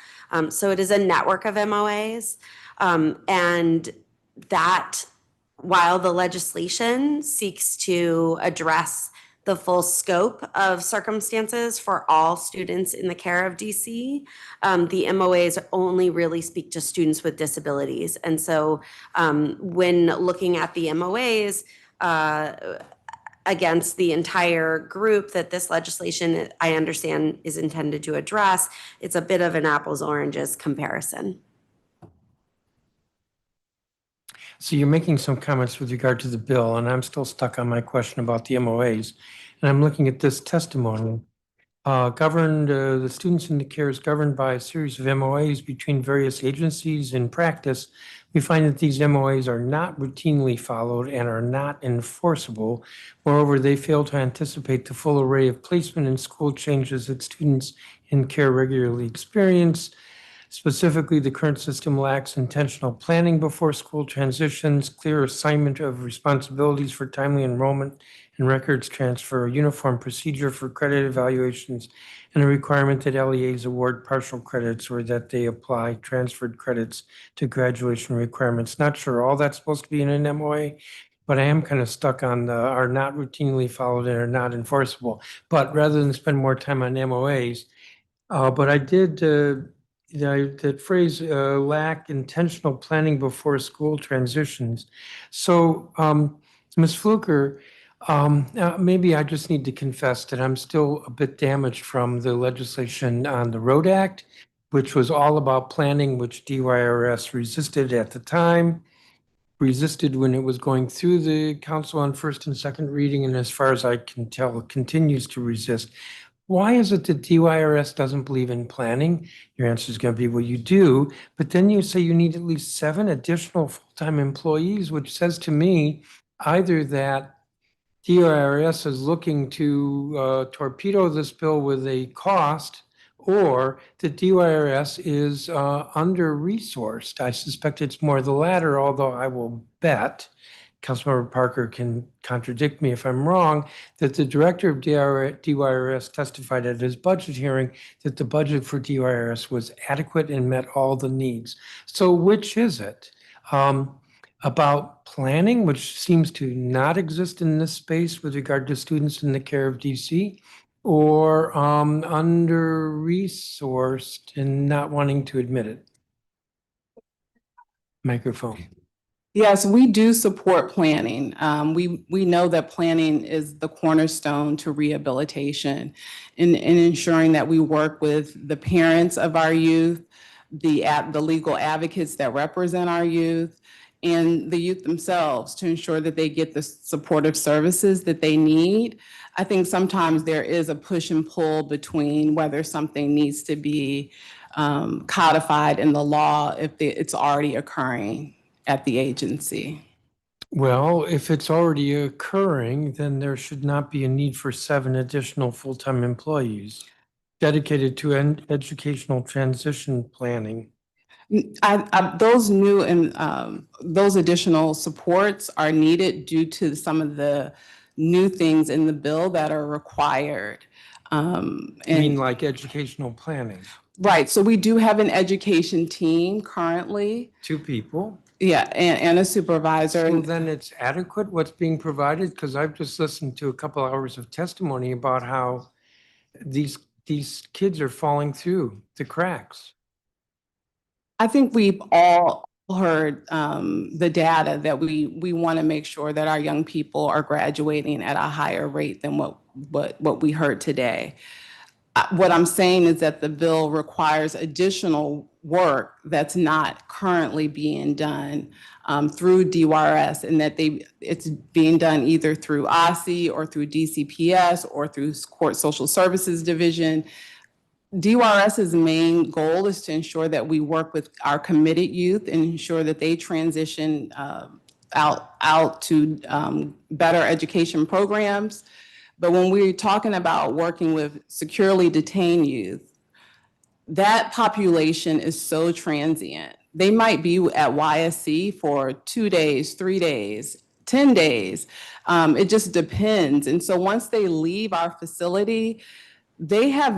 Speaker 17: So it is a network of MOAs, and that while the legislation seeks to address the full scope of circumstances for all students in the care of DC, the MOAs only really speak to students with disabilities. And so when looking at the MOAs against the entire group that this legislation, I understand, is intended to address, it's a bit of an apples oranges comparison.
Speaker 1: So you're making some comments with regard to the bill, and I'm still stuck on my question about the MOAs. And I'm looking at this testimony. The students in the care is governed by a series of MOAs between various agencies. In practice, we find that these MOAs are not routinely followed and are not enforceable. Moreover, they fail to anticipate the full array of placement and school changes that students in care regularly experience. Specifically, the current system lacks intentional planning before school transitions, clear assignment of responsibilities for timely enrollment and records transfer, a uniform procedure for credit evaluations, and a requirement that LEAs award partial credits or that they apply transferred credits to graduation requirements. Not sure all that's supposed to be in an MOA, but I am kind of stuck on the are not routinely followed and are not enforceable. But rather than spend more time on MOAs, but I did that phrase lack intentional planning before school transitions. So, Ms. Fluker, maybe I just need to confess that I'm still a bit damaged from the legislation on the Road Act, which was all about planning, which DYRS resisted at the time, resisted when it was going through the council on first and second reading, and as far as I can tell, continues to resist. Why is it that DYRS doesn't believe in planning? Your answer is going to be, well, you do, but then you say you need at least 7 additional full-time employees, which says to me either that DYRS is looking to torpedo this bill with a cost, or that DYRS is under-resourced. I suspect it's more the latter, although I will bet, Councilmember Parker can contradict me if I'm wrong, that the director of DYRS testified at his budget hearing that the budget for DYRS was adequate and met all the needs. So which is it? About planning, which seems to not exist in this space with regard to students in the care of DC, or under-resourced and not wanting to admit it? Microphone.
Speaker 15: Yes, we do support planning. We know that planning is the cornerstone to rehabilitation in ensuring that we work with the parents of our youth, the legal advocates that represent our youth, and the youth themselves to ensure that they get the supportive services that they need. I think sometimes there is a push and pull between whether something needs to be codified in the law if it's already occurring at the agency.
Speaker 1: Well, if it's already occurring, then there should not be a need for 7 additional full-time employees dedicated to educational transition planning.
Speaker 15: Those new and those additional supports are needed due to some of the new things in the bill that are required.
Speaker 1: I mean, like educational planning.
Speaker 15: Right, so we do have an education team currently.
Speaker 1: 2 people.
Speaker 15: Yeah, and a supervisor.
Speaker 1: So then it's adequate what's being provided? Because I've just listened to a couple hours of testimony about how these kids are falling through the cracks.
Speaker 15: I think we've all heard the data that we want to make sure that our young people are graduating at a higher rate than what we heard today. What I'm saying is that the bill requires additional work that's not currently being done through DYRS, and that it's being done either through OSSI or through DCPS or through Court Social Services Division. DYRS's main goal is to ensure that we work with our committed youth and ensure that they transition out to better education programs. But when we're talking about working with securely detained youth, that population is so transient. They might be at YSC for 2 days, 3 days, 10 days. It just depends. And so once they leave our facility, they have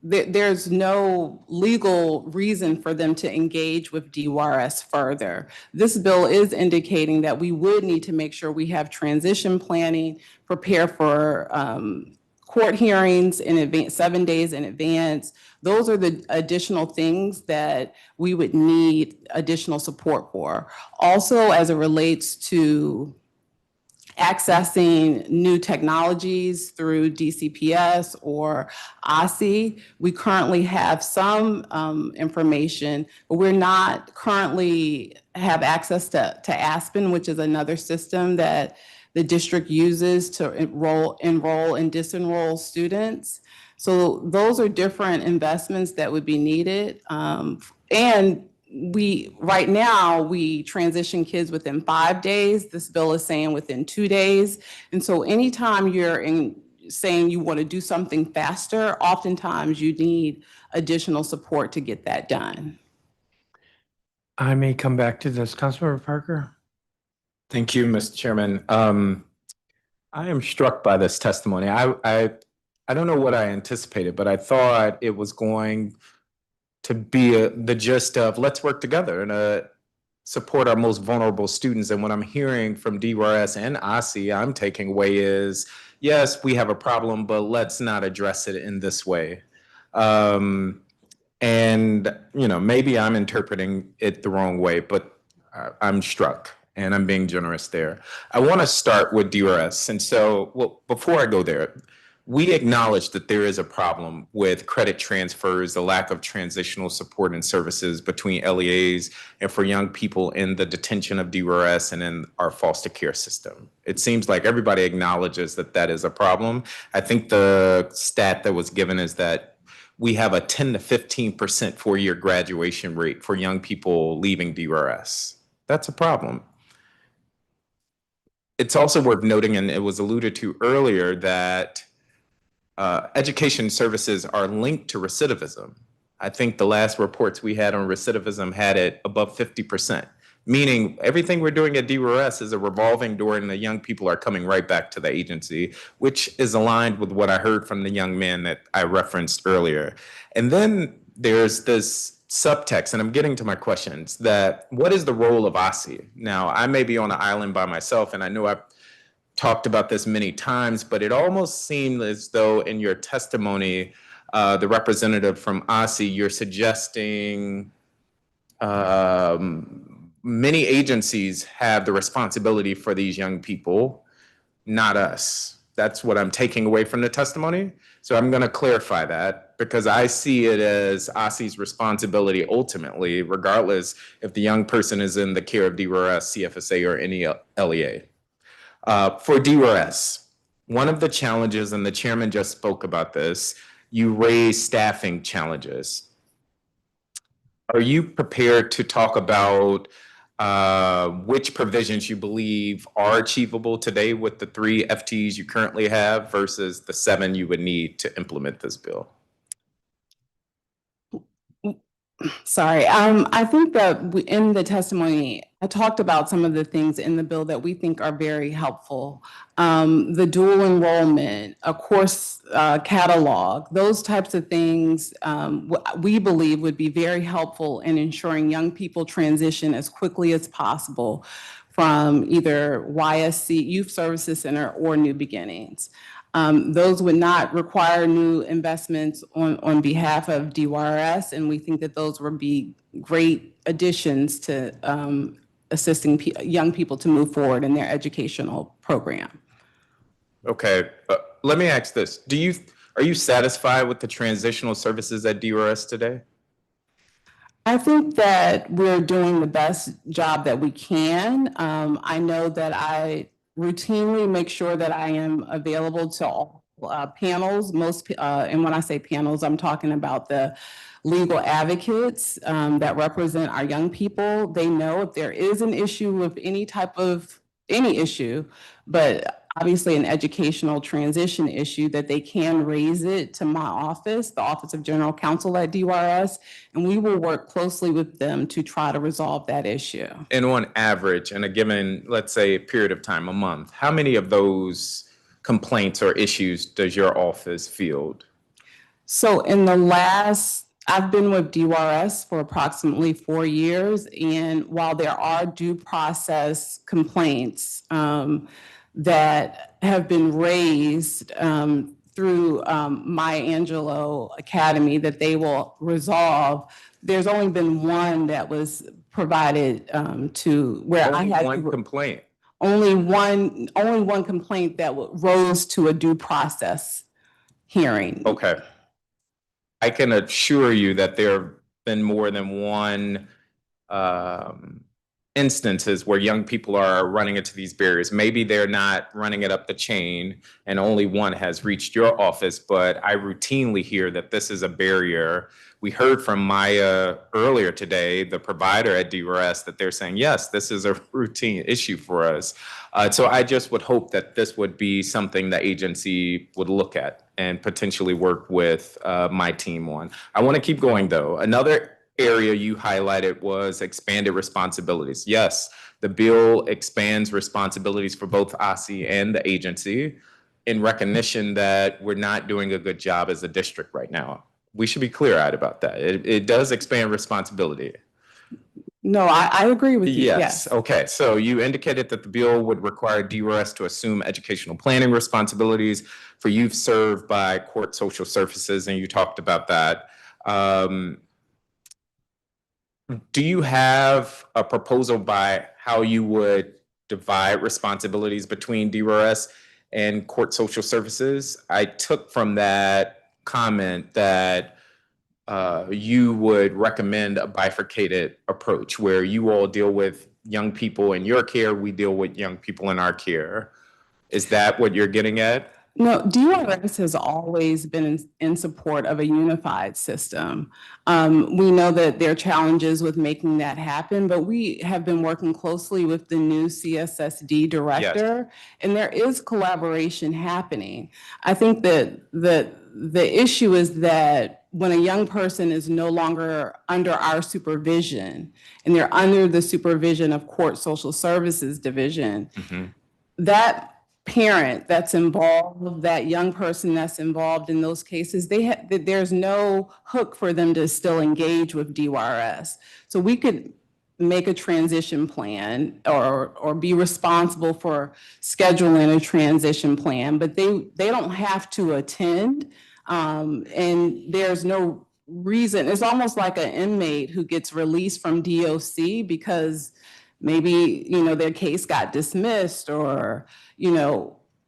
Speaker 15: there's no legal reason for them to engage with DYRS further. This bill is indicating that we would need to make sure we have transition planning, prepare for court hearings in advance, 7 days in advance. Those are the additional things that we would need additional support for. Also, as it relates to accessing new technologies through DCPS or OSSI. We currently have some information, but we're not currently have access to Aspen, which is another system that the district uses to enroll and disenroll students. So those are different investments that would be needed. And right now, we transition kids within 5 days. This bill is saying within 2 days. And so anytime you're saying you want to do something faster, oftentimes you need additional support to get that done.
Speaker 1: I may come back to this. Councilmember Parker?
Speaker 2: Thank you, Mr. Chairman. I am struck by this testimony. I don't know what I anticipated, but I thought it was going to be the gist of let's work together and support our most vulnerable students. And what I'm hearing from DYRS and OSSI, I'm taking away is, yes, we have a problem, but let's not address it in this way. And, maybe I'm interpreting it the wrong way, but I'm struck and I'm being generous there. I want to start with DYRS. And so, before I go there, we acknowledge that there is a problem with credit transfers, the lack of transitional support and services between LEAs and for young people in the detention of DYRS and in our foster care system. It seems like everybody acknowledges that that is a problem. I think the stat that was given is that we have a 10 to 15% 4-year graduation rate for young people leaving DYRS. That's a problem. It's also worth noting, and it was alluded to earlier, that education services are linked to recidivism. I think the last reports we had on recidivism had it above 50%, meaning everything we're doing at DYRS is a revolving door and the young people are coming right back to the agency, which is aligned with what I heard from the young man that I referenced earlier. And then there's this subtext, and I'm getting to my questions, that what is the role of OSSI? Now, I may be on an island by myself, and I know I've talked about this many times, but it almost seemed as though in your testimony, the representative from OSSI, you're suggesting many agencies have the responsibility for these young people, not us. That's what I'm taking away from the testimony. So I'm going to clarify that because I see it as OSSI's responsibility ultimately, regardless if the young person is in the care of DRS, CFSA, or any LEA. For DRS, one of the challenges, and the chairman just spoke about this, you raise staffing challenges. Are you prepared to talk about which provisions you believe are achievable today with the 3 FTEs you currently have versus the 7 you would need to implement this bill?
Speaker 15: Sorry, I think that in the testimony, I talked about some of the things in the bill that we think are very helpful. The dual enrollment, a course catalog, those types of things we believe would be very helpful in ensuring young people transition as quickly as possible from either YSC, Youth Services Center, or New Beginnings. Those would not require new investments on behalf of DYRS, and we think that those would be great additions to assisting young people to move forward in their educational program.
Speaker 2: Okay, let me ask this. Are you satisfied with the transitional services at DRS today?
Speaker 15: I think that we're doing the best job that we can. I know that I routinely make sure that I am available to all panels. And when I say panels, I'm talking about the legal advocates that represent our young people. They know if there is an issue with any issue, but obviously an educational transition issue, that they can raise it to my office, the Office of General Counsel at DYRS, and we will work closely with them to try to resolve that issue.
Speaker 2: And on average, in a given, let's say, period of time, a month, how many of those complaints or issues does your office field?
Speaker 15: So I've been with DYRS for approximately 4 years, and while there are due process complaints that have been raised through My Angelo Academy that they will resolve, there's only been one that was provided to where I had
Speaker 2: one complaint.
Speaker 15: Only one complaint that rose to a due process hearing.
Speaker 2: Okay. I can assure you that there have been more than one instances where young people are running into these barriers. Maybe they're not running it up the chain and only one has reached your office, but I routinely hear that this is a barrier. We heard from Maya earlier today, the provider at DRS, that they're saying, yes, this is a routine issue for us. So I just would hope that this would be something the agency would look at and potentially work with my team on. I want to keep going though. Another area you highlighted was expanded responsibilities. Yes, the bill expands responsibilities for both OSSI and the agency in recognition that we're not doing a good job as a district right now. We should be clear-eyed about that. It does expand responsibility.
Speaker 15: No, I agree with you.
Speaker 2: Yes. Okay. So you indicated that the bill would require DRS to assume educational planning responsibilities for youth served by court social services, and you talked about that. Do you have a proposal by how you would divide responsibilities between DRS and court social services? I took from that comment that you would recommend a bifurcated approach where you all deal with young people in your care, we deal with young people in our care. Is that what you're getting at?
Speaker 15: No, DRS has always been in support of a unified system. We know that there are challenges with making that happen, but we have been working closely with the new CSSD director, and there is collaboration happening. I think that the issue is that when a young person is no longer under our supervision and they're under the supervision of Court Social Services Division, that parent that's involved, that young person that's involved in those cases, there's no hook for them to still engage with DRS. So we could make a transition plan or be responsible for scheduling a transition plan, but they don't have to attend. And there's no reason, it's almost like an inmate who gets released from DOC because maybe, their case got dismissed or,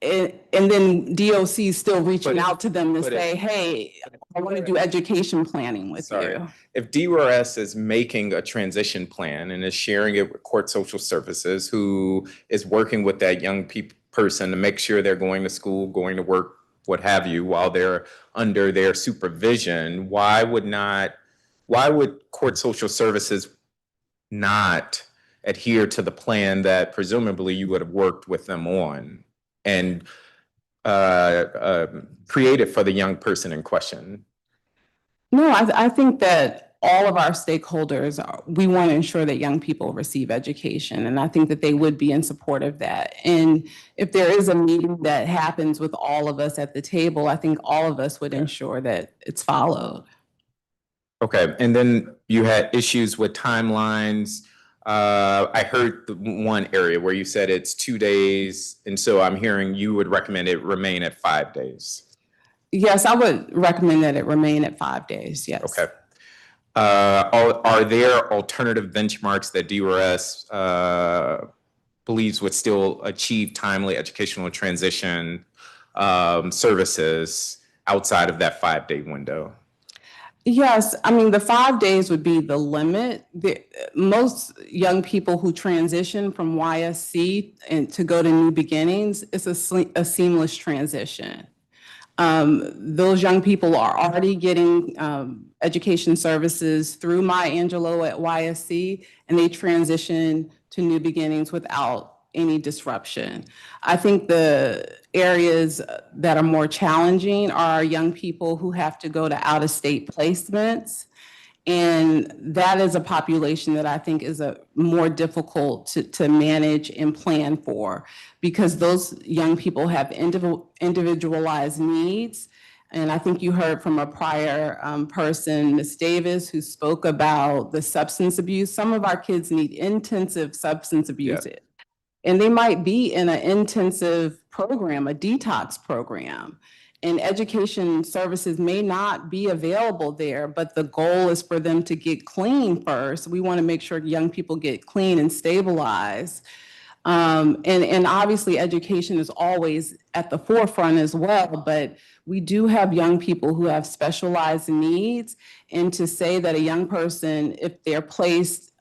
Speaker 15: and then DOC is still reaching out to them to say, hey, I want to do education planning with you.
Speaker 2: If DRS is making a transition plan and is sharing it with court social services, who is working with that young person to make sure they're going to school, going to work, what have you, while they're under their supervision, why would court social services not adhere to the plan that presumably you would have worked with them on and created for the young person in question?
Speaker 15: No, I think that all of our stakeholders, we want to ensure that young people receive education. And I think that they would be in support of that. And if there is a meeting that happens with all of us at the table, I think all of us would ensure that it's followed.
Speaker 2: Okay, and then you had issues with timelines. I heard one area where you said it's 2 days, and so I'm hearing you would recommend it remain at 5 days.
Speaker 15: Yes, I would recommend that it remain at 5 days, yes.
Speaker 2: Okay. Are there alternative benchmarks that DRS believes would still achieve timely educational transition services outside of that 5-day window?
Speaker 15: Yes, I mean, the 5 days would be the limit. Most young people who transition from YSC and to go to New Beginnings, it's a seamless transition. Those young people are already getting education services through Maya Angelou at YSC, and they transition to New Beginnings without any disruption. I think the areas that are more challenging are young people who have to go to out-of-state placements. And that is a population that I think is more difficult to manage and plan for, because those young people have individualized needs. And I think you heard from a prior person, Ms. Davis, who spoke about the substance abuse. Some of our kids need intensive substance abuse. Yeah. And they might be in an intensive program, a detox program. And education services may not be available there, but the goal is for them to get clean first. We want to make sure young people get clean and stabilized. And obviously education is always at the forefront as well, but we do have young people who have specialized needs. And to say that a young person, if they're placed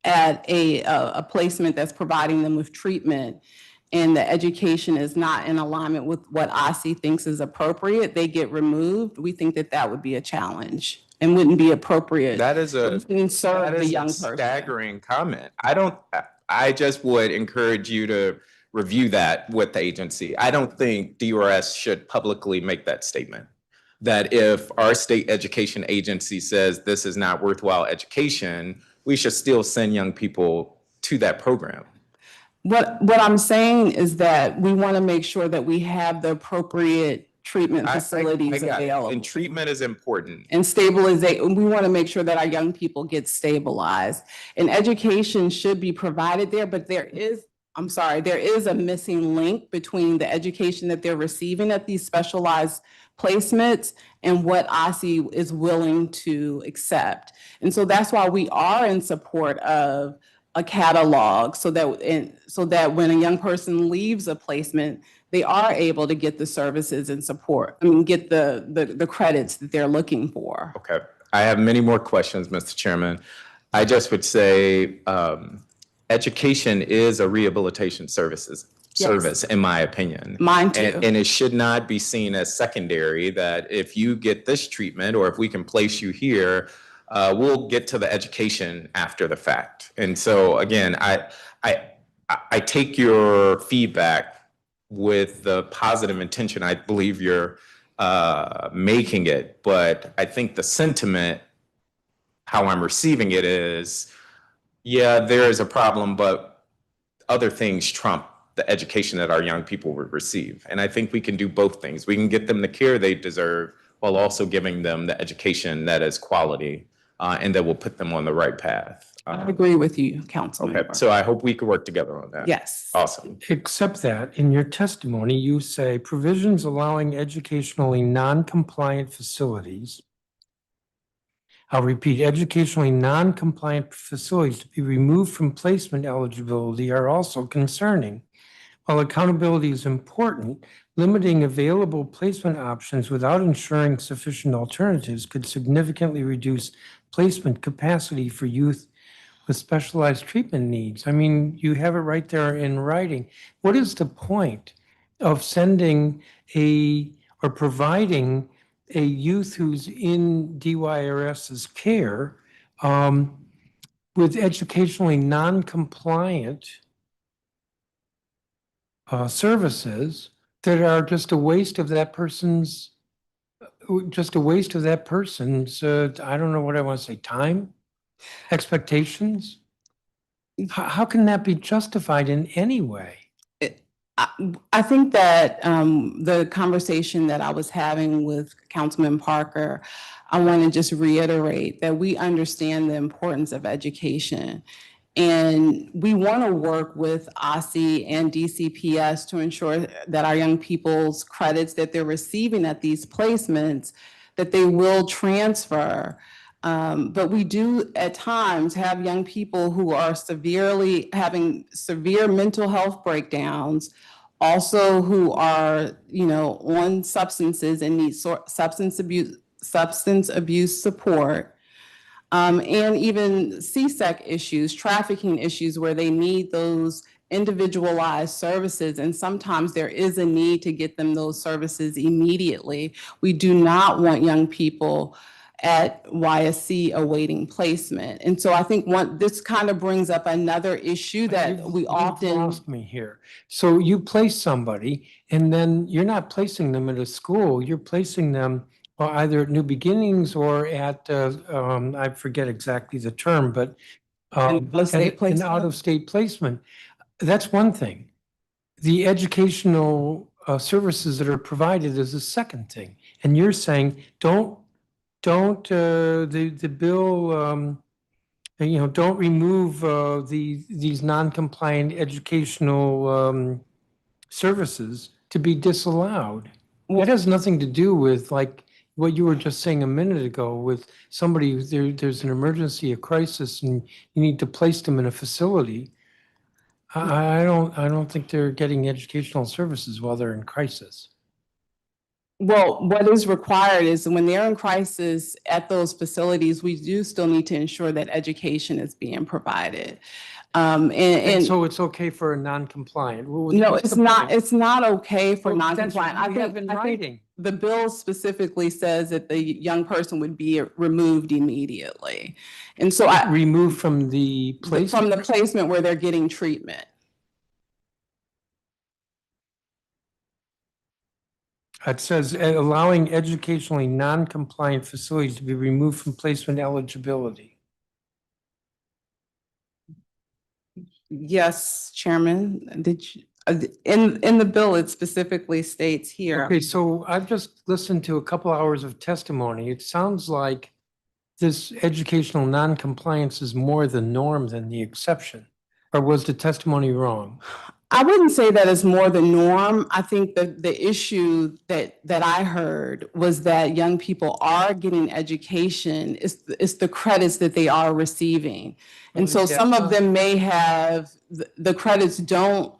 Speaker 15: at a placement that's providing them with treatment, and the education is not in alignment with what OSSI thinks is appropriate, they get removed. We think that that would be a challenge and wouldn't be appropriate.
Speaker 2: That is a staggering comment. I just would encourage you to review that with the agency. I don't think DRS should publicly make that statement, that if our state education agency says this is not worthwhile education, we should still send young people to that program.
Speaker 15: What I'm saying is that we want to make sure that we have the appropriate treatment facilities available.
Speaker 2: And treatment is important.
Speaker 15: And stabilization, we want to make sure that our young people get stabilized. And education should be provided there, but there is a missing link between the education that they're receiving at these specialized placements and what OSSI is willing to accept. And so that's why we are in support of a catalog, so that when a young person leaves a placement, they are able to get the services and support. Get the credits that they're looking for.
Speaker 2: Okay, I have many more questions, Mr. Chairman. I just would say education is a rehabilitation service, in my opinion.
Speaker 15: Mine too.
Speaker 2: And it should not be seen as secondary, that if you get this treatment or if we can place you here, we'll get to the education after the fact. And so again, I take your feedback with the positive intention I believe you're making it, but I think the sentiment, how I'm receiving it is, yeah, there is a problem, but other things trump the education that our young people would receive. And I think we can do both things. We can get them the care they deserve while also giving them the education that is quality and that will put them on the right path.
Speaker 15: I agree with you, Councilman.
Speaker 2: Okay, so I hope we can work together on that.
Speaker 15: Yes.
Speaker 2: Awesome.
Speaker 1: Except that in your testimony, you say provisions allowing educationally non-compliant facilities. I'll repeat, educationally non-compliant facilities to be removed from placement eligibility are also concerning. While accountability is important, limiting available placement options without ensuring sufficient alternatives could significantly reduce placement capacity for youth with specialized treatment needs. I mean, you have it right there in writing. What is the point of sending or providing a youth who's in DYRS's care with educationally non-compliant services that are just a waste of that person's, I don't know what I want to say, time, expectations? How can that be justified in any way?
Speaker 15: I think that the conversation that I was having with Councilman Parker, I want to just reiterate that we understand the importance of education. And we want to work with OSSI and DCPS to ensure that our young people's credits that they're receiving at these placements, that they will transfer. But we do at times have young people who are having severe mental health breakdowns, also who are, on substances and need substance abuse support. And even CSEC issues, trafficking issues where they need those individualized services. And sometimes there is a need to get them those services immediately. We do not want young people at YSC awaiting placement. And so I think this kind of brings up another issue that we often—
Speaker 1: You've lost me here. So you place somebody and then you're not placing them at a school, you're placing them either at New Beginnings or at, I forget exactly the term, but an out-of-state placement. That's one thing. The educational services that are provided is a second thing. And you're saying, the bill, don't remove these non-compliant educational services to be disallowed. That has nothing to do with like what you were just saying a minute ago with somebody, there's an emergency, a crisis, and you need to place them in a facility. I don't think they're getting educational services while they're in crisis.
Speaker 15: Well, what is required is when they're in crisis at those facilities, we do still need to ensure that education is being provided.
Speaker 1: And so it's okay for a non-compliant?
Speaker 15: No, it's not. It's not okay for non-compliant.
Speaker 1: I think
Speaker 15: the bill specifically says that the young person would be removed immediately. And so
Speaker 1: removed from the placement?
Speaker 15: From the placement where they're getting treatment.
Speaker 1: It says allowing educationally non-compliant facilities to be removed from placement eligibility.
Speaker 15: Yes, Chairman. In the bill, it specifically states here.
Speaker 1: Okay, so I've just listened to a couple hours of testimony. It sounds like this educational non-compliance is more the norm than the exception. Or was the testimony wrong?
Speaker 15: I wouldn't say that it's more the norm. I think that the issue that I heard was that young people are getting education. It's the credits that they are receiving. And so some of them may have, the credits don't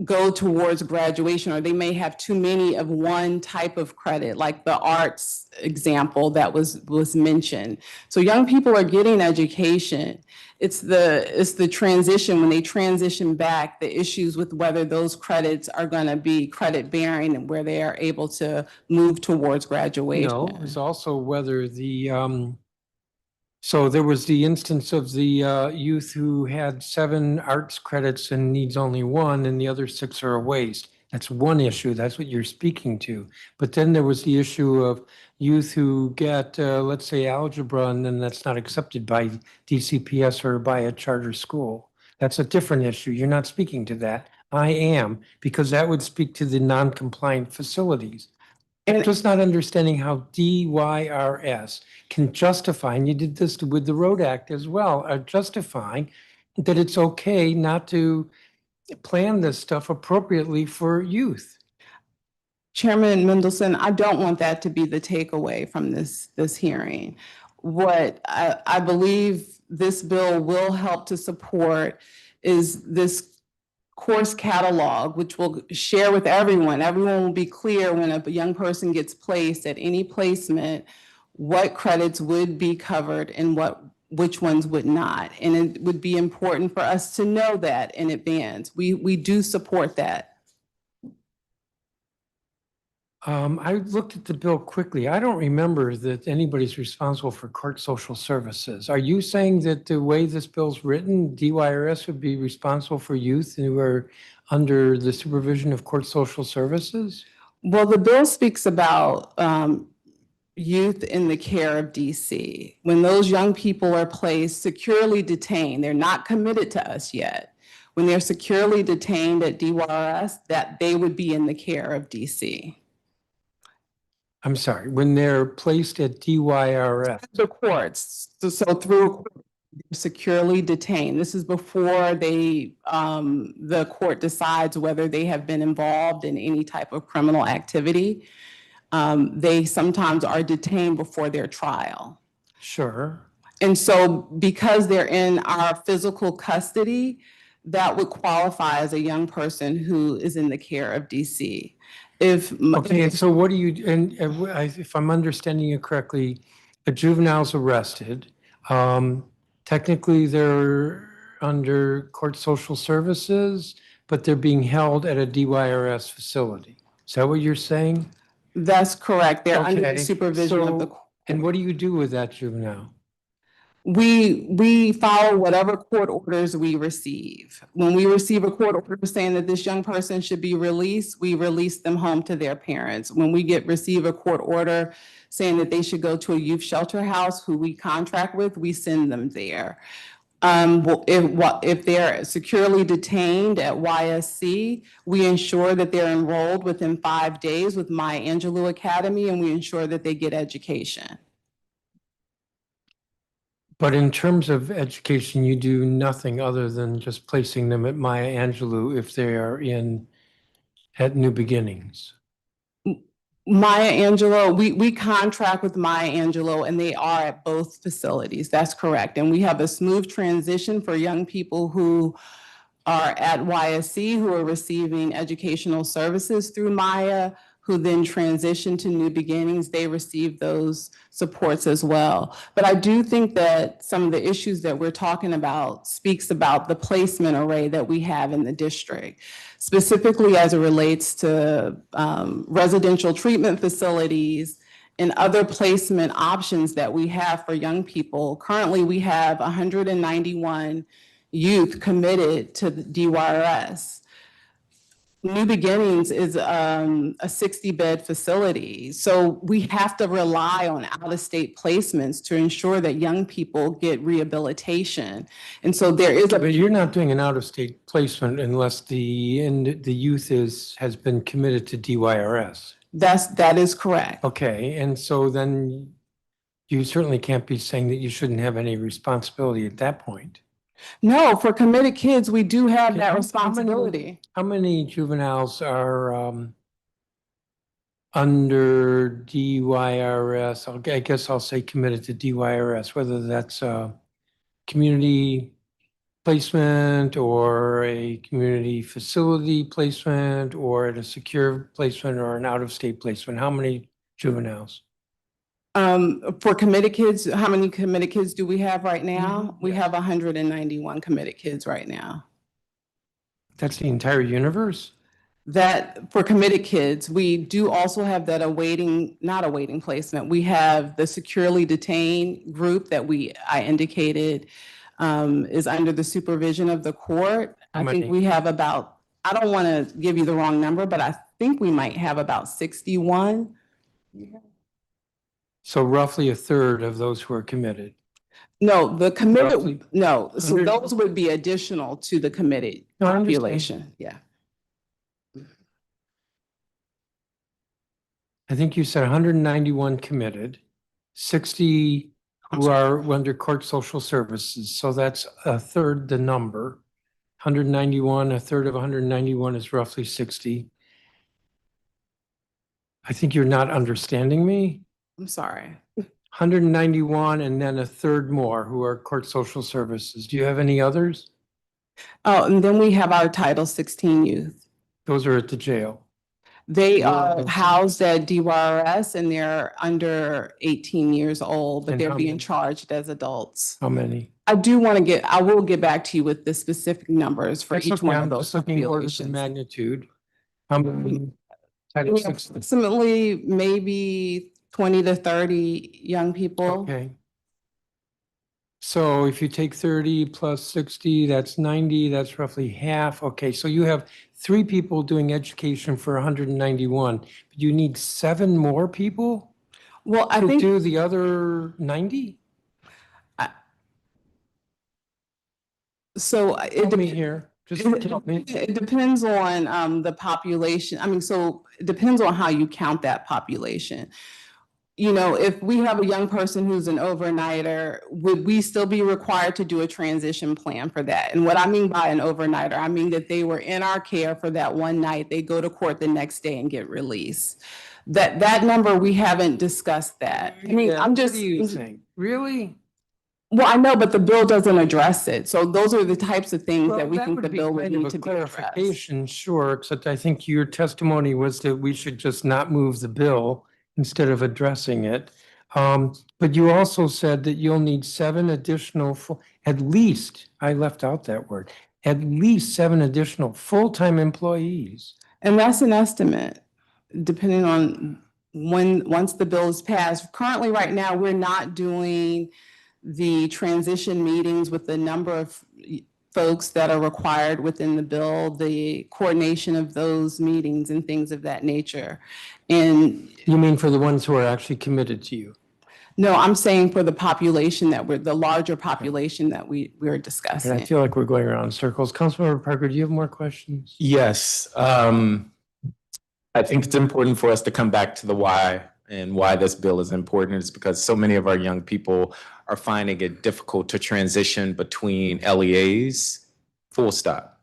Speaker 15: go towards graduation, or they may have too many of one type of credit, like the arts example that was mentioned. So young people are getting education. It's the transition, when they transition back, the issues with whether those credits are going to be credit bearing and where they are able to move towards graduation.
Speaker 1: No, it's also whether so there was the instance of the youth who had 7 arts credits and needs only 1, and the other 6 are a waste. That's one issue. That's what you're speaking to. But then there was the issue of youth who get, let's say, algebra, and then that's not accepted by DCPS or by a charter school. That's a different issue. You're not speaking to that. I am, because that would speak to the non-compliant facilities. I'm just not understanding how DYRS can justify, and you did this with the Road Act as well, justifying that it's okay not to plan this stuff appropriately for youth.
Speaker 15: Chairman Mendelson, I don't want that to be the takeaway from this hearing. What I believe this bill will help to support is this course catalog, which will share with everyone. Everyone will be clear when a young person gets placed at any placement, what credits would be covered and which ones would not. And it would be important for us to know that in advance. We do support that.
Speaker 1: I looked at the bill quickly. I don't remember that anybody's responsible for court social services. Are you saying that the way this bill's written, DYRS would be responsible for youth who are under the supervision of court social services?
Speaker 15: Well, the bill speaks about youth in the care of DC. When those young people are placed securely detained, they're not committed to us yet. When they're securely detained at DYRS, that they would be in the care of DC.
Speaker 1: I'm sorry, when they're placed at DYRS.
Speaker 15: The courts, so through securely detained. This is before the court decides whether they have been involved in any type of criminal activity. They sometimes are detained before their trial.
Speaker 1: Sure.
Speaker 15: And so because they're in our physical custody, that would qualify as a young person who is in the care of DC.
Speaker 1: Okay, and so what do you, and if I'm understanding you correctly, a juvenile's arrested. Technically, they're under court social services, but they're being held at a DYRS facility. Is that what you're saying?
Speaker 15: That's correct. They're under the
Speaker 1: Okay,
Speaker 15: supervision of the
Speaker 1: so, and what do you do with that juvenile?
Speaker 15: We follow whatever court orders we receive. When we receive a court order saying that this young person should be released, we release them home to their parents. When we receive a court order saying that they should go to a youth shelter house who we contract with, we send them there. If they're securely detained at YSC, we ensure that they're enrolled within 5 days with Maya Angelou Academy, and we ensure that they get education.
Speaker 1: But in terms of education, you do nothing other than just placing them at Maya Angelou if they are at New Beginnings.
Speaker 15: Maya Angelou, we contract with Maya Angelou and they are at both facilities. That's correct. And we have a smooth transition for young people who are at YSC who are receiving educational services through Maya, who then transition to New Beginnings. They receive those supports as well. But I do think that some of the issues that we're talking about speaks about the placement array that we have in the district, specifically as it relates to residential treatment facilities and other placement options that we have for young people. Currently, we have 191 youth committed to the DYRS. New Beginnings is a 60-bed facility. So we have to rely on out-of-state placements to ensure that young people get rehabilitation. And so there is
Speaker 1: But you're not doing an out-of-state placement unless the youth has been committed to DYRS.
Speaker 15: That is correct.
Speaker 1: Okay, and so then you certainly can't be saying that you shouldn't have any responsibility at that point.
Speaker 15: No, for committed kids, we do have that responsibility.
Speaker 1: How many juveniles are under DYRS? I guess I'll say committed to DYRS, whether that's a community placement or a community facility placement or at a secure placement or an out-of-state placement. How many juveniles?
Speaker 15: For committed kids, how many committed kids do we have right now? We have 191 committed kids right now.
Speaker 1: That's the entire universe?
Speaker 15: That for committed kids, we do also have that not awaiting placement. We have the securely detained group that I indicated is under the supervision of the court. I think we have about, I don't want to give you the wrong number, but I think we might have about 61.
Speaker 1: So roughly a third of those who are committed.
Speaker 15: No, the committed,
Speaker 1: Roughly
Speaker 15: no. So
Speaker 1: 100.
Speaker 15: those would be additional to the committed
Speaker 1: No, I understand.
Speaker 15: population. Yeah.
Speaker 1: I think you said 191 committed, 60 who are under court social services. So that's a third the number. 191, a third of 191 is roughly 60. I think you're not understanding me.
Speaker 15: I'm sorry.
Speaker 1: 191 and then a third more who are court social services. Do you have any others?
Speaker 15: Oh, and then we have our Title 16 youth.
Speaker 1: Those are at the jail.
Speaker 15: They are housed at DYRS and they're under 18 years old, but
Speaker 1: And
Speaker 15: they're
Speaker 1: how
Speaker 15: being
Speaker 1: many?
Speaker 15: charged as adults.
Speaker 1: How many?
Speaker 15: I will get back to you with the specific numbers for
Speaker 1: That's
Speaker 15: each
Speaker 1: okay.
Speaker 15: one
Speaker 1: I'm
Speaker 15: of those
Speaker 1: just looking orders of
Speaker 15: populations.
Speaker 1: magnitude. How many? Title
Speaker 15: We have
Speaker 1: 16.
Speaker 15: approximately maybe 20 to 30 young people.
Speaker 1: Okay. So if you take 30 plus 60, that's 90, that's roughly half. Okay, so you have 3 people doing education for 191, but you need 7 more people
Speaker 15: Well, I
Speaker 1: to
Speaker 15: think
Speaker 1: do the other 90?
Speaker 15: so.
Speaker 1: Help me here. Just tell me.
Speaker 15: It depends on the population. I mean, so it depends on how you count that population. You know, if we have a young person who's an overnighter, would we still be required to do a transition plan for that? And what I mean by an overnighter, I mean that they were in our care for that one night, they go to court the next day and get released. That number, we haven't discussed that. I mean,
Speaker 1: Yeah,
Speaker 15: I'm just.
Speaker 1: What do you think? Really?
Speaker 15: Well, I know, but the bill doesn't address it. So those are the types of things
Speaker 1: Well,
Speaker 15: that we
Speaker 1: that
Speaker 15: think
Speaker 1: would
Speaker 15: the
Speaker 1: be
Speaker 15: bill would
Speaker 1: kind of
Speaker 15: need
Speaker 1: a
Speaker 15: to be addressed.
Speaker 1: clarification, sure, except I think your testimony was that we should just not move the bill instead of addressing it. But you also said that you'll need 7 additional, at least, I left out that word, at least 7 additional full-time employees.
Speaker 15: And that's an estimate, depending on once the bill is passed. Currently, right now, we're not doing the transition meetings with the number of folks that are required within the bill, the coordination of those meetings and things of that nature. And
Speaker 1: You mean for the ones who are actually committed to you?
Speaker 15: no, I'm saying for the population the larger population that we're
Speaker 1: And I
Speaker 15: discussing.
Speaker 1: feel like we're going around in circles. Councilmember Parker, do you have more questions?
Speaker 2: Yes. I think it's important for us to come back to the why and why this bill is important. It's because so many of our young people are finding it difficult to transition between LEAs, full stop.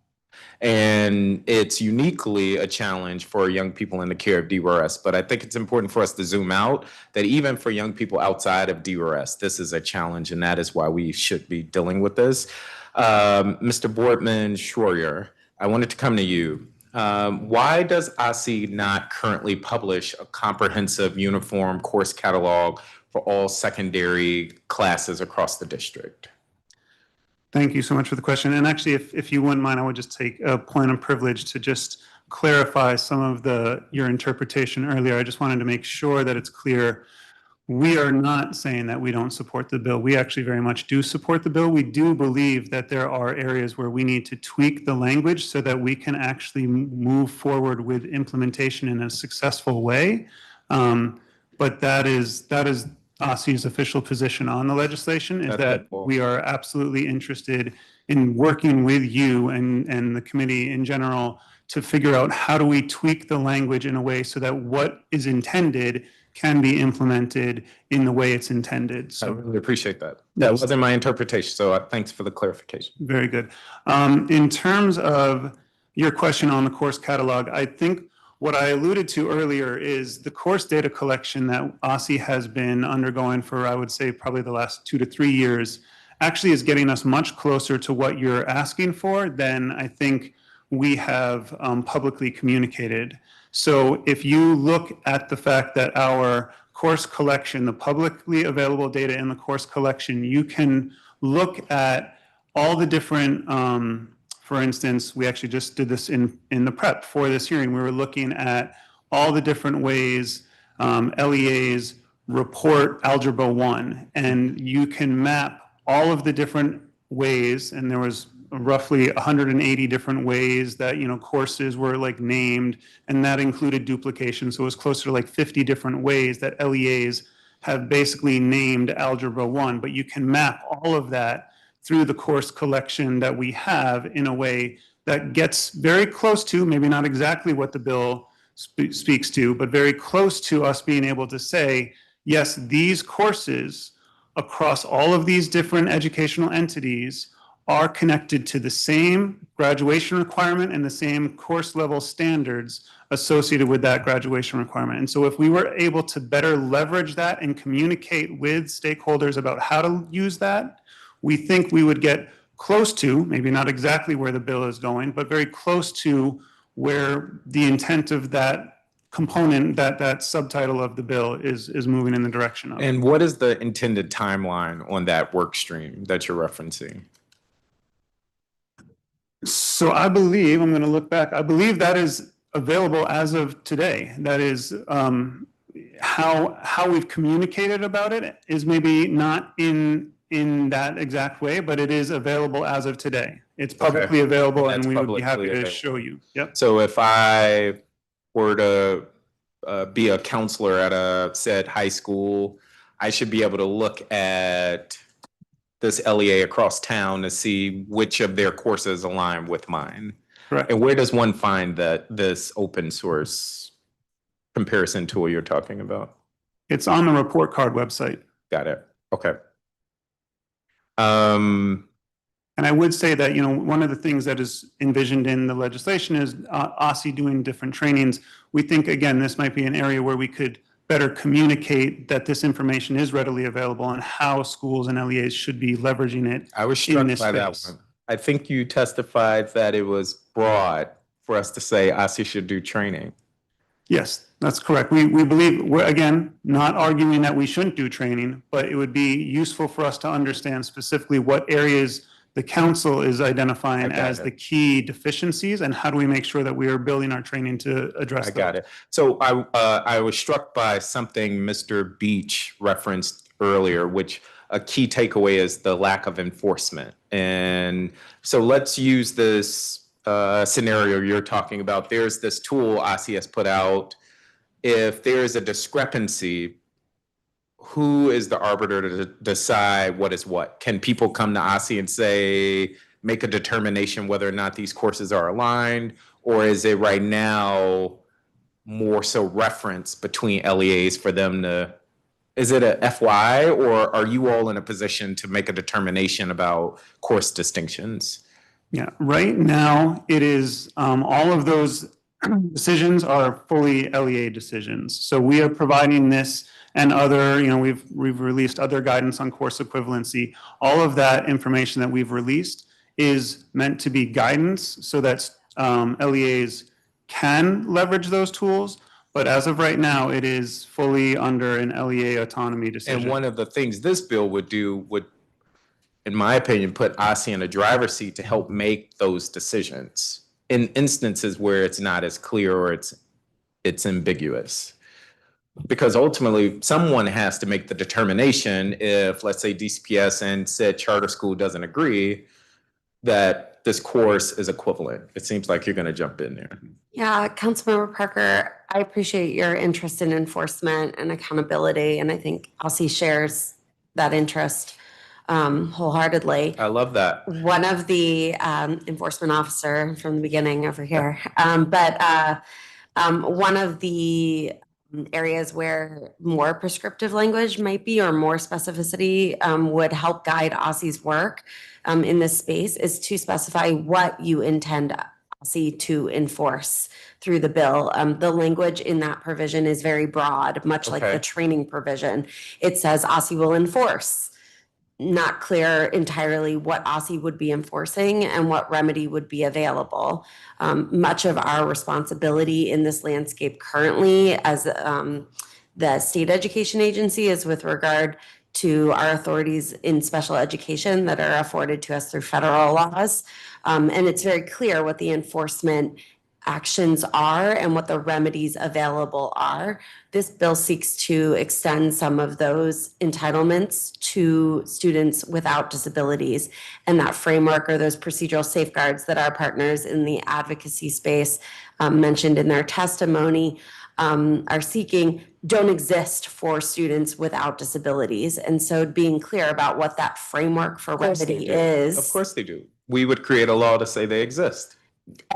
Speaker 2: And it's uniquely a challenge for young people in the care of DRS. But I think it's important for us to zoom out that even for young people outside of DRS, this is a challenge, and that is why we should be dealing with this. Mr. Boardman-Schroyer, I wanted to come to you. Why does OSSI not currently publish a comprehensive uniform course catalog for all secondary classes across the district?
Speaker 16: Thank you so much for the question. And actually, if you wouldn't mind, I would just take a point of privilege to just clarify some of your interpretation earlier. I just wanted to make sure that it's clear. We are not saying that we don't support the bill. We actually very much do support the bill. We do believe that there are areas where we need to tweak the language so that we can actually move forward with implementation in a successful way. But that is OSSI's official position on the legislation, is that we are absolutely interested in working with you and the committee in general to figure out how do we tweak the language in a way so that what is intended can be implemented in the way it's intended.
Speaker 2: I
Speaker 16: So
Speaker 2: really appreciate that. That wasn't my interpretation, so thanks for the clarification.
Speaker 16: very good. In terms of your question on the course catalog, I think what I alluded to earlier is the course data collection that OSSI has been undergoing for, I would say, probably the last 2 to 3 years, actually is getting us much closer to what you're asking for than I think we have publicly communicated. So if you look at the fact that our course collection, the publicly available data in the course collection, you can look at all the different, for instance, we actually just did this in the prep for this hearing. We were looking at all the different ways LEAs report Algebra 1, and you can map all of the different ways, and there was roughly 180 different ways that, courses were like named, and that included duplication. So it was closer to like 50 different ways that LEAs have basically named Algebra 1, but you can map all of that through the course collection that we have in a way that gets very close to, maybe not exactly what the bill speaks to, but very close to us being able to say, yes, these courses across all of these different educational entities are connected to the same graduation requirement and the same course level standards associated with that graduation requirement. And so if we were able to better leverage that and communicate with stakeholders about how to use that, we think we would get close to, maybe not exactly where the bill is going, but very close to where the intent of that component, that subtitle of the bill is moving in the direction of.
Speaker 2: And what is the intended timeline on that work stream that you're referencing?
Speaker 16: So I believe, I'm going to look back, I believe that is available as of today. That is how we've communicated about it is maybe not in that exact way, but it is available as of today. It's publicly available and we would be happy to show you. Yep.
Speaker 2: So if I were to be a counselor at a said high school, I should be able to look at this LEA across town to see which of their courses align with mine.
Speaker 16: Correct.
Speaker 2: And where does one find this open source comparison tool you're talking about?
Speaker 16: It's on the report card website.
Speaker 2: Got it. Okay.
Speaker 16: And I would say that, one of the things that is envisioned in the legislation is OSSI doing different trainings. We think, again, this might be an area where we could better communicate that this information is readily available and how schools and LEAs should be leveraging it.
Speaker 2: I was struck by that one. I think you testified that it was broad for us to say OSSI should do training.
Speaker 16: Yes, that's correct. We believe, we're, again, not arguing that we shouldn't do training, but it would be useful for us to understand specifically what areas the council is identifying as the key deficiencies and how do we make sure that we are building our training to address those.
Speaker 2: I got it. So I was struck by something Mr. Beach referenced earlier, which a key takeaway is the lack of enforcement. And so let's use this scenario you're talking about. There's this tool OSSI has put out. If there is a discrepancy, who is the arbiter to decide what is what? Can people come to OSSI and say, make a determination whether or not these courses are aligned? Or is it right now more so reference between LEAs for them to, is it a FY or are you all in a position to make a determination about course distinctions?
Speaker 16: Yeah, right now it is, all of those decisions are fully LEA decisions. So we are providing this and other, we've released other guidance on course equivalency. All of that information that we've released is meant to be guidance so that LEAs can leverage those tools. But as of right now, it is fully under an LEA autonomy decision.
Speaker 2: And one of the things this bill would do would, in my opinion, put OSSI in a driver's seat to help make those decisions in instances where it's not as clear or it's ambiguous. Because ultimately, someone has to make the determination if, let's say, DCPS and said charter school doesn't agree that this course is equivalent. It seems like you're going to jump in there.
Speaker 17: Yeah, Councilmember Parker, I appreciate your interest in enforcement and accountability, and I think OSSI shares that interest wholeheartedly.
Speaker 2: I love that.
Speaker 17: One of the enforcement officer from the beginning over here, one of the areas where more prescriptive language might be or more specificity would help guide OSSI's work in this space is to specify what you intend OSSI to enforce through the bill. The language in that provision is very broad, much like the training provision. It says OSSI will enforce. Not clear entirely what OSSI would be enforcing and what remedy would be available. Much of our responsibility in this landscape currently as the state education agency is with regard to our authorities in special education that are afforded to us through federal laws. And it's very clear what the enforcement actions are and what the remedies available are. This bill seeks to extend some of those entitlements to students without disabilities. And that framework or those procedural safeguards that our partners in the advocacy space mentioned in their testimony are seeking don't exist for students without disabilities. And so being clear about what that framework for remedy is.
Speaker 2: Of course they do. We would create a law to say they exist.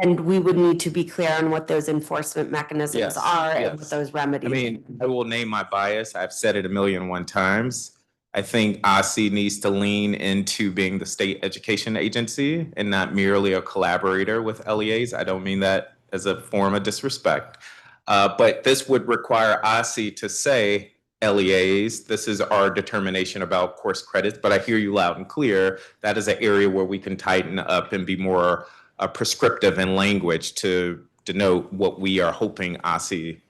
Speaker 17: And we would need to be clear on what those enforcement mechanisms
Speaker 2: Yes,
Speaker 17: are and what
Speaker 2: yes.
Speaker 17: those remedies.
Speaker 2: I mean, I will name my bias. I've said it 1,000,001 times. I think OSSI needs to lean into being the state education agency and not merely a collaborator with LEAs. I don't mean that as a form of disrespect. But this would require OSSI to say, LEAs, this is our determination about course credits, but I hear you loud and clear. That is an area where we can tighten up and be more prescriptive in language to denote what we are hoping OSSI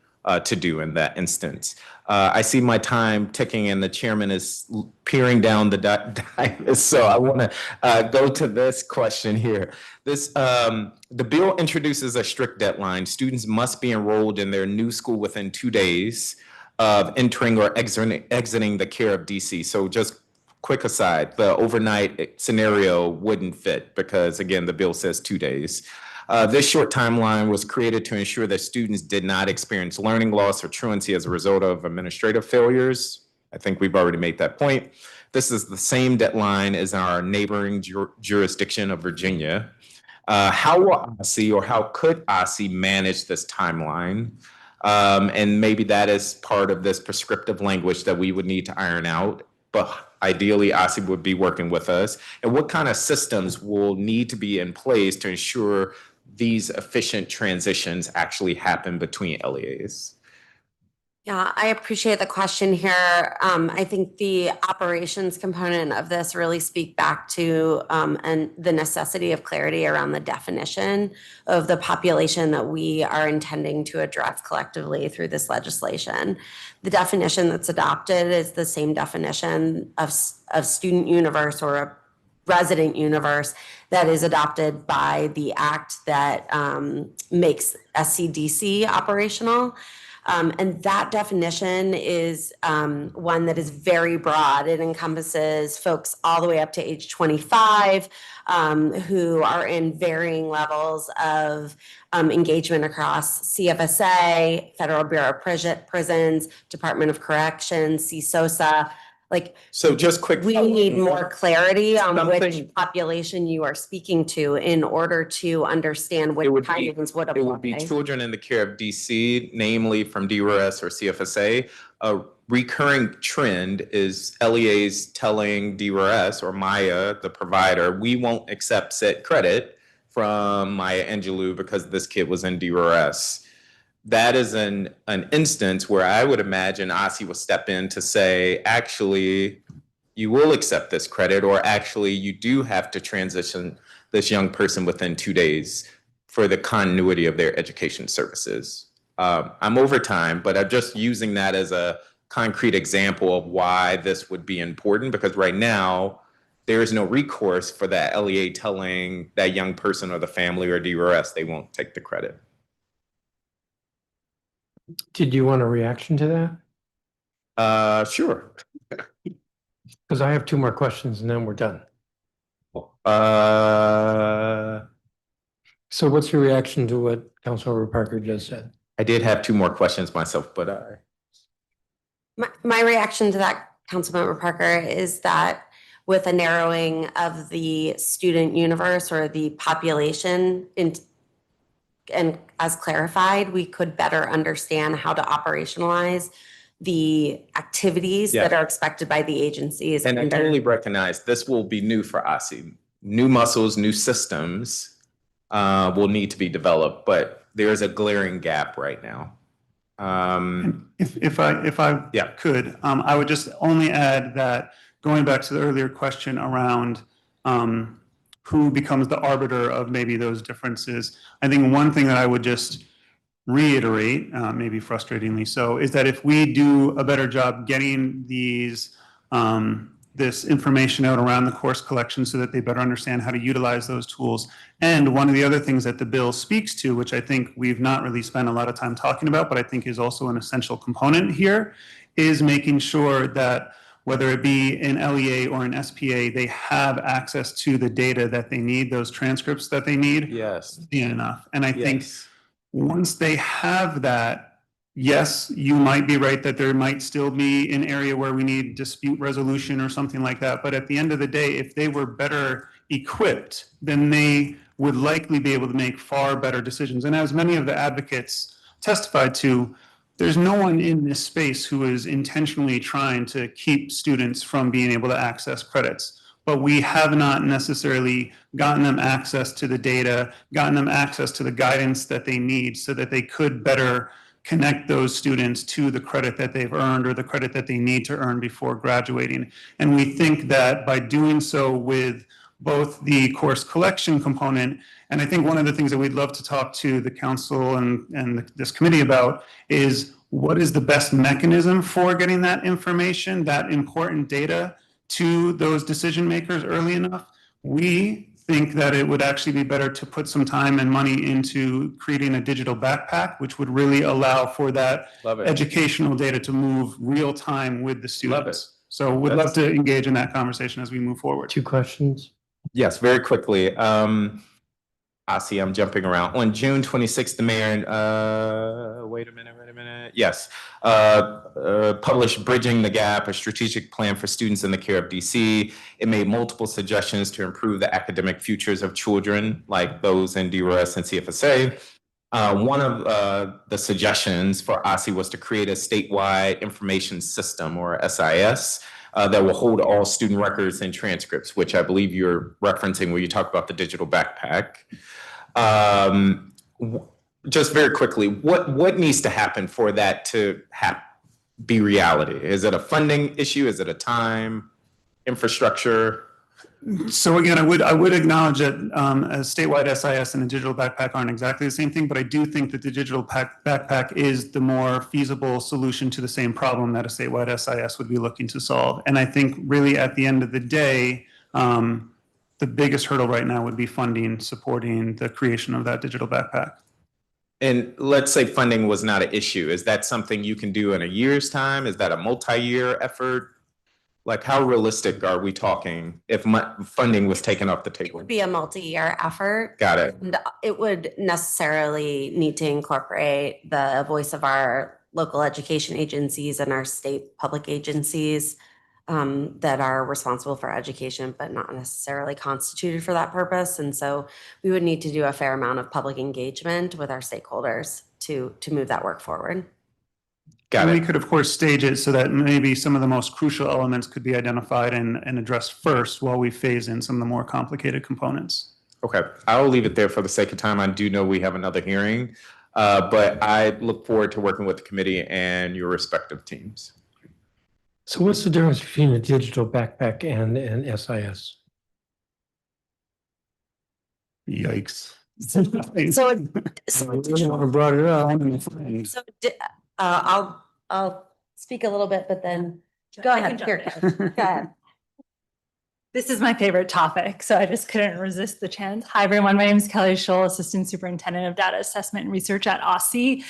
Speaker 2: to do in that instance. I see my time ticking and the chairman is peering down the dais, so I want to go to this question here. The bill introduces a strict deadline. Students must be enrolled in their new school within 2 days of entering or exiting the care of DC. So just quick aside, the overnight scenario wouldn't fit because, again, the bill says 2 days. This short timeline was created to ensure that students did not experience learning loss or truancy as a result of administrative failures. I think we've already made that point. This is the same deadline as our neighboring jurisdiction of Virginia. How will OSSI or how could OSSI manage this timeline? And maybe that is part of this prescriptive language that we would need to iron out. But ideally, OSSI would be working with us. And what kind of systems will need to be in place to ensure these efficient transitions actually happen between LEAs?
Speaker 17: Yeah, I appreciate the question here. I think the operations component of this really speak back to and the necessity of clarity around the definition of the population that we are intending to address collectively through this legislation. The definition that's adopted is the same definition of student universe or a resident universe that is adopted by the act that makes SCDC operational. And that definition is one that is very broad. It encompasses folks all the way up to age 25 who are in varying levels of engagement across CFSA, Federal Bureau of Prisons, Department of Corrections, CSOSA.
Speaker 2: So just quick.
Speaker 17: We need more clarity on which
Speaker 2: Something-
Speaker 17: population you are speaking to in order to understand which kinds would apply.
Speaker 2: It would be children in the care of DC, namely from DRS or CFSA. A recurring trend is LEAs telling DRS or Maya, the provider, we won't accept said credit from Maya Angelou because this kid was in DRS. That is an instance where I would imagine OSSI will step in to say, actually, you will accept this credit, or actually you do have to transition this young person within 2 days for the continuity of their education services. I'm over time, but I'm just using that as a concrete example of why this would be important, because right now there is no recourse for that LEA telling that young person or the family or DRS they won't take the credit.
Speaker 1: Did you want a reaction to that?
Speaker 2: Sure.
Speaker 1: Because I have 2 more questions and then we're done. So what's your reaction to what Councilmember Parker just said?
Speaker 2: I did have 2 more questions myself, but
Speaker 17: My reaction to that, Councilmember Parker, is that with a narrowing of the student universe or the population and as clarified, we could better understand how to operationalize the activities that are expected by the agencies.
Speaker 2: And I totally recognize this will be new for OSSI. New muscles, new systems will need to be developed, but there is a glaring gap right now.
Speaker 16: If I could, I would just only add that going back to the earlier question around who becomes the arbiter of maybe those differences, I think one thing that I would just reiterate, maybe frustratingly so, is that if we do a better job getting these this information out around the course collection so that they better understand how to utilize those tools. And one of the other things that the bill speaks to, which I think we've not really spent a lot of time talking about, but I think is also an essential component here, is making sure that whether it be an LEA or an SPA, they have access to the data that they need, those transcripts that they need.
Speaker 2: Yes.
Speaker 16: Enough. And I think once they have that, yes, you might be right that there might still be an area where we need dispute resolution or something like that. But at the end of the day, if they were better equipped, then they would likely be able to make far better decisions. And as many of the advocates testified to, there's no one in this space who is intentionally trying to keep students from being able to access credits. But we have not necessarily gotten them access to the data, gotten them access to the guidance that they need so that they could better connect those students to the credit that they've earned or the credit that they need to earn before graduating. And we think that by doing so with both the course collection component, and I think one of the things that we'd love to talk to the council and this committee about is what is the best mechanism for getting that information, that important data to those decision makers early enough. We think that it would actually be better to put some time and money into creating a digital backpack, which would really allow for that educational data to move real time with the students. So we'd love to engage in that conversation as we move forward.
Speaker 1: 2 questions.
Speaker 2: Yes, very quickly. I see I'm jumping around. On June 26th, the mayor, wait a minute. Yes, published Bridging the Gap, a strategic plan for students in the care of DC. It made multiple suggestions to improve the academic futures of children, like those in DRS and CFSA. One of the suggestions for OSSI was to create a statewide information system, or SIS, that will hold all student records and transcripts, which I believe you're referencing when you talk about the digital backpack. Just very quickly, what needs to happen for that to be reality? Is it a funding issue? Is it a time, infrastructure?
Speaker 16: So again, I would acknowledge that a statewide SIS and a digital backpack aren't exactly the same thing, but I do think that the digital backpack is the more feasible solution to the same problem that a statewide SIS would be looking to solve. And I think really at the end of the day, the biggest hurdle right now would be funding, supporting the creation of that digital backpack.
Speaker 2: And let's say funding was not an issue. Is that something you can do in a year's time? Is that a multi-year effort? Like, how realistic are we talking if funding was taken off the table?
Speaker 17: It would be a multi-year effort.
Speaker 2: Got it.
Speaker 17: And it would necessarily need to incorporate the voice of our local education agencies and our state public agencies that are responsible for education, but not necessarily constituted for that purpose. And so we would need to do a fair amount of public engagement with our stakeholders to move that work forward.
Speaker 16: And we could, of course, stage it so that maybe some of the most crucial elements could be identified and addressed first while we phase in some of the more complicated components.
Speaker 2: Okay, I'll leave it there for the sake of time. I do know we have another hearing, but I look forward to working with the committee and your respective teams.
Speaker 1: So what's the difference between a digital backpack and an SIS?
Speaker 16: Yikes.
Speaker 17: So
Speaker 1: brought it up.
Speaker 17: I'll speak a little bit, but then go ahead. Here, go ahead.
Speaker 18: This is my favorite topic, so I just couldn't resist the chance. Hi, everyone. My name is Kelly Scholl, Assistant Superintendent of Data Assessment and Research at OSSI.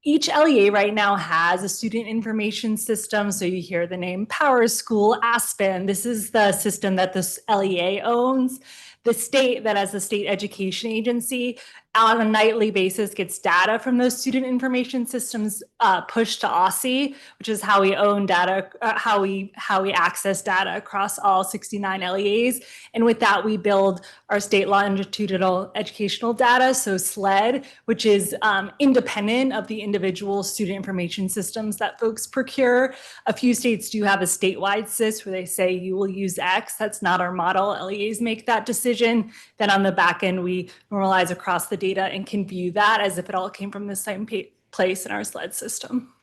Speaker 18: Each LEA right now has a student information system. So you hear the name Power School, Aspen. This is the system that this LEA owns. The state, that as a state education agency, on a nightly basis gets data from those student information systems pushed to OSSI, which is how we own data, how we access data across all 69 LEAs. And with that, we build our state longitudinal educational data, so SLED, which is independent of the individual student information systems that folks procure. A few states do have a statewide SIS where they say you will use X. That's not our model. LEAs make that decision. Then on the back end, we normalize across the data and can view that as if it all came from the same place in our SLED system.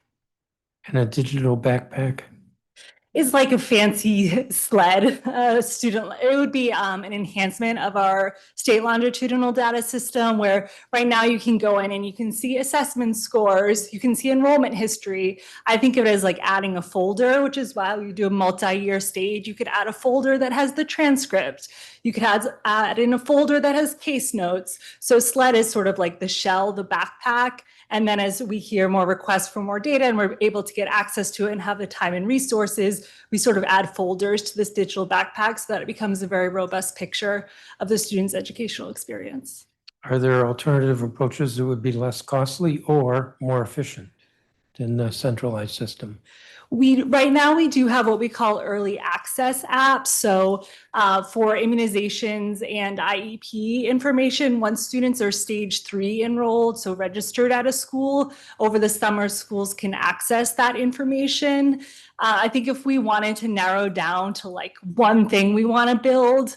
Speaker 1: And a digital backpack?
Speaker 18: Is like a fancy SLED student. It would be an enhancement of our state longitudinal data system where right now you can go in and you can see assessment scores, you can see enrollment history. I think of it as like adding a folder, which is why we do a multi-year stage. You could add a folder that has the transcript. You could add in a folder that has case notes. So SLED is sort of like the shell, the backpack. And then as we hear more requests for more data and we're able to get access to it and have the time and resources, we sort of add folders to this digital backpack so that it becomes a very robust picture of the student's educational experience.
Speaker 1: Are there alternative approaches that would be less costly or more efficient than the centralized system?
Speaker 18: Right now, we do have what we call early access apps. So for immunizations and IEP information, once students are stage 3 enrolled, so registered at a school, over the summer, schools can access that information. I think if we wanted to narrow down to like one thing we want to build,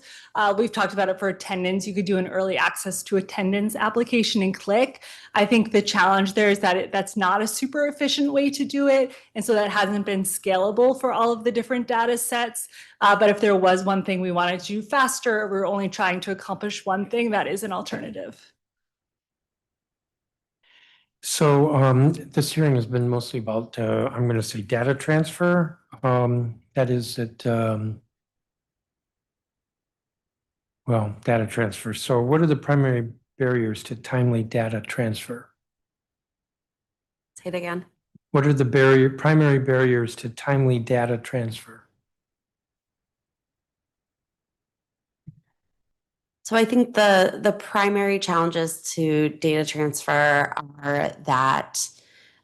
Speaker 18: we've talked about it for attendance. You could do an early access to attendance application and click. I think the challenge there is that that's not a super efficient way to do it. And so that hasn't been scalable for all of the different data sets. But if there was one thing we wanted to do faster, we're only trying to accomplish one thing, that is an alternative.
Speaker 1: So this hearing has been mostly about, I'm going to say, data transfer. That is that, well, data transfer. So what are the primary barriers to timely data transfer?
Speaker 17: Say it again.
Speaker 1: What are the primary barriers to timely data transfer?
Speaker 17: So I think the primary challenges to data transfer are that,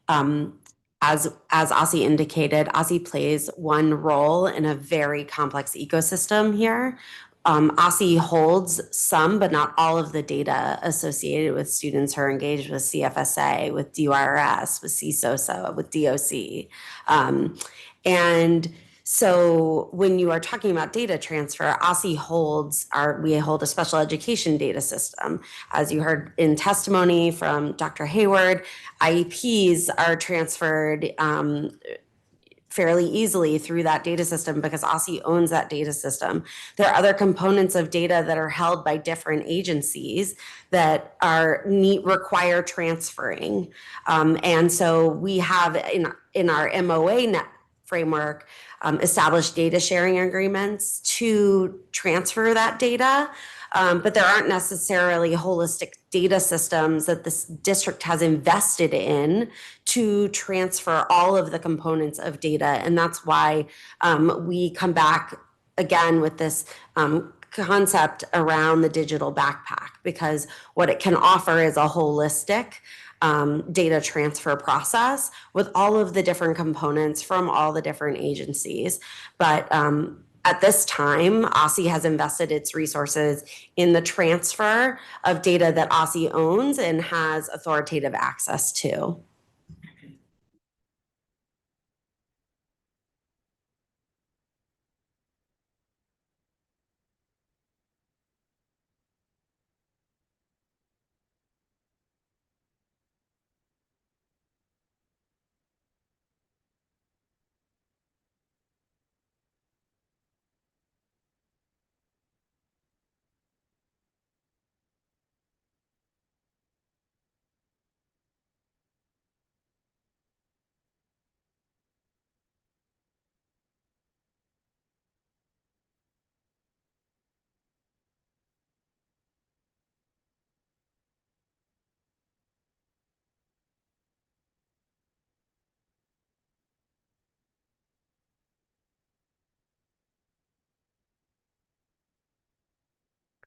Speaker 17: as Aussie indicated, Aussie plays one role in a very complex ecosystem here. Aussie holds some, but not all of the data associated with students who are engaged with CFSA, with DYRS, with CSOSA, with DOC. And so when you are talking about data transfer, Aussie we hold a special education data system. As you heard in testimony from Dr. Hayward, IEPs are transferred fairly easily through that data system because Aussie owns that data system. There are other components of data that are held by different agencies that require transferring. And so we have in our MOA framework established data sharing agreements to transfer that data. But there aren't necessarily holistic data systems that this district has invested in to transfer all of the components of data. And that's why we come back again with this concept around the digital backpack, because what it can offer is a holistic data transfer process with all of the different components from all the different agencies. But at this time, Aussie has invested its resources in the transfer of data that Aussie owns and has authoritative access to.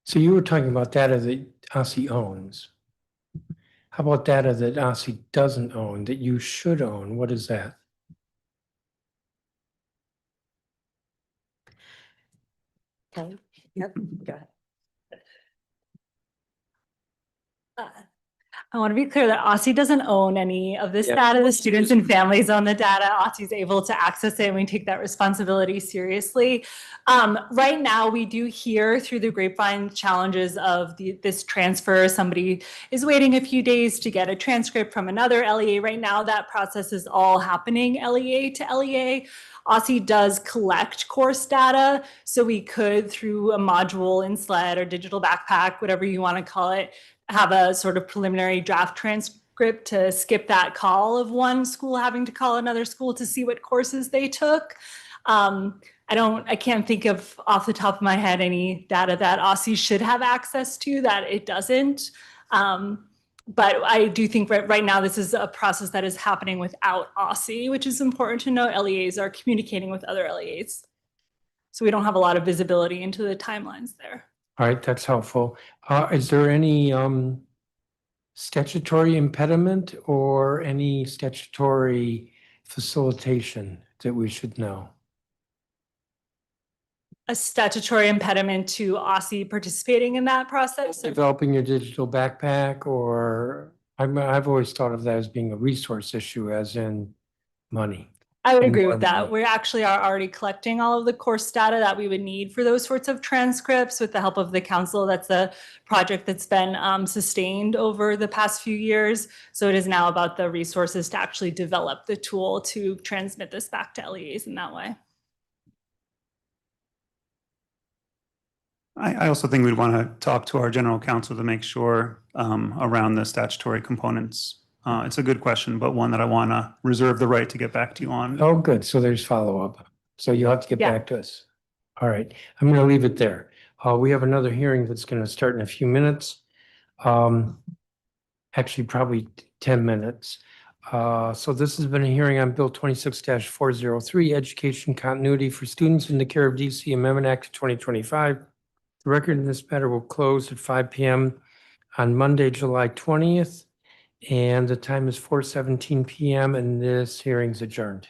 Speaker 1: So you were talking about data that Aussie owns. How about data that Aussie doesn't own, that you should own? What is that?
Speaker 17: Okay. Yep. Go ahead.
Speaker 18: I want to be clear that Aussie doesn't own any of this
Speaker 1: Yeah.
Speaker 18: data. The students and families own the data. Aussie's able to access it, and we take that responsibility seriously. Right now, we do hear through the grapevine challenges of this transfer. Somebody is waiting a few days to get a transcript from another LEA. Right now, that process is all happening LEA to LEA. Aussie does collect course data, so we could, through a module in SLED or digital backpack, whatever you want to call it, have a sort of preliminary draft transcript to skip that call of one school having to call another school to see what courses they took. I can't think of off the top of my head any data that Aussie should have access to that it doesn't. But I do think right now this is a process that is happening without Aussie, which is important to know. LEAs are communicating with other LEAs. So we don't have a lot of visibility into the timelines there.
Speaker 1: All right, that's helpful. Is there any statutory impediment or any statutory facilitation that we should know?
Speaker 18: A statutory impediment to OSSI participating in that process.
Speaker 1: Developing your digital backpack, or I've always thought of that as being a resource issue, as in money.
Speaker 18: I would agree
Speaker 1: More
Speaker 18: with that.
Speaker 1: money.
Speaker 18: We actually are already collecting all of the course data that we would need for those sorts of transcripts with the help of the council. That's a project that's been sustained over the past few years. So it is now about the resources to actually develop the tool to transmit this back to LEAs in that way.
Speaker 16: I also think we'd want to talk to our general counsel to make sure around the statutory components. It's a good question, but one that I want to reserve the right to get back to you on.
Speaker 1: Oh, good. So there's follow-up. So you'll have to get
Speaker 18: Yeah.
Speaker 1: back to us. All right. I'm going to leave it there. We have another hearing that's going to start in a few minutes. Actually, probably 10 minutes. So this has been a hearing on Bill 26-0403, Education Continuity for Students in the Care of DC Amendment Act of 2025. The record in this matter will close at 5 p.m. on Monday, July 20th, and the time is 4:17 p.m. and this hearing's adjourned.